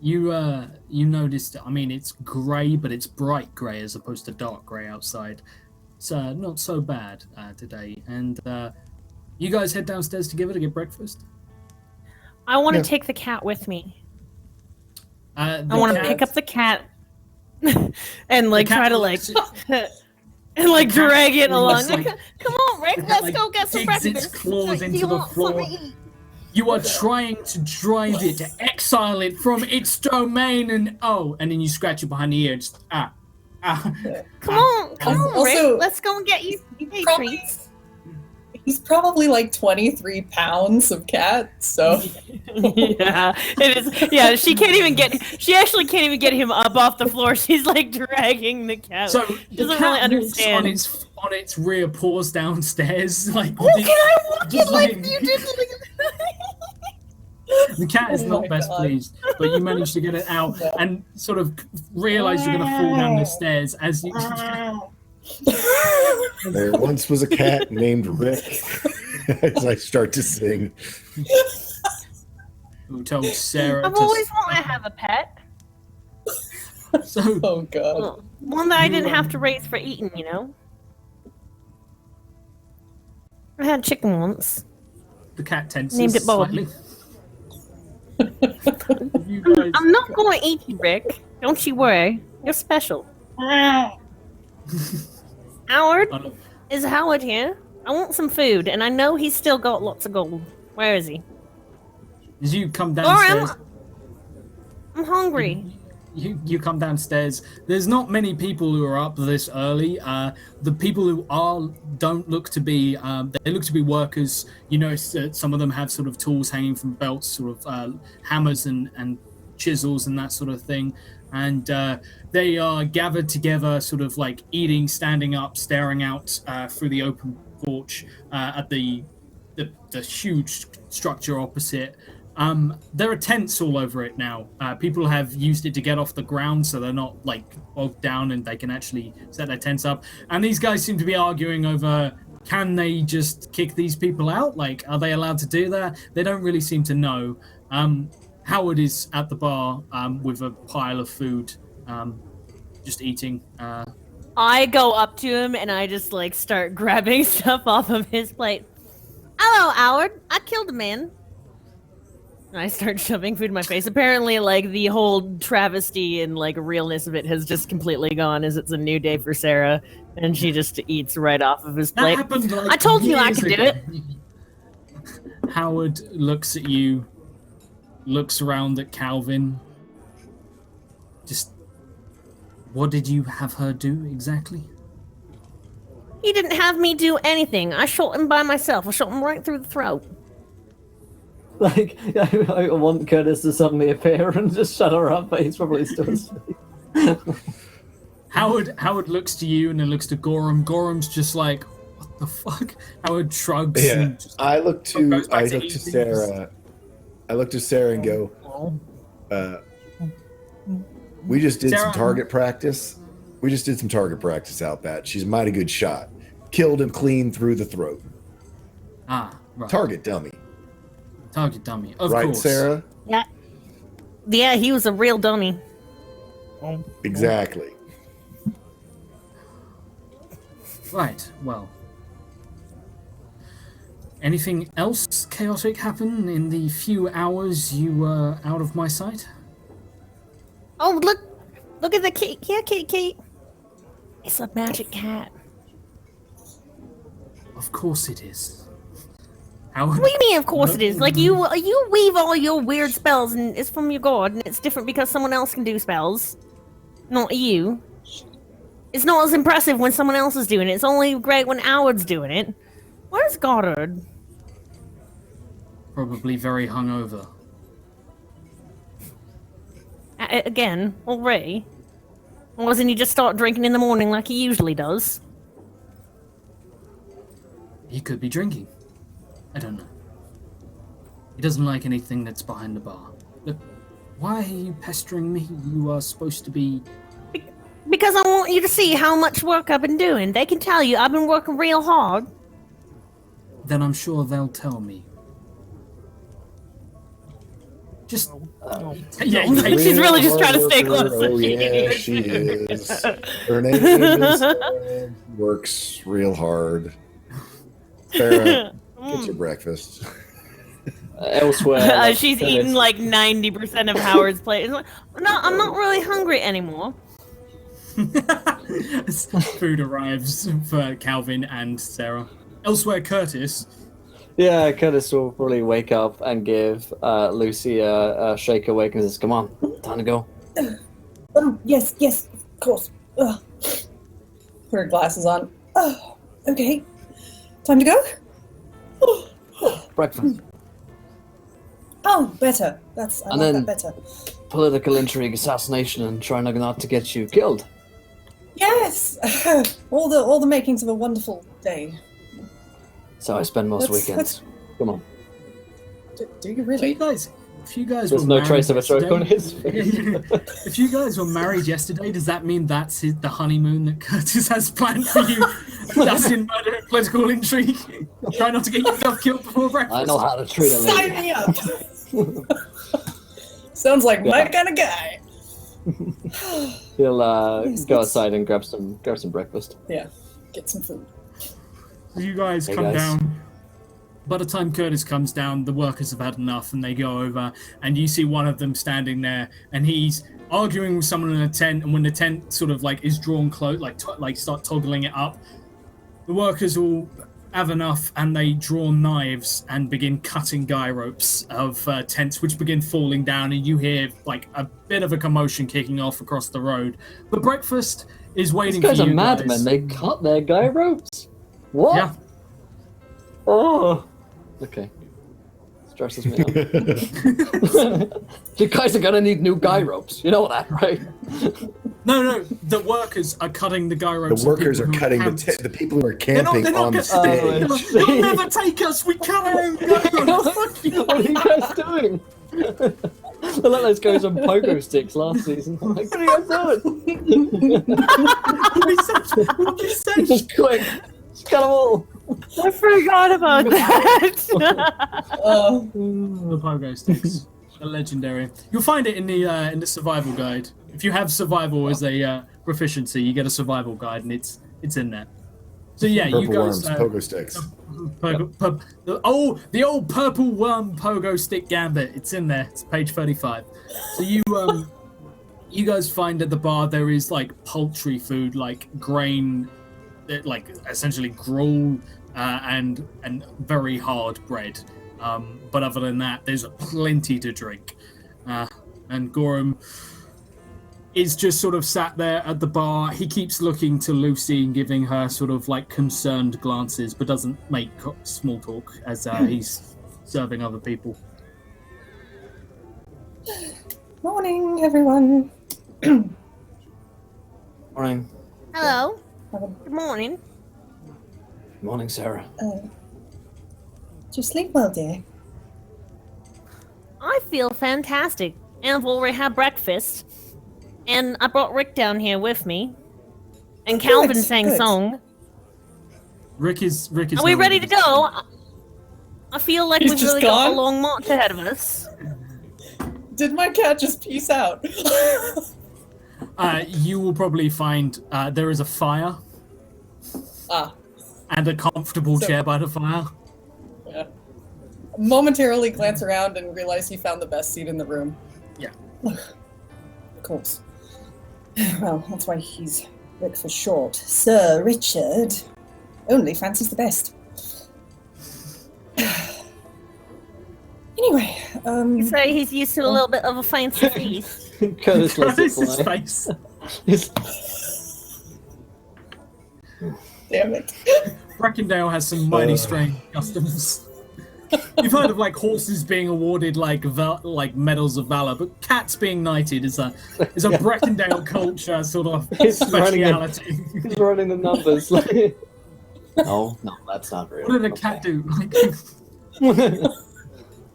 You noticed. I mean, it's grey, but it's bright grey as opposed to dark grey outside. It's not so bad today. And you guys head downstairs together to get breakfast. I want to Yeah. take the cat with me. I I want to pick up the cat and like try to like and like drag it along. like- Come on, Rick, let's like, go get some digs breakfast. its claws Do into you the want floor. something to eat? You are trying to drive it, to exile it from its domain, and then you scratch it behind the ear. Just Come on, Also- Rick, let's go and get you Probably- treats. He's probably like 23 pounds of cat, so Yeah, it is. Yeah, she actually can't even get him up off the floor. She's like dragging the cat. So She the doesn't cat really walks understand. on its rear paws downstairs. Like, Oh, can I walk just it like like- you did? The cat is Oh not my best God. pleased, but you manage to get it out No. and sort of realize you're going to fall down the stairs as you. There once was a cat named Rick. As I start to sing. Who told Sarah I've to always wanted to have a pet. So oh god. Well, one that I didn't have to raise for eating, you know? I had chicken once. the cat tenses Named it Bob. slightly. You guys, I'm not going to eat you, Rick. Don't you worry. You're special. Howard? Is Howard here? I want some food, and I know he's still got lots of gold. Where is he? as you come Lauren, downstairs, I'm hungry. you come downstairs. There's not many people who are up this early. The people who are don't look to be. They look to be workers. You notice that some of them have sort of tools hanging from belts, sort of hammers and chisels and that sort of thing. And they are gathered together, sort of like eating, standing up, staring out through the open porch at the huge structure opposite. There are tents all over it now. People have used it to get off the ground, so they're not like bogged down, and they can actually set their tents up. And these guys seem to be arguing over, can they just kick these people out? Like, are they allowed to do that? They don't really seem to know. Howard is at the bar with a pile of food, just eating. I go up to him and I just like start grabbing stuff off of his plate. Hello, Howard. I killed a man. And I start shoving food in my face. Apparently, like, the whole travesty and, like, realness of it has just completely gone as it's a new day for Sarah, and she just eats right off of his plate. That happened, like, I told you I years could do ago. it. Howard looks at you, looks around at Calvin. Just, what did you have her do exactly? He didn't have me do anything. I shot him by myself. I shot him right through the throat. Like, I want Curtis to suddenly appear and just shut her up, but he's probably still asleep. Howard looks to you and then looks to Gorham. Gorham's just like, what the fuck? Howard shrugs. Yeah, And just I look to goes back to Sarah. eating. I look to Sarah and go, we just did Sarah, some target practice. We just did some target practice out that. She's a mighty good shot. Killed him clean through the throat. Right. Target dummy. Target dummy. Of Right, course. Sarah? Yeah, he was a real dummy. Exactly. Right, well. Anything else chaotic happen in the few hours you were out of my sight? Oh, look at the cat. Yeah, Kate. It's a magic cat. Of course it is. Howard, What do you mean, of course it is? Like, you weave all your weird spells, and it's from your god, and it's different because someone else can do spells. Not you. It's not as impressive when someone else is doing it. It's only great when Howard's doing it. Where's Goddard? probably very hungover. Again, already? Or doesn't he just start drinking in the morning like he usually does? He could be drinking. I don't know. He doesn't like anything that's behind the bar. Look, why are you pestering me? You are supposed to be... Because I want you to see how much work I've been doing. They can tell you I've been working real hard. Then I'm sure they'll tell me. Just... She's really just trying to stay close. Oh yeah, she is. Her name is works real hard. Farrah, get your breakfast. Elsewhere. She's eaten like 90% of Howard's plate. It's like, no, I'm not really hungry anymore. Food arrives for Calvin and Sarah. Elsewhere, Curtis. Yeah, Curtis will probably wake up and give Lucy a shake awake and says, "Come on, time to go." Yes, of course. Ugh. Put her glasses on. Oh, okay. Time to go? Breakfast. Oh, better. I And like then- that better. Political intrigue, assassination, and trying not to get you killed. Yes! all the makings of a wonderful day. So I spend most Let's- weekends. Come on. Do you really? If you guys There's were no married trace of a stroke on yesterday- his face. If you guys were married yesterday, does that mean that's the honeymoon that Curtis has planned for you? That's in murder and political intrigue. Try not to get yourself killed before breakfast. I know how to treat a Sign lady. me up! Sounds like my kind of guy. He'll go outside and grab some breakfast. Yeah, get some food. You guys Hey, come guys. down. By the time Curtis comes down, the workers have had enough, and they go over, and you see one of them standing there, and he's arguing with someone in a tent. And when the tent sort of like is drawn close, like start toggling it up, the workers all have enough, and they draw knives and begin cutting guy ropes of tents, which begin falling down, and you hear like a bit of a commotion kicking off across the road. But breakfast is These waiting guys for are you madmen. guys. They cut their guy ropes. What? Yeah. Oh. Okay. Stresses me out. You guys are gonna need new guy ropes. You know that, right? No, the workers are cutting the guy ropes. The workers are people who cutting camped. the people who are camping on the they're stage. They'll never take us. We cannot go. Fuck you. What are you guys doing? I let those guys on pogo sticks last season. I'm like, what are you guys doing? What we say? Just quick. Just cut them all. I forgot about that. The pogo sticks. A legendary. You'll find it in the survival guide. If you have survival as a proficiency, you get a survival guide, and it's in there. So yeah, Purple you guys. worms, pogo sticks. The old purple worm pogo stick gambit. It's in there. It's page 35. So you guys find at the bar there is like poultry food, like grain, like essentially gruel and very hard bread. But other than that, there's plenty to drink. And Gorham is just sort of sat there at the bar. He keeps looking to Lucy and giving her sort of like concerned glances, but doesn't make small talk as he's serving other people. Morning, everyone. Morning. Hello. Good morning. Morning, Sarah. Did you sleep well, dear? I feel fantastic. And we'll already have breakfast. And I brought Rick down here with me. And Calvin sang good. song. Rick is. Are we ready to go? I feel like He's we've just really got a gone? long march ahead of us. Did my cat just peace out? You will probably find there is a fire and a comfortable chair by the fire. Yeah. Momentarily glance around and realize he found the best seat in the room. Yeah. Of course. Well, that's why he's Rick for short. Sir Richard only fancies the best. Anyway, So he's used to a little bit of a fancy feast. Curtis lets it His fly. face. Damn it. Brackendale has some mighty strange customs. You've heard of like horses being awarded like medals of valor, but cats being knighted is a Brackendale culture sort of He's running it. speciality. He's running the numbers. No, that's not real. What did a cat do? Like,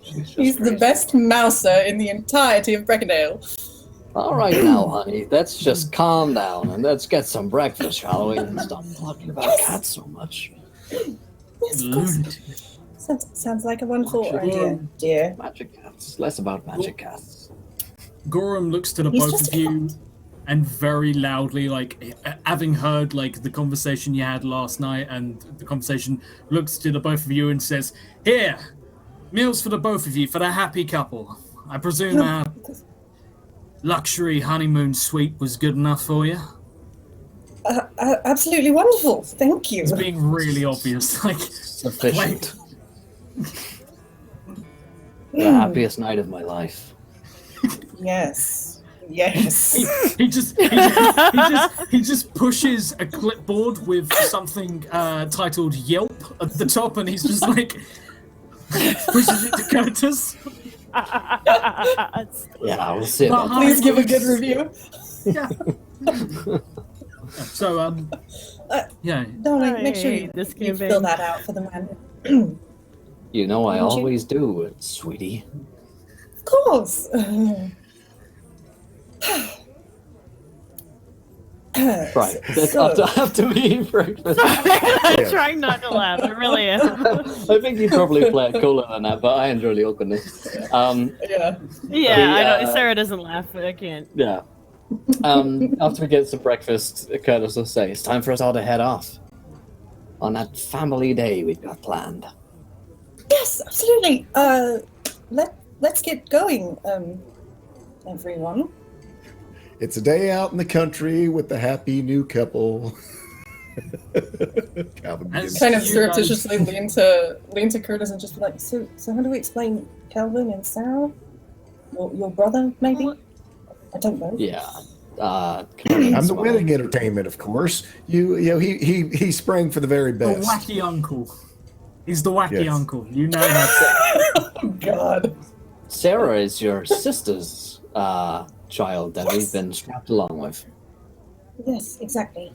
He's the best mouser in the entirety of Breckendale. All right now, honey. Let's just calm down and let's get some breakfast, shall we? And stop talking about cats so much. yes, of course. lunatic. Sounds like a wonderful Magic. idea, dear. Magic cats. Less about magic cats. Gorham looks to the He's both just of you and very loudly, like having heard like the conversation you had last night and the conversation, looks to the both of you and says, "Here, meals for the both of you, for the happy couple. I presume our luxury honeymoon suite was good enough for you?" Absolutely wonderful. Thank you. It's being really obvious, like Sufficient. The happiest night of my life. Yes. Yes. he just pushes a clipboard with something titled Yelp at the top, and he's just like pushes it to Curtis. Yeah, we'll see about that. Please give a good review. Yeah. So yeah. Darling, make sure I you, hate this you campaign. fill that out for the man. You know I Won't you? always do it, sweetie. Of course. Right. That's So- after we eat breakfast. I'm trying not to laugh. I really am. I think you probably play it cooler than that, but I enjoy the awkwardness. Yeah. Yeah, I know. The, Sarah doesn't laugh, but I can't. Yeah. After we get some breakfast, Curtis will say, it's time for us all to head off. On that family day we've got planned. Yes, absolutely. Let's get going, everyone. It's a day out in the country with the happy new couple. Calvin begins. Kind of You surreptitiously lean to Curtis and just be like, so how do we explain Calvin and Sarah? Your brother, maybe? What? I don't know. Yeah. I'm the wedding entertainment, of course. He sprang for the very The best. wacky uncle. He's the wacky Yes. uncle. You know that. Oh, God. Sarah is your sister's child that we've been strapped along with. Yes, exactly.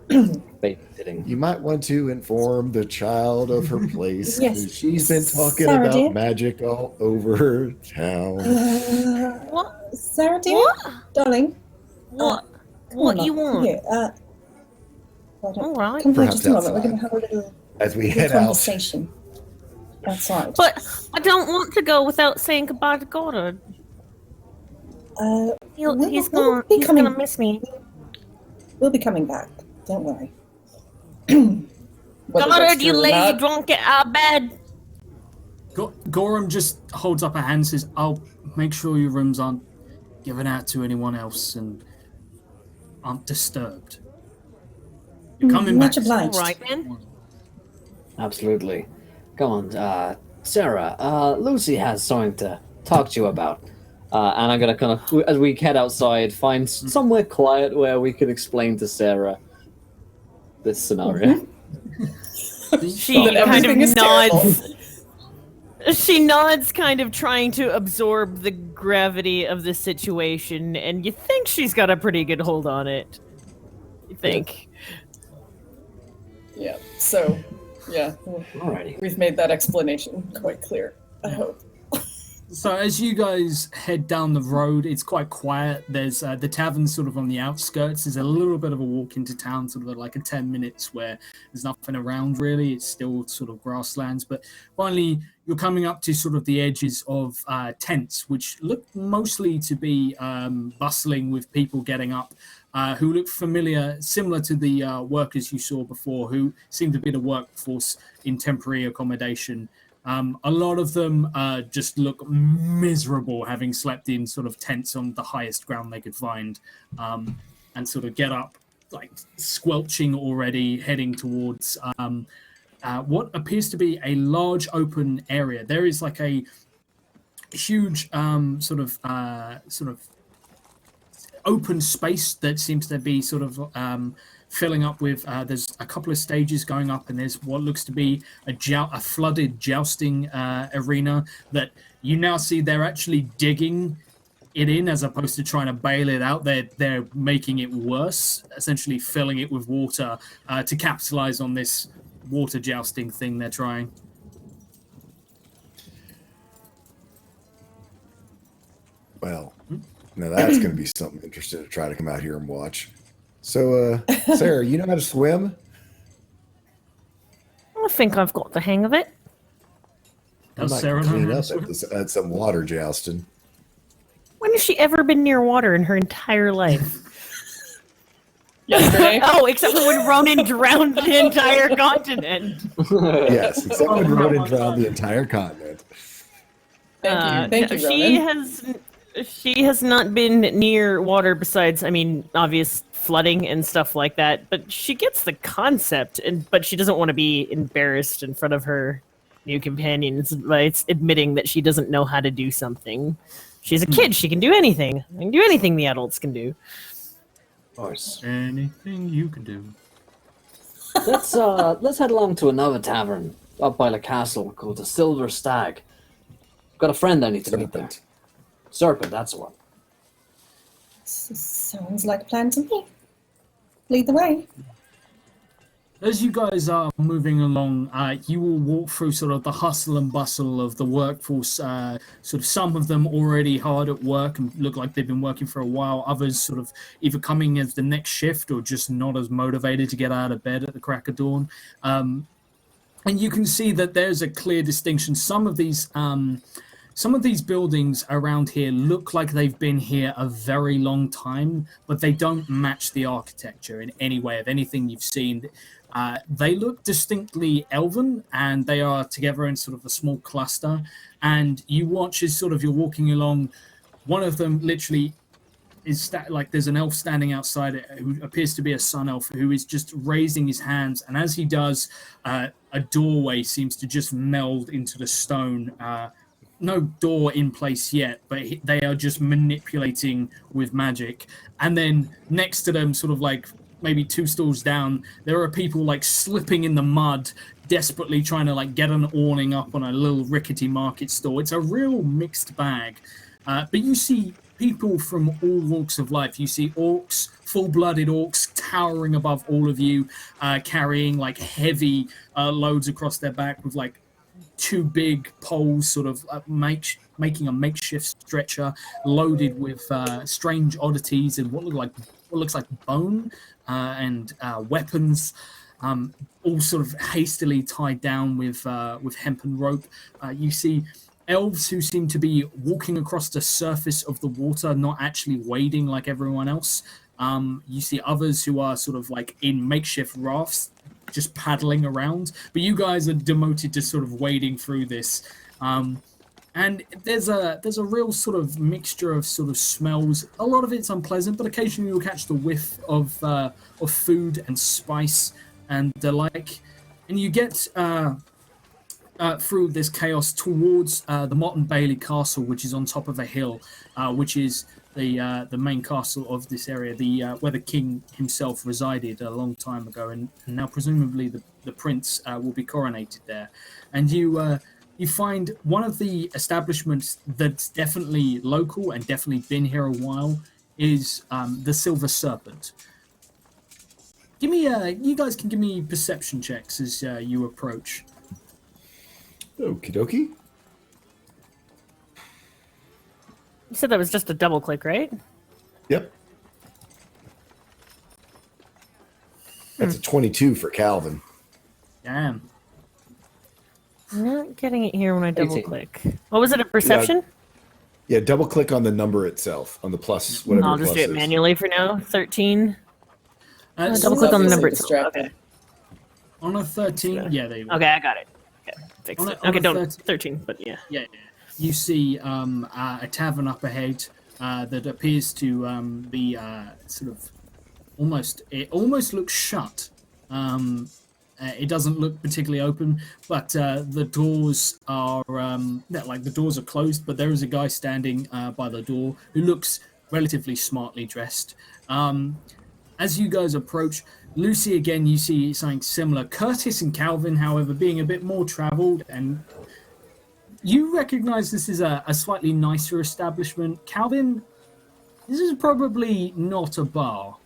Babysitting. You might want to inform the child of her place. Yes. 'Cause she's been talking Sarah, about dear? magic all over town. What? Sarah, dear? What? Darling? What? Come What on, you love. Come want? here. All right. Come here Perhaps just a moment. We're outside. going to have a little As we head out. conversation outside. But I don't want to go without saying goodbye to Goddard. He's we'll be gonna coming. miss me. We'll be coming back. Don't worry. Whether that's Goddard, you true or lazy not- drunk, get out of bed. Gorham just holds up her hand and says, I'll make sure your rooms aren't given out to anyone else and aren't disturbed. You're coming Much back. obliged. All right, then. Absolutely. Come on, Sarah. Lucy has something to talk to you about. And I'm gonna kind of, as we head outside, find somewhere quiet where we can explain to Sarah this scenario. She That kind everything is of nods. She nods, kind of trying to absorb the gravity of the situation, and you think she's got a pretty good hold on it. You think. Yeah. So, yeah, Alrighty. we've made that explanation quite clear. I hope. So as you guys head down the road, it's quite quiet. There's the tavern sort of on the outskirts. There's a little bit of a walk into town, sort of like a 10 minutes where there's nothing around really. It's still sort of grasslands. But finally, you're coming up to sort of the edges of tents, which look mostly to be bustling with people getting up, who look familiar, similar to the workers you saw before, who seem to be the workforce in temporary accommodation. A lot of them just look miserable, having slept in sort of tents on the highest ground they could find, and sort of get up, like squelching already, heading towards what appears to be a large open area. There is like a huge sort of open space that seems to be sort of filling up with there's a couple of stages going up, and there's what looks to be a flooded jousting arena that you now see they're actually digging it in as opposed to trying to bail it out. They're making it worse, essentially filling it with water to capitalize on this water jousting thing they're trying. Well, now that's going to be something interesting to try to come out here and watch. So, Sarah, you know how to swim? I think I've got the hang of it. I Does might Sarah know clean how up to swim? at some water jousting. When has she ever been near water in her entire life? Yesterday. Oh, except for when Ronan drowned the entire continent. Yes, except when Ronan drowned the entire continent. Thank you, She Ronan. she has not been near water besides, I mean, obvious flooding and stuff like that. But she gets the concept, but she doesn't want to be embarrassed in front of her new companions by admitting that she doesn't know how to do something. She's a kid; she can do anything. She can do anything the adults can do. Of course. Anything you can do. Let's head along to another tavern up by the castle called the Silver Stag. Got a friend I need to meet there. Serpent. Serpent, that's the one. Sounds like a plan to me. Lead the way. As you guys are moving along, you will walk through sort of the hustle and bustle of the workforce. Sort of some of them already hard at work and look like they've been working for a while. Others sort of either coming as the next shift or just not as motivated to get out of bed at the crack of dawn. And you can see that there's a clear distinction. Some of these buildings around here look like they've been here a very long time, but they don't match the architecture in any way of anything you've seen. They look distinctly elven, and they are together in sort of a small cluster. And you watch as sort of you're walking along. One of them literally is like there's an elf standing outside it who appears to be a sun elf who is just raising his hands. And as he does, a doorway seems to just meld into the stone. No door in place yet, but they are just manipulating with magic. And then next to them, sort of like maybe 2 stalls down, there are people like slipping in the mud, desperately trying to like get an awning up on a little rickety market stall. It's a real mixed bag. But you see people from all walks of life. You see orcs, full-blooded orcs, towering above all of you, carrying like heavy loads across their back with like two big poles, sort of making a makeshift stretcher loaded with strange oddities and what looks like bone and weapons, all sort of hastily tied down with hempen rope. You see elves who seem to be walking across the surface of the water, not actually wading like everyone else. You see others who are sort of like in makeshift rafts, just paddling around. But you guys are demoted to sort of wading through this. And there's a real sort of mixture of sort of smells. A lot of it's unpleasant, but occasionally you'll catch the whiff of food and spice and the like. And you get through this chaos towards the Mott and Bailey Castle, which is on top of a hill, which is the main castle of this area, where the king himself resided a long time ago, and now presumably the prince will be coronated there. And you find one of the establishments that's definitely local and definitely been here a while is the Silver Serpent. Give me you guys can give me perception checks as you approach. Okie dokie. You said that was just a double click, right? Yep. That's a 22 for Calvin. Damn. I'm not getting it here when I double 18. click. What was it, a perception? Yeah, double click on the number itself, on the plus, whatever I'll the just plus do it is. manually for now. 13. So Double click on the Obviously number itself. distracting. Okay. on a 13, yeah, there you go. Okay, I got it. Okay, fix On it. a Okay, don't 13. 13, but yeah. Yeah. You see a tavern up ahead that appears to be sort of almost looks shut. It doesn't look particularly open, but the doors are the doors are closed. But there is a guy standing by the door who looks relatively smartly dressed. As you guys approach, Lucy, again, you see something similar. Curtis and Calvin, however, being a bit more traveled, and you recognize this is a slightly nicer establishment. Calvin, this is probably not a bar.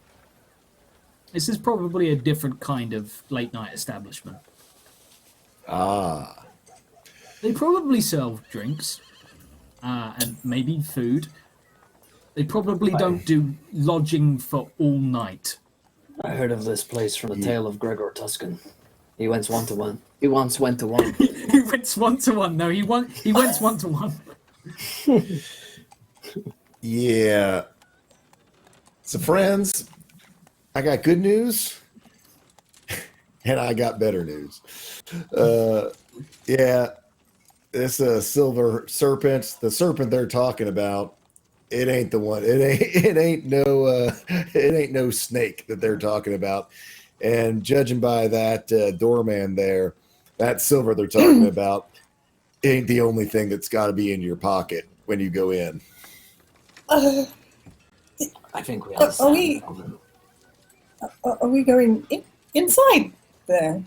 This is probably a different kind of late night establishment. Ah. They probably serve drinks and maybe food. They probably don't do lodging for all night. I heard of this place from the tale of Gregor Tuscan. He once went to one. He once went to one. He went 1-to-1. No, he went 1-to-1. Yeah. So, friends, I got good news, and I got better news. Yeah, this silver serpent, the serpent they're talking about, it ain't the one. It ain't no snake that they're talking about. And judging by that doorman there, that silver they're talking about ain't the only thing that's got to be in your pocket when you go in. I think we understand. Are we going inside there?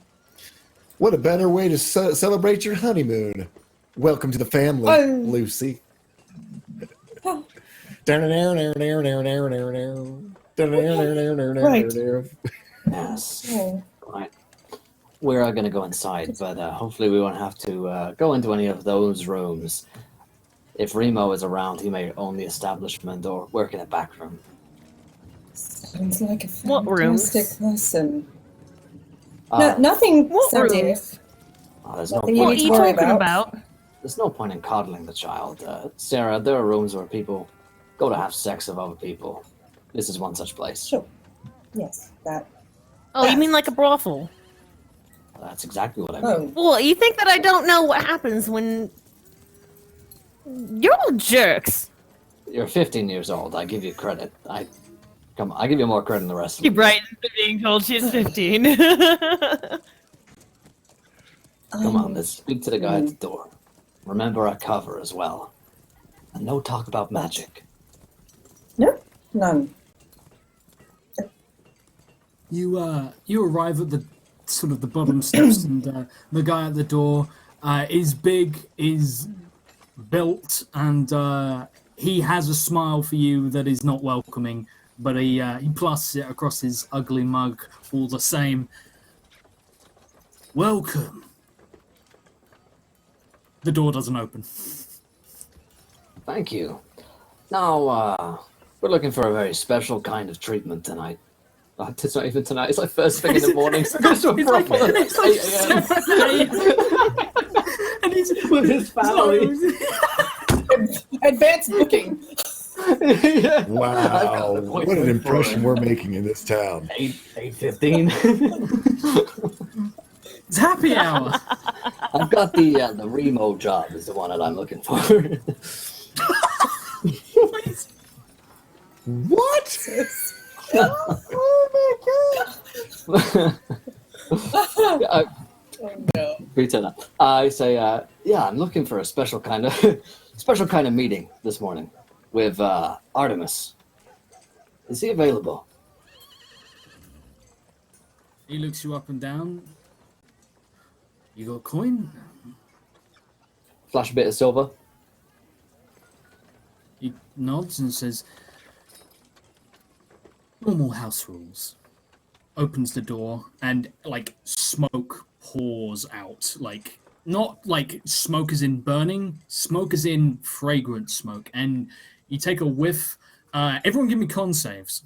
What a better way to celebrate your honeymoon. Welcome to the family, Oh. Lucy. Oh. Right. Yes. Oh. Right. We're going to go inside, but hopefully we won't have to go into any of those rooms. If Remo is around, he may own the establishment or work in a back room. Sounds like a What rooms? fantastic person. Uh, Nothing What subjective. rooms? There's no Nothing you What are point. need you to worry talking about. about? There's no point in coddling the child. Sarah, there are rooms where people go to have sex with other people. This is one such place. Sure. Yes, that. Oh, you mean like a brothel? That's exactly what I mean. Oh, Well, you think that I don't know what happens when... You're all jerks. You're 15 years old. I give you credit. I give you more credit than the rest of She them. brightens to being told she's 15. Come on, let's speak to the guy at the door. Remember our cover as well. And no talk about magic. No, none. You arrive at the sort of the bottom steps, and the guy at the door is big, is built, and he has a smile for you that is not welcoming, but he plasters it across his ugly mug all the same. Welcome. The door doesn't open. Thank you. Now, we're looking for a very special kind of treatment tonight. It's not even tonight, it's like first thing in the morning. It's like 8 a.m. And he's with his family. Advanced booking. Yeah. Wow, what an impression we're making in this town. 8:15. It's happy hour. I've got the Remo job is the one that I'm looking for. What? Oh no. Pretend that. I say, yeah, I'm looking for a special kind of meeting this morning with Artemis. Is he available? He looks you up and down. You got a coin? Flash a bit of silver. He nods and says, normal house rules. Opens the door and like smoke pours out. Like not like smoke as in burning, smoke as in fragrant smoke. And you take a whiff. Everyone give me con saves.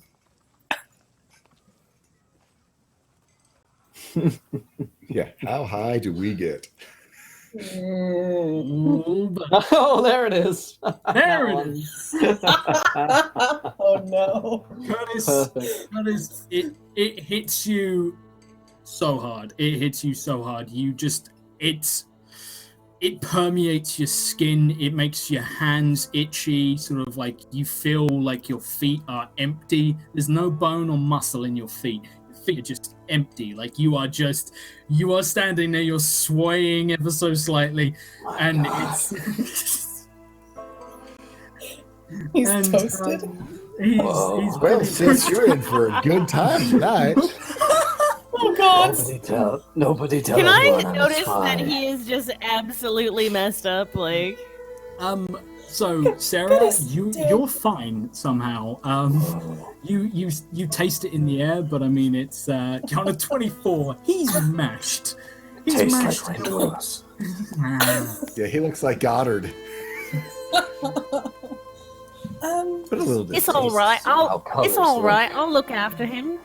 Yeah, how high do we get? Ooh, but Oh, there it is. there it is. Oh no. Curtis, Perfect. Curtis, it hits you so hard. It hits you so hard. You just it permeates your skin. It makes your hands itchy. Sort of like you feel like your feet are empty. There's no bone or muscle in your feet. Your feet are just empty. Like you are standing there. You're swaying ever so slightly, and it's. He's And, toasted. He's Well, pretty since you're in for a good time tonight. Oh god. Nobody tell Can I anyone I'm notice spy. that he is just absolutely messed up? Like, So Sarah, Goodness, you're fine somehow. You taste it in the air, but I mean it's on a 24. He's mashed. He's Tastes mashed. like Rainbows. Yeah, he looks like Goddard. But a little bit. it's all right. How colors It's all look. right. I'll look after him.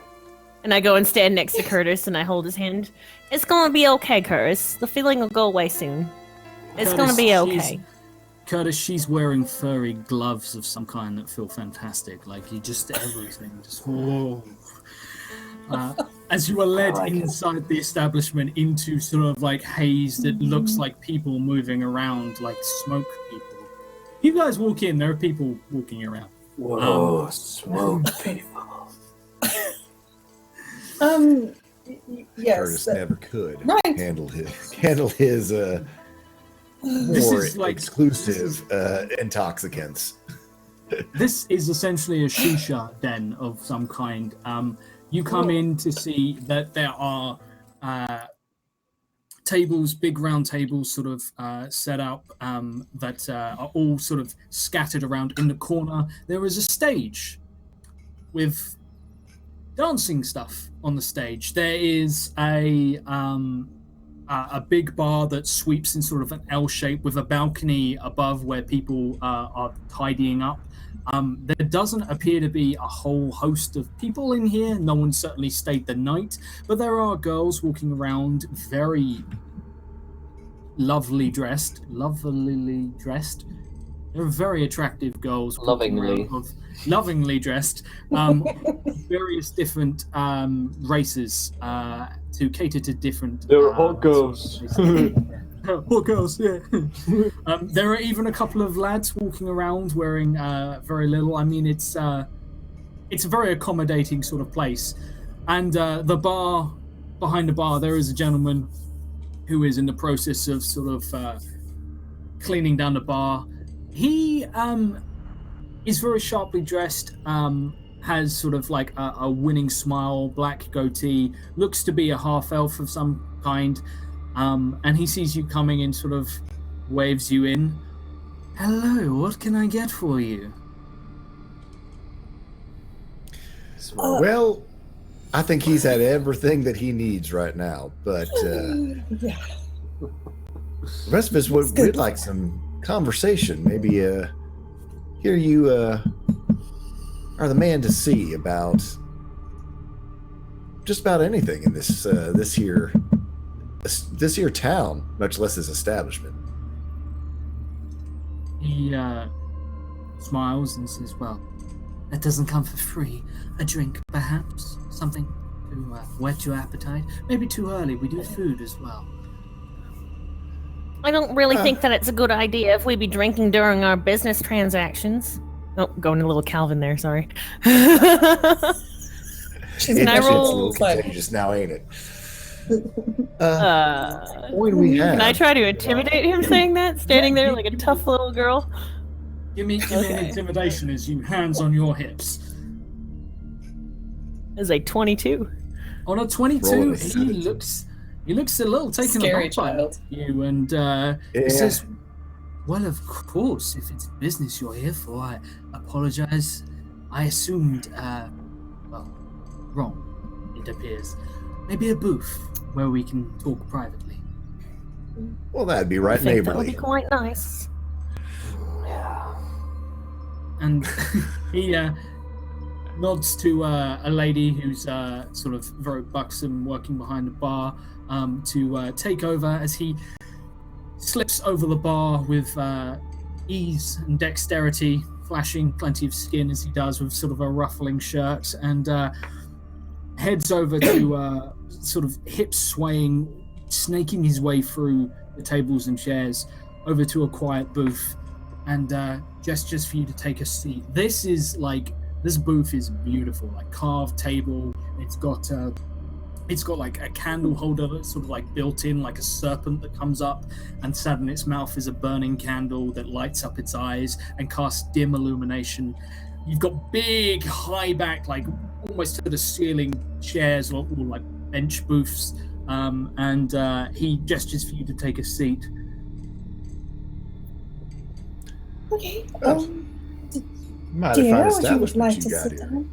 And I go and stand next to Curtis and I hold his hand. It's gonna be okay, Curtis. The feeling will go away soon. It's Curtis, gonna be okay. Curtis, she's wearing furry gloves of some kind that feel fantastic. Like you just everything just whoa. As you are led like it. inside the establishment into sort of like haze that looks like people moving around, like smoke people. You guys walk in, there are people walking around. Whoa, smoke people. Yes. Curtis never could Right. handle his This more is like- exclusive intoxicants. This is essentially a shisha den of some kind. You come in to see that there are tables, big round tables, sort of set up that are all sort of scattered around in the corner. There is a stage with dancing stuff on the stage. There is a big bar that sweeps in sort of an L shape with a balcony above where people are tidying up. There doesn't appear to be a whole host of people in here. No one certainly stayed the night, but there are girls walking around very lovely dressed. They're very attractive girls. walking Lovingly. around lovingly dressed. Various different races to cater to different. They're hot girls. Hot girls, yeah. There are even a couple of lads walking around wearing very little. I mean, it's a very accommodating sort of place. And the bar, behind the bar, there is a gentleman who is in the process of sort of cleaning down the bar. He is very sharply dressed, has sort of like a winning smile, black goatee, looks to be a half-elf of some kind. And he sees you coming in, sort of waves you in. Hello, what can I get for you? Well, I think he's had everything that he needs right now, but Yeah. the rest of us would like some conversation. Maybe here you are the man to see about just about anything in this here town, much less his establishment. He smiles and says, well, that doesn't come for free. A drink, perhaps? Something to whet your appetite? Maybe too early. We do food as well. I don't really think that it's a good idea if we be drinking during our business transactions. Oh, going a little Calvin there, sorry. She's I roll- a little contagious now, ain't it? What do we have? Can I try to intimidate him saying that? Standing there like a tough little girl? Give me an intimidation as you hands on your hips. Is a 22. On a Roll 22, a he looks a little taken Scary aback by child. you, and he says, well, of course, if it's business you're here for, I apologize. I assumed, wrong, it appears. Maybe a booth where we can talk privately. Well, that'd be I right think that would neighborly. be quite nice. And he nods to a lady who's sort of very buxom, working behind the bar, to take over as he slips over the bar with ease and dexterity, flashing plenty of skin as he does with sort of a ruffling shirt, and heads over to sort of hip swaying, snaking his way through the tables and chairs over to a quiet booth, and gestures for you to take a seat. This booth is beautiful, like carved table. It's got like a candle holder that's sort of like built in, like a serpent that comes up, and sat in its mouth is a burning candle that lights up its eyes and casts dim illumination. You've got big, high back, like almost to the ceiling chairs or like bench booths, and he gestures for you to take a seat. Okay. Mighty Dear, fine would you establishment like you to got sit here. down?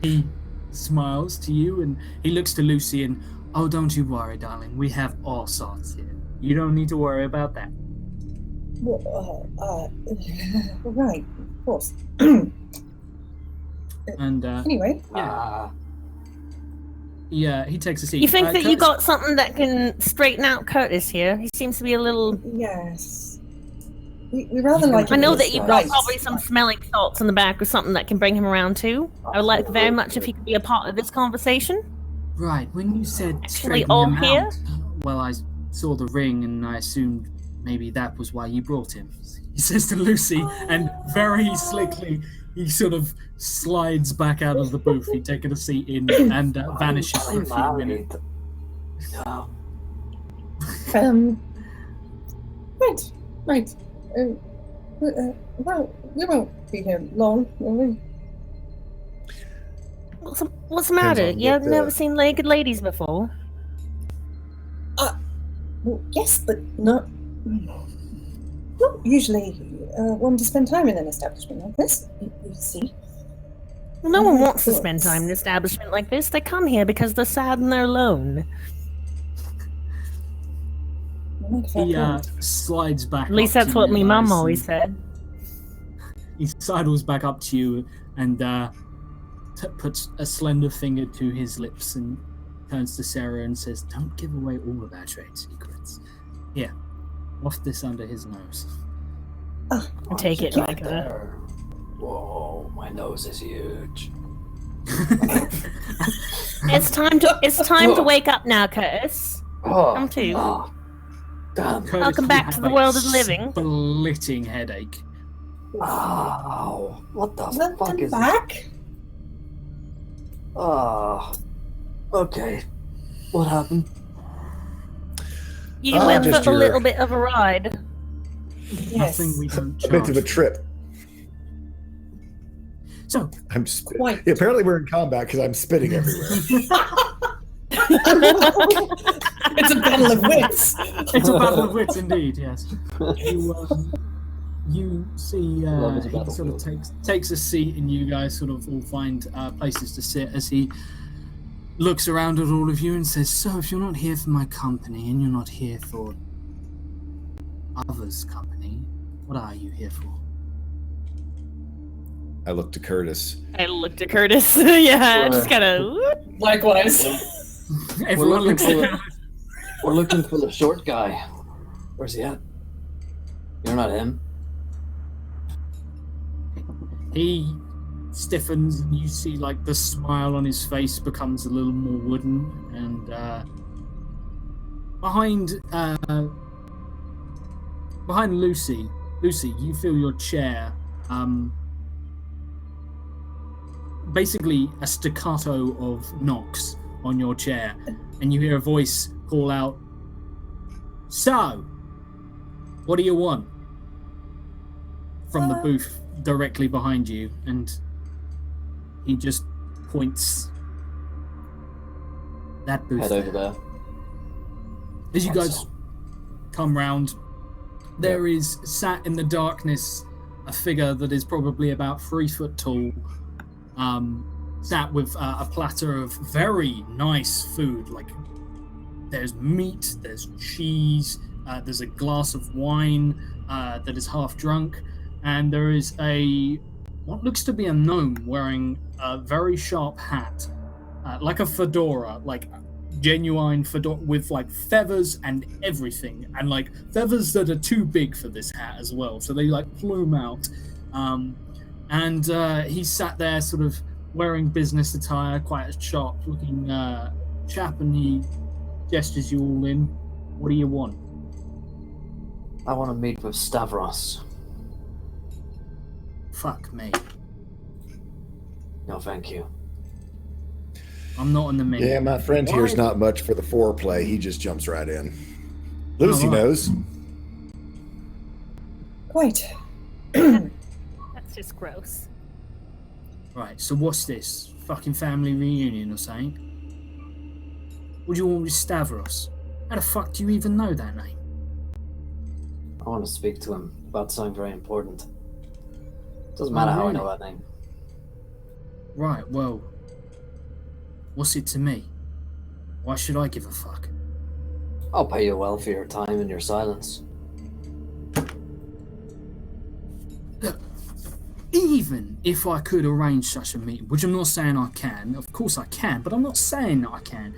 He smiles to you and he looks to Lucy and, oh, don't you worry, darling. We have all sorts here. You don't need to worry about that. Well, right, of course. And Anyway, yeah, he takes a seat. You think that you Curtis- got something that can straighten out Curtis here? He seems to be a little... yes. We rather like. I know it that this you've way. got probably some smelling salts in the back or something that can bring him around too. I would like very much if he could be a part of this conversation. Right, when you said Actually, straighten all him here? out, well, I saw the ring and I assumed maybe that was why you brought him. He says to Lucy, and very slickly, he sort of slides back out of the booth. He'd taken a seat in and vanishes for a few minutes. Right. Well, we won't be here long, will we? What's the matter? on You've what, never seen naked ladies before? Well, yes, but not usually one to spend time in an establishment like this. You see. Well, no one wants to spend time in an establishment like this. They come here because they're sad and they're alone. You make a fair He point. slides back. At least up that's to what you me mum guys always and- said. He sidles back up to you and puts a slender finger to his lips and turns to Sarah and says, "Don't give away all of our trade secrets. Here, waft this under his nose." I take it like that. Whoa, my nose is huge. It's time to wake up now, Curtis. Oh, Come to. oh, damn. Curtis, Welcome you back have to the a world of living. Splitting headache. Ow. What the fuck Welcome is back. Oh. Okay. What happened? You went just for a your- little bit of a ride. Yes. Nothing we don't A bit of a charge. trip. So, I'm spit- Quite. Yeah, apparently we're in combat because I'm spitting everywhere. It's a battle of wits. it's a battle of wits indeed, yes. you see Love is a he sort of battlefield. takes a seat, and you guys sort of all find places to sit as he looks around at all of you and says, "So, if you're not here for my company and you're not here for others' company, what are you here for?" I look to Curtis. I looked at Curtis. Yeah, Sure. just kind of. Likewise. Everyone looks at We're looking for the short guy. Where's he at? You're not him. He stiffens, and you see like the smile on his face becomes a little more wooden, and behind Lucy, you feel your chair basically a staccato of knocks on your chair, and you hear a voice call out, "So, what do you want?" from the booth directly behind you, and he just points that booth Head over there. As you guys come round, there is sat in the darkness a figure that is probably about 3 foot tall, sat with a platter of very nice food. Like, there's meat, there's cheese, there's a glass of wine that is half drunk, and there is what looks to be a gnome wearing a very sharp hat, like a fedora, like genuine fedora with like feathers and everything, and like feathers that are too big for this hat as well, so they like plume out. And he sat there sort of wearing business attire, quite a sharp looking chap, and he gestures you all in. What do you want? I want to meet with Stavros. Fuck me. No, thank you. I'm not on the menu. Yeah, my friend Why? here's not much for the foreplay. He just jumps right in. Lucy Oh, right. knows. Quite. That's just gross. Right, so what's this? Fucking family reunion or something? What do you want with Stavros? How the fuck do you even know that name? I want to speak to him about something very important. Doesn't matter how I know that name. Right, well, what's it to me? Why should I give a fuck? I'll pay you well for your time and your silence. Look, even if I could arrange such a meeting, which I'm not saying I can, of course I can, but I'm not saying that I can.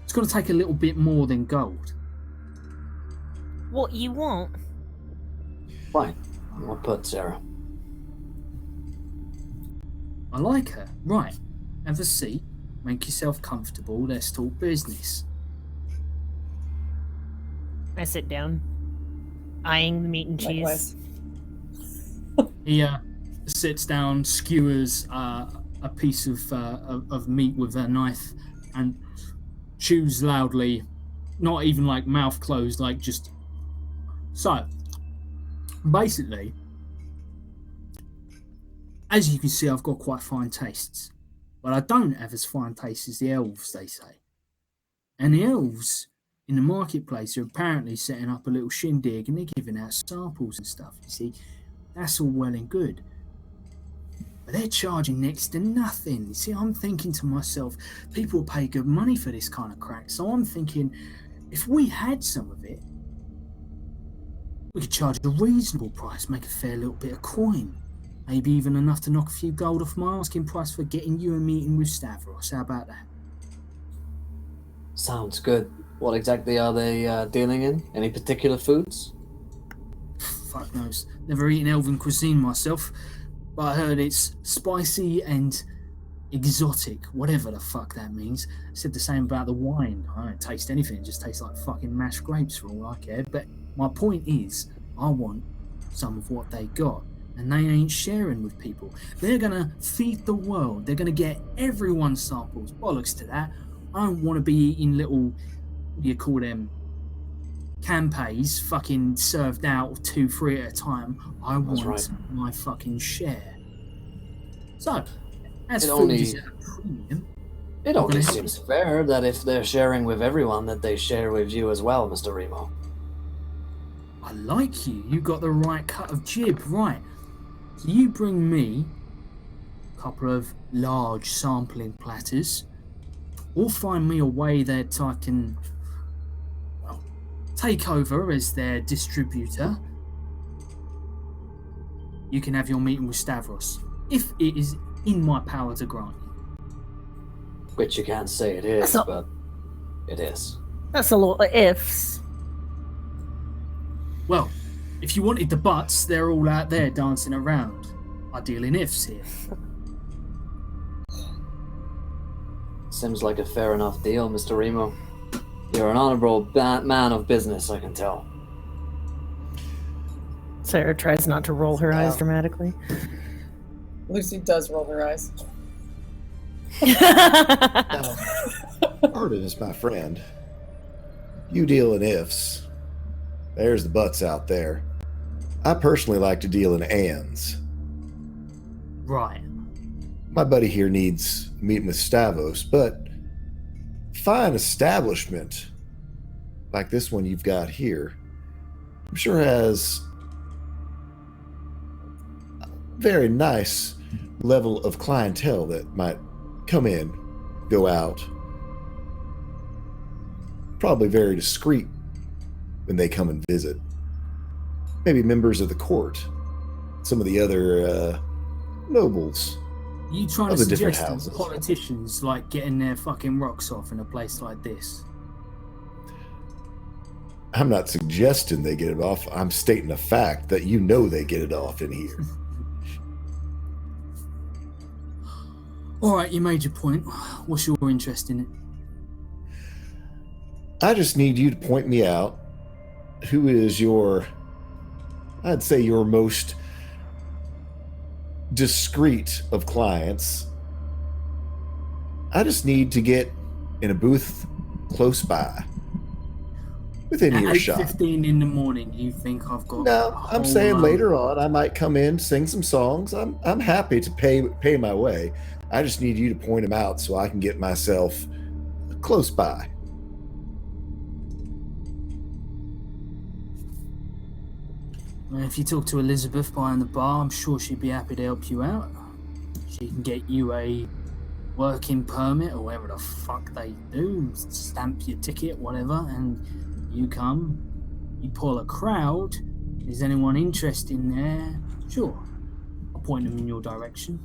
It's going to take a little bit more than gold. What you want? Fine. I'll put Sarah. I like her. Right, have a seat, make yourself comfortable, let's talk business. I sit down, eyeing the meat and cheese. Likewise. He sits down, skewers a piece of meat with a knife, and chews loudly, not even like mouth closed, like just. So, basically, as you can see, I've got quite fine tastes, but I don't have as fine tastes as the elves, they say. And the elves in the marketplace are apparently setting up a little shindig, and they're giving out samples and stuff, you see. That's all well and good. But they're charging next to nothing. You see, I'm thinking to myself, people pay good money for this kind of crack. So I'm thinking, if we had some of it, we could charge a reasonable price, make a fair little bit of coin. Maybe even enough to knock a few gold off my asking price for getting you a meeting with Stavros. How about that? Sounds good. What exactly are they dealing in? Any particular foods? Fuck knows. Never eaten elven cuisine myself, but I heard it's spicy and exotic, whatever the fuck that means. Said the same about the wine. I don't taste anything, it just tastes like fucking mashed grapes for all I care. But my point is, I want some of what they got, and they ain't sharing with people. They're gonna feed the world. They're gonna get everyone samples. Bollocks to that. I don't want to be eating little, what do you call them, campays fucking served out 2-3 at a time. I want right. my fucking share. So, as It food only- is at a premium, It only Okay. seems fair that if they're sharing with everyone, that they share with you as well, Mr. Remo. I I like you. You got the right cut of jib, right? So you bring me a couple of large sampling platters, or find me a way that I can take over as their distributor. You can have your meeting with Stavros, if it is in my power to grant you. Which you can't say it is, but it is. That's a lot of ifs. Well, if you wanted the butts, they're all out there dancing around. I deal in ifs here. Seems like a fair enough deal, Mr. Remo. You're an honorable man of business, I can tell. Sarah tries not to roll her eyes dramatically. Lucy does roll her eyes. Artemis, my friend. You deal in ifs. There's the butts out there. I personally like to deal in ands. Right. My buddy here needs meeting with Stavros, but fine establishment like this one you've got here, I'm sure has a very nice level of clientele that might come in, go out. Probably very discreet when they come and visit. Maybe members of the court, some of the other nobles. You trying to Of the different suggest houses. that politicians like getting their fucking rocks off in a place like this? I'm not suggesting they get it off. I'm stating a fact that you know they get it off in here. All right, you made your point. What's your interest in it? I just need you to point me out who is your, I'd say your most discreet of clients. I just need to get in a booth close by, within At earshot. 8:15 in the morning, you think I've got? No, a I'm whole saying load? later on I might come in, sing some songs. I'm happy to pay my way. I just need you to point them out so I can get myself close by. Well, if you talk to Elizabeth behind the bar, I'm sure she'd be happy to help you out. She can get you a working permit or whatever the fuck they do, stamp your ticket, whatever, and you come, you pull a crowd. Is anyone interested in there? Sure. I'll point them in your direction.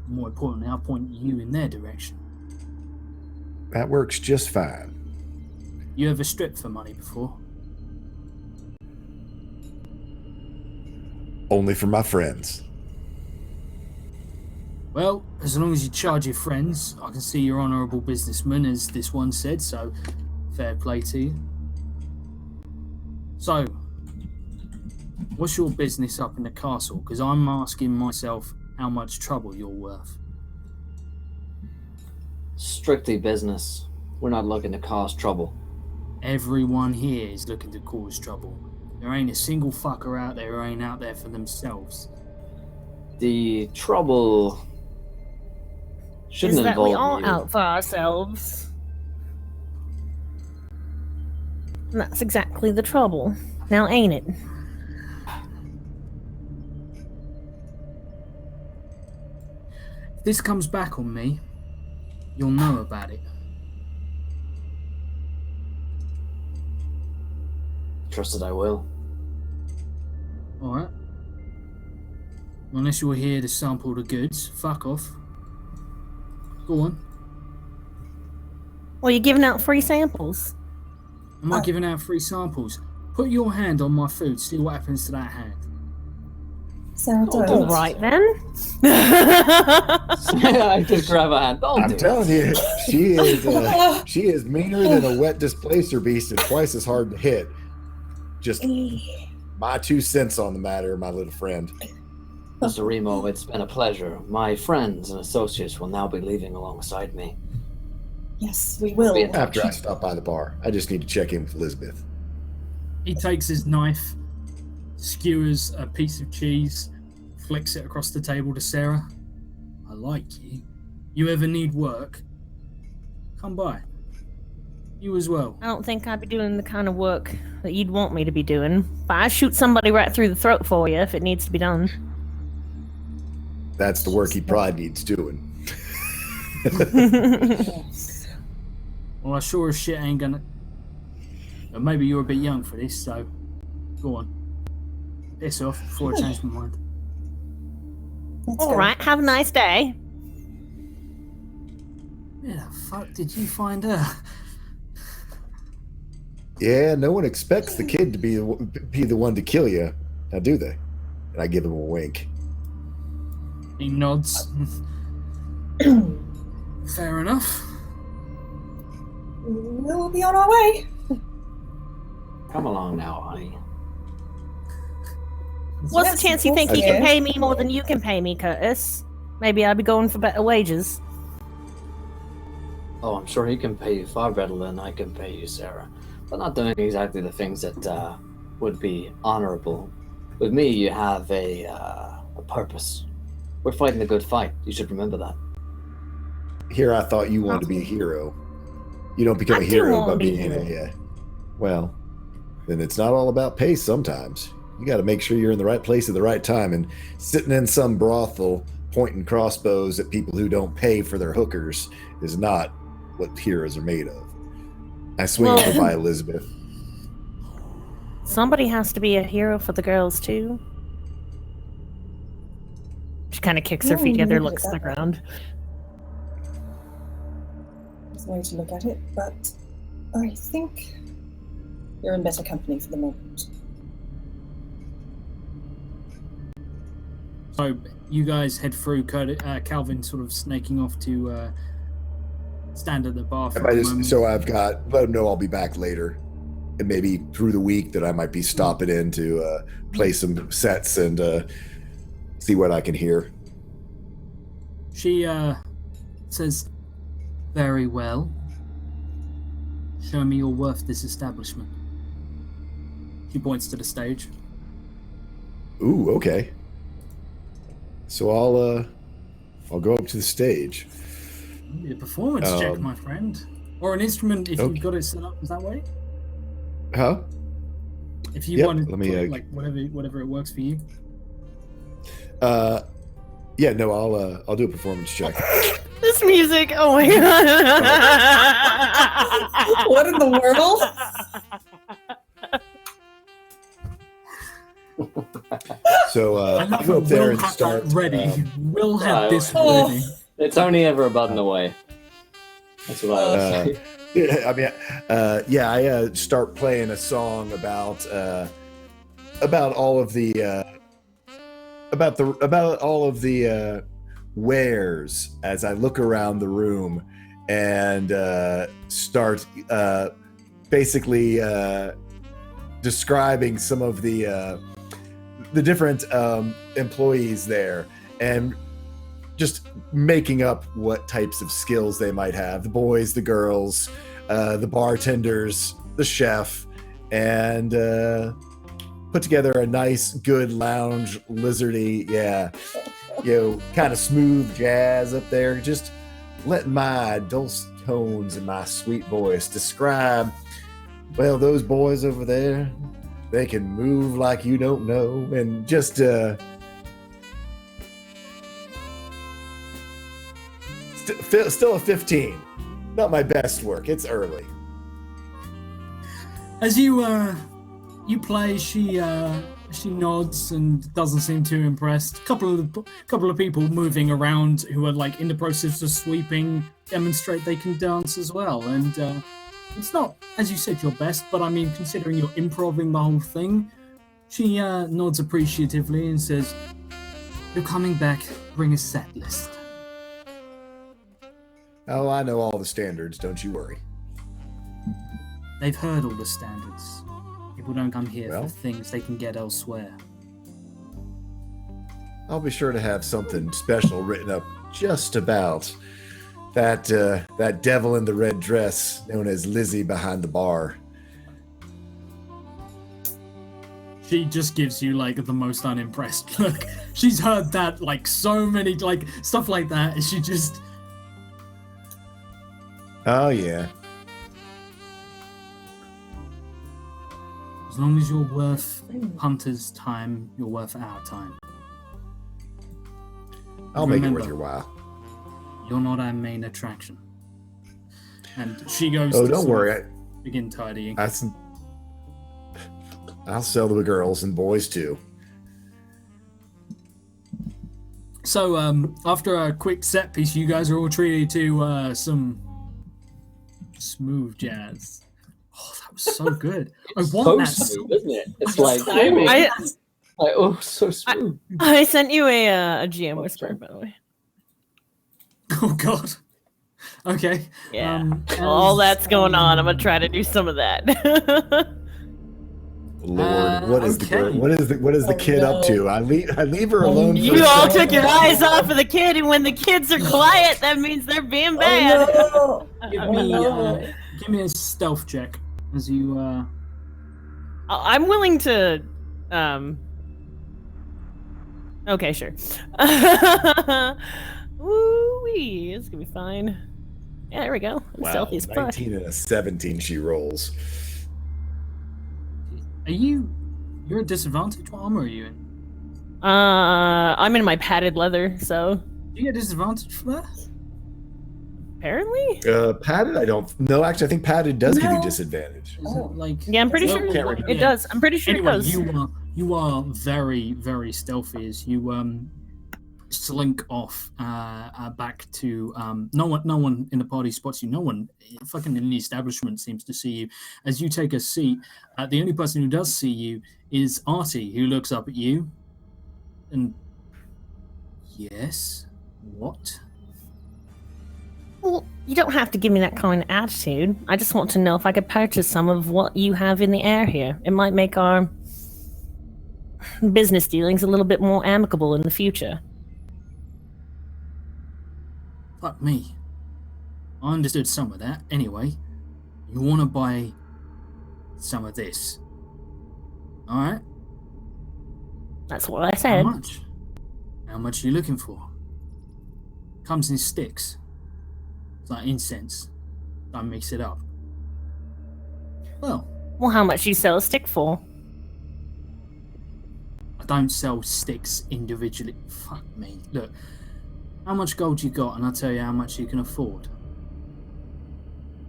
More importantly, I'll point you in their direction. That works just fine. You ever stripped for money before? Only for my friends. Well, as long as you charge your friends, I can see you're honourable businessman, as this one said, so fair play to you. So, what's your business up in the castle? Because I'm asking myself how much trouble you're worth. Strictly business. We're not looking to cause trouble. Everyone here is looking to cause trouble. There ain't a single fucker out there who ain't out there for themselves. The trouble shouldn't Is that we involve all you. out for ourselves. And that's exactly the trouble. Now, ain't it? If this comes back on me, you'll know about it. Trust that I will. Alright. Unless you're here to sample the goods, fuck off. Go on. Well, you're giving out free samples. Am I giving out free samples? Put your hand on my food, see what happens to that hand. Sarah, don't. All right, then. I just grab a hand. Don't do I'm it. telling you, she is meaner than a wet displacer beast and twice as hard to hit. Just my 2 cents on the matter, my little friend. Mr. Remo, it's been a pleasure. My friends and associates will now be leaving alongside me. Yes, we will. After I stop by the bar, I just need to check in with Elizabeth. He takes his knife, skewers a piece of cheese, flicks it across the table to Sarah. I like you. You ever need work? Come by. You as well. I don't think I'd be doing the kind of work that you'd want me to be doing. But I shoot somebody right through the throat for you if it needs to be done. That's the work he probably needs doing. Well, I sure as shit ain't gonna. But maybe you're a bit young for this, so go on. Piss off before I change my mind. All right, have a nice day. Where the fuck did you find her? Yeah, no one expects the kid to be the one to kill you, now do they? And I give him a wink. He nods. Fair enough. We'll be on our way. Come along now, honey. What's Yes, the chance you think of he course. can pay me more than you can pay me, Curtis? Maybe I'll be going for better wages. Oh, I'm sure he can pay you far better than I can pay you, Sarah. But not doing exactly the things that would be honorable. With me, you have a purpose. We're fighting a good fight. You should remember that. Here I thought you wanted to be a hero. You don't become I a do hero wanna by be being a hero. well, then it's not all about pace sometimes. You got to make sure you're in the right place at the right time, and sitting in some brothel pointing crossbows at people who don't pay for their hookers is not what heroes are made of. I swing Well- over by Elizabeth. Somebody has to be a hero for the girls, too. She kind of kicks her Yeah, feet you together, look looks at at the that. ground. There's a way to look at it, but I think you're in better company for the moment. So you guys head through. Calvin sort of snaking off to stand at the bar for a moment. So I've got, let them know I'll be back later. And maybe through the week that I might be stopping in to play some sets and see what I can hear. She says, "Very well. Show me your worth this establishment." She points to the stage. Ooh, okay. So I'll go up to the stage. A performance check, my friend, or an instrument if Okay. you've got it set up. Is that way? Huh? If you Yep, wanted, let me, like whatever it works for you. Yeah, no, I'll do a performance check. This music, oh my god. What in the world? So I I'll love go that up there Will and had start. that ready. Will had this Oh. ready. It's only ever a button away. That's what I would say. Yeah, I mean, I start playing a song about all of the about all of the wares as I look around the room and start basically describing some of the different employees there and just making up what types of skills they might have. The boys, the girls, the bartenders, the chef, and put together a nice, good lounge, lizardy, kind of smooth jazz up there. Just letting my dulcet tones and my sweet voice describe, well, those boys over there, they can move like you don't know, and just still a 15. Not my best work. It's early. As you play, she nods and doesn't seem too impressed. Couple of people moving around who are like in the process of sweeping demonstrate they can dance as well. And it's not, as you said, your best, but I mean, considering you're improvising the whole thing, she nods appreciatively and says, "You're coming back. Bring a set list." Oh, I know all the standards. Don't you worry. They've heard all the standards. People don't come here Well. for things they can get elsewhere. I'll be sure to have something special written up just about that devil in the red dress known as Lizzie behind the bar. She just gives you like the most unimpressed look. She's heard that like so many like stuff like that, and she just Oh yeah. As long as you're worth Hunter's time, you're worth our time. I'll make it Remember, worth your while. You're not our main attraction. And she goes Oh, to don't sort worry. of begin tidying. I'll sell to the girls and boys too. So, after a quick set piece, you guys are all treated to some smooth jazz. Oh, that was so good. I want So that. smooth, isn't it? It's like, oh, so smooth. I sent you a GM whisper, by the way. Oh God. Okay. Yeah. All that's going on. I'm gonna try to do some of that. Lord, what is the okay. girl? What is the kid up to? I leave her alone. For a You all second. took your eyes off of the kid, and when the kids are quiet, that means they're being bad. Oh, Give me a stealth check as you. I'm willing to. Okay, sure. Woo-wee, it's gonna be fine. Yeah, there we go. I'm Wow, stealthy as fuck. 19 and a 17 she rolls. Are you? You're at disadvantage. What armor are you in? I'm in my padded leather, so Do you get disadvantage for that? apparently. Padded? I don't. No, actually, I think padded does give you No. disadvantage. Is it like? Yeah, I'm pretty Oh, sure can't remember. it does. I'm pretty sure Anyway, it does. you are very, very stealthy as you slink off back to no one in the party spots you. No one fucking in the establishment seems to see you. As you take a seat, the only person who does see you is Artie, who looks up at you and yes, what? Well, you don't have to give me that kind of attitude. I just want to know if I could purchase some of what you have in the air here. It might make our business dealings a little bit more amicable in the future. Fuck me. I understood some of that. Anyway, you want to buy some of this. Alright? That's what I How said. much? How much are you looking for? Comes in sticks. It's like incense. Don't mix it up. Well, Well, how much do you sell a stick for? I don't sell sticks individually. Fuck me. Look, how much gold you got and I'll tell you how much you can afford.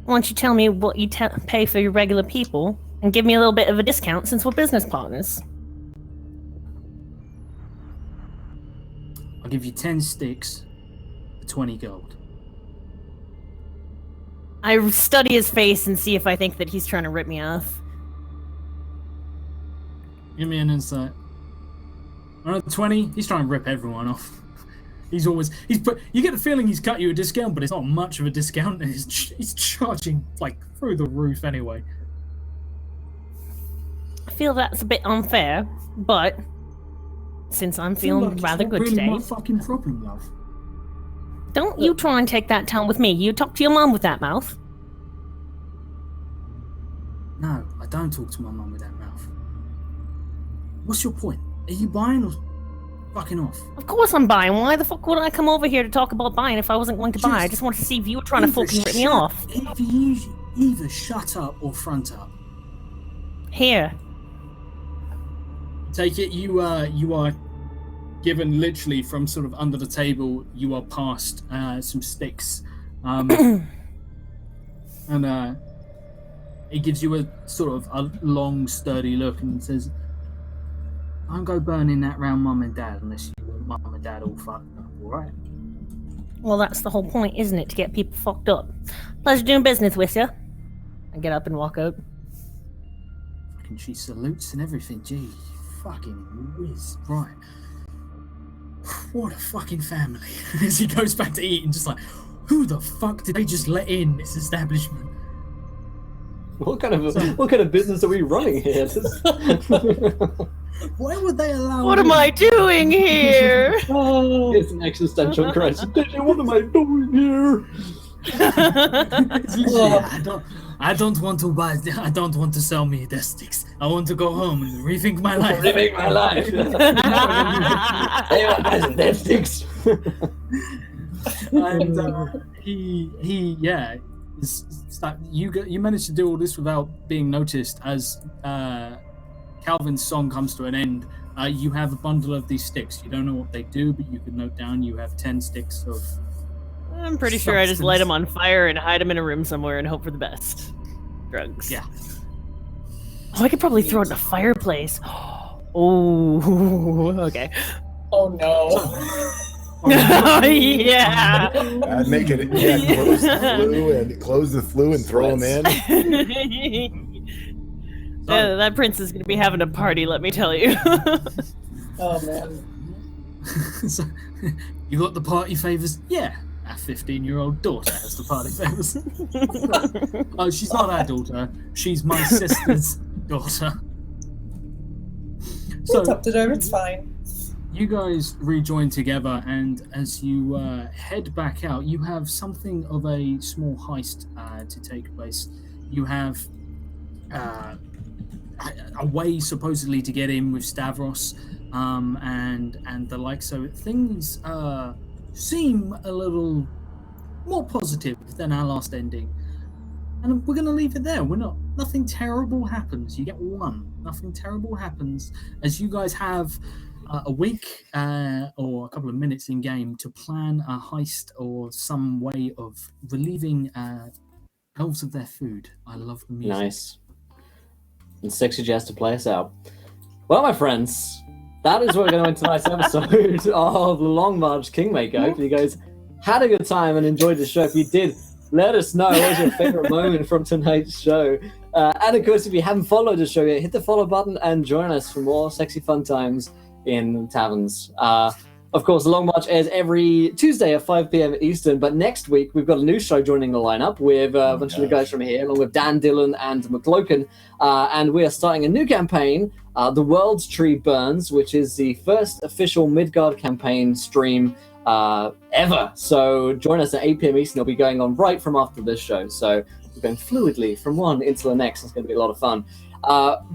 Why don't you tell me what you pay for your regular people and give me a little bit of a discount since we're business partners? I'll give you 10 sticks for 20 gold. I study his face and see if I think that he's trying to rip me off. Give me an insight. On a 20, he's trying to rip everyone off. You get the feeling he's cut you a discount, but it's not much of a discount, and he's charging like through the roof anyway. I feel that's a bit unfair, but since I'm feeling rather good really today, my fucking problem, love. don't you try and take that tone with me. You talk to your mom with that mouth. No, I don't talk to my mum with that mouth. What's your point? Are you buying or fucking off? Of course I'm buying. Why the fuck would I come over here to talk about buying if I wasn't going to buy? I just wanted to see if you were trying to fucking rip me off. If you either shut up or front up. Here. Take it you are given literally from sort of under the table. You are passed some sticks, and it gives you a sort of a long, sturdy look and says, "Don't go burning that round mum and dad unless you want mum and dad all fucked up, all right?" Well, that's the whole point, isn't it? To get people fucked up. Pleasure doing business with you. I get up and walk out. Fucking she salutes and everything. Gee, fucking whiz. Right. What a fucking family. As he goes back to eat and just like, who the fuck did they just let in this establishment? What kind of business are we running here? Why would they allow What am I doing here? It's an existential crisis. What am I doing here? It's literally, I don't want to buy. I don't want to sell me the sticks. I want to go home and rethink my life. Living my life. Anyone buys dead sticks? And he you managed to do all this without being noticed as Calvin's song comes to an end, you have a bundle of these sticks. You don't know what they do, but you can note down you have 10 sticks of. I'm pretty sure I just light them on fire and hide them in a room somewhere and hope for the best. Drugs. Yeah. Oh, I could probably throw it in a fireplace. Oh, okay. Oh no. Yeah. Make it, close the flue and throw them in. That prince is going to be having a party, let me tell you. Oh man. So, you got the party favors? Yeah. Our 15-year-old daughter has the party favors. Oh, she's not our daughter. She's my sister's daughter. So, we talked it over, it's fine. You guys rejoin together, and as you head back out, you have something of a small heist to take place. You have a way supposedly to get in with Stavros and the like, so things seem a little more positive than our last ending. And we're going to leave it there. Nothing terrible happens. You get one. Nothing terrible happens as you guys have a week or a couple of minutes in game to plan a heist or some way of relieving elves of their food. I love the music. Nice. And Sexy Jazz to play us out. Well, my friends, that is what we're going to end tonight's episode of The Long March Kingmaker. I hope you guys had a good time and enjoyed the show. If you did, let us know what was your favorite moment from tonight's show. And of course, if you haven't followed the show yet, hit the follow button and join us for more sexy fun times in taverns. Of course, The Long March airs every Tuesday at 5 p.m. Eastern, but next week we've got a new show joining the lineup with a bunch of the guys from here, along with Dan Dillon and McLoken, and we are starting a new campaign, The World's Tree Burns, which is the first official Midgard campaign stream ever. So join us at 8 p.m. Eastern. It'll be going on right from after this show, so we're going fluidly from one into the next. It's going to be a lot of fun.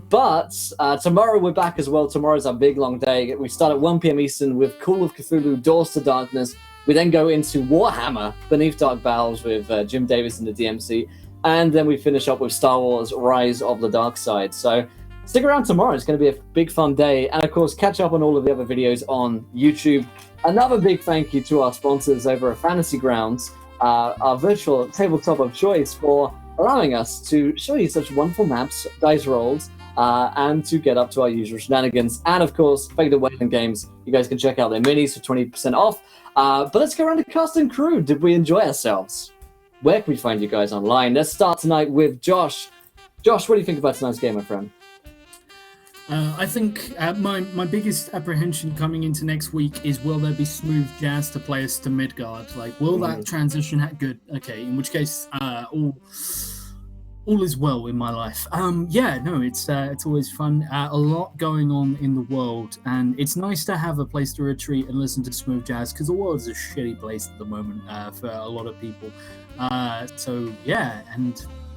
But tomorrow we're back as well. Tomorrow's our big long day. We start at 1 p.m. Eastern with Call of Cthulhu, Doors to Darkness. We then go into Warhammer, Beneath Dark Bowels with Jim Davis in the DMC. And then we finish up with Star Wars, Rise of the Dark Side. So stick around tomorrow. It's going to be a big fun day. And of course, catch up on all of the other videos on YouTube. Another big thank you to our sponsors over at Fantasy Grounds, our virtual tabletop of choice, for allowing us to show you such wonderful maps, dice rolls, and to get up to our usual shenanigans. And of course, Fake the Wayland Games. You guys can check out their minis for 20% off. But let's go around to cast and crew. Did we enjoy ourselves? Where can we find you guys online? Let's start tonight with Josh. Josh, what do you think about tonight's game, my friend? I think my biggest apprehension coming into next week is, will there be smooth jazz to play us to Midgard? Like, will that transition good? Okay, in which case, all is well in my life. It's always fun. A lot going on in the world, and it's nice to have a place to retreat and listen to smooth jazz, because the world is a shitty place at the moment for a lot of people. And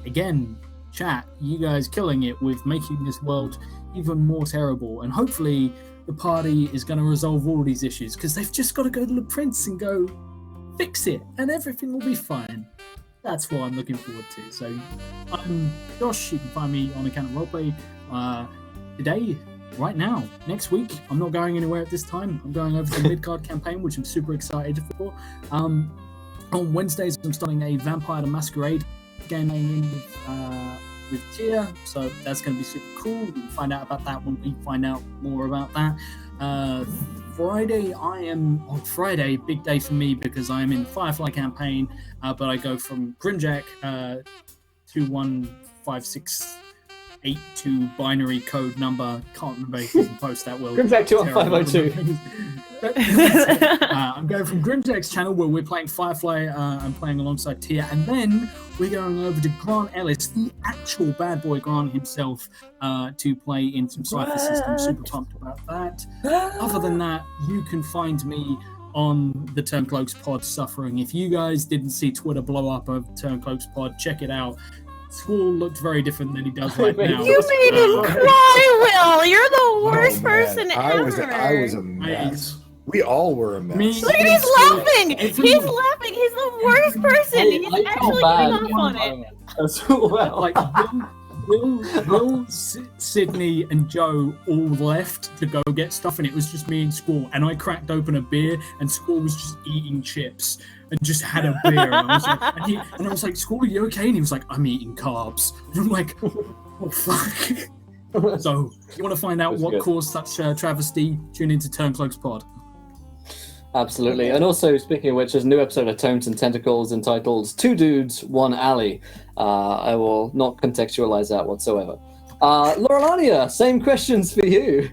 again, chat, you guys killing it with making this world even more terrible, and hopefully the party is going to resolve all these issues, because they've just got to go to the prince and go fix it, and everything will be fine. That's what I'm looking forward to. So I'm Josh. You can find me on Account of Roleplay today, right now. Next week, I'm not going anywhere at this time. I'm going over to the Midgard campaign, which I'm super excited for. On Wednesdays, I'm starting a Vampire the Masquerade game with Tia, so that's going to be super cool. We can find out about that when we find out more about that. Friday, big day for me, because I am in the Firefly campaign, but I go from Grimjack 21568 binary code number. Can't remember if you can post that well. Grimjack 21502. I'm going from Grimjack's channel, where we're playing Firefly. I'm playing alongside Tia, and then we're going over to Grant Ellis, the actual bad boy Grant himself, to play in some Cypher System. Super pumped about that. Other than that, you can find me on the Turncloaks pod suffering. If you guys didn't see Twitter blow up of Turncloaks pod, check it out. School looked very different than he does right now. You made him cry, Will! You're the worst person ever! I was a mess. We all were a mess. Look at he's laughing! He's laughing! He's the worst person! He's actually getting off on it. As well. Like, Will, Sydney, and Joe all left to go get stuff, and it was just me and Squall. And I cracked open a beer, and Squall was just eating chips and just had a beer. And I was like, Squall, are you okay? And he was like, I'm eating carbs. And I'm like, oh fuck. So, if you want to find out what caused such travesty, tune into Turncloaks Pod. Absolutely. And also, speaking of which, there's a new episode of Tones and Tentacles entitled Two Dudes, One Alley. I will not contextualize that whatsoever. Laurelania, same questions for you.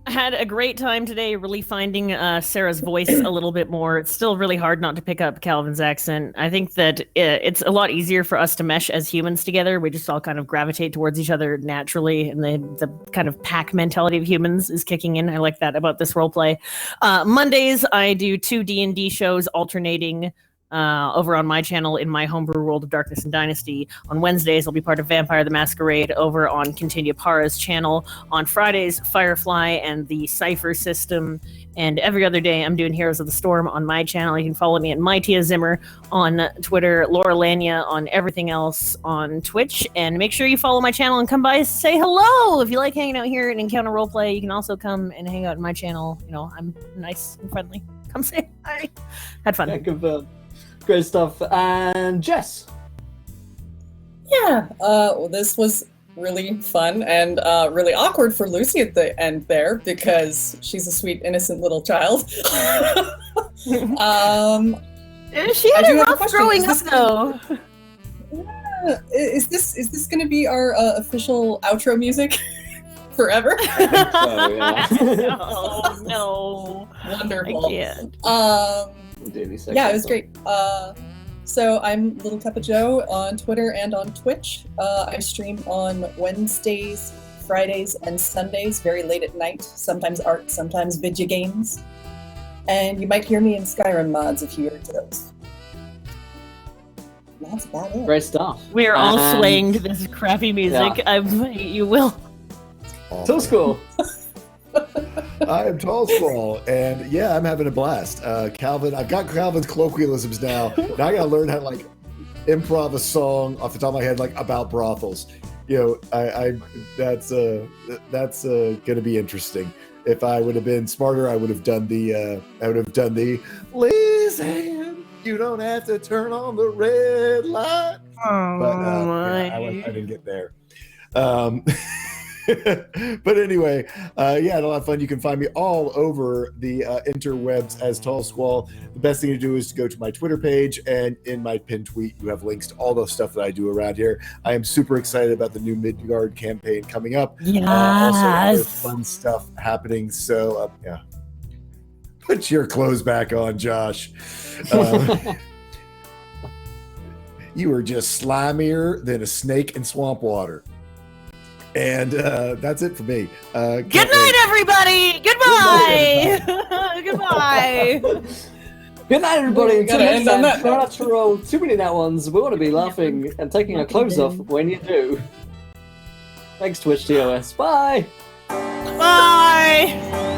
I had a great time today really finding Sarah's voice a little bit more. It's still really hard not to pick up Calvin's accent. I think that it's a lot easier for us to mesh as humans together. We just all kind of gravitate towards each other naturally, and the kind of pack mentality of humans is kicking in. I like that about this roleplay. Mondays, I do 2 D&D shows alternating over on my channel in my homebrew World of Darkness and Dynasty. On Wednesdays, I'll be part of Vampire the Masquerade over on Continua Para's channel. On Fridays, Firefly and the Cypher System. And every other day, I'm doing Heroes of the Storm on my channel. You can follow me at MyTia Zimmer on Twitter, Laura Lanya on everything else on Twitch. And make sure you follow my channel and come by and say hello. If you like hanging out here and Encounter Roleplay, you can also come and hang out in my channel. You know, I'm nice and friendly. Come say hi. Had fun. Yeah, confirmed. Great stuff. And Jess. Yeah, well, this was really fun and really awkward for Lucy at the end there because she's a sweet, innocent little child. She had a rough growing up, though. Is this going to be our official outro music forever? Oh, no. Wonderful. I can't. Yeah, it was great. So I'm Little Cup of Joe on Twitter and on Twitch. I stream on Wednesdays, Fridays, and Sundays very late at night. Sometimes art, sometimes video games. And you might hear me in Skyrim mods if you're into those. That's about it. Great stuff. We are all swaying to this crappy music. Yeah. You will. So cool. I am Tall Squall, and yeah, I'm having a blast. Calvin, I've got Calvin's colloquialisms now. Now I gotta learn how to like improv a song off the top of my head, like about brothels. You know, that's gonna be interesting. If I would have been smarter, I would have done the listen, you don't have to turn on the red light. I didn't get there. But anyway, yeah, had a lot of fun. You can find me all over the interwebs as Tall Squall. The best thing to do is to go to my Twitter page, and in my pinned tweet, you have links to all the stuff that I do around here. I am super excited about the new Midgard campaign coming up. Yes. Also, other fun stuff happening. So, yeah. Put your clothes back on, Josh. You are just slimier than a snake in swamp water. And that's it for me. Good night, everybody. Goodbye. Goodbye. Good night, everybody. Until next end on time, that try not to roll too many nat ones. We want to be laughing and taking our clothes off when you do. Thanks, Twitch TOS. Bye. Bye.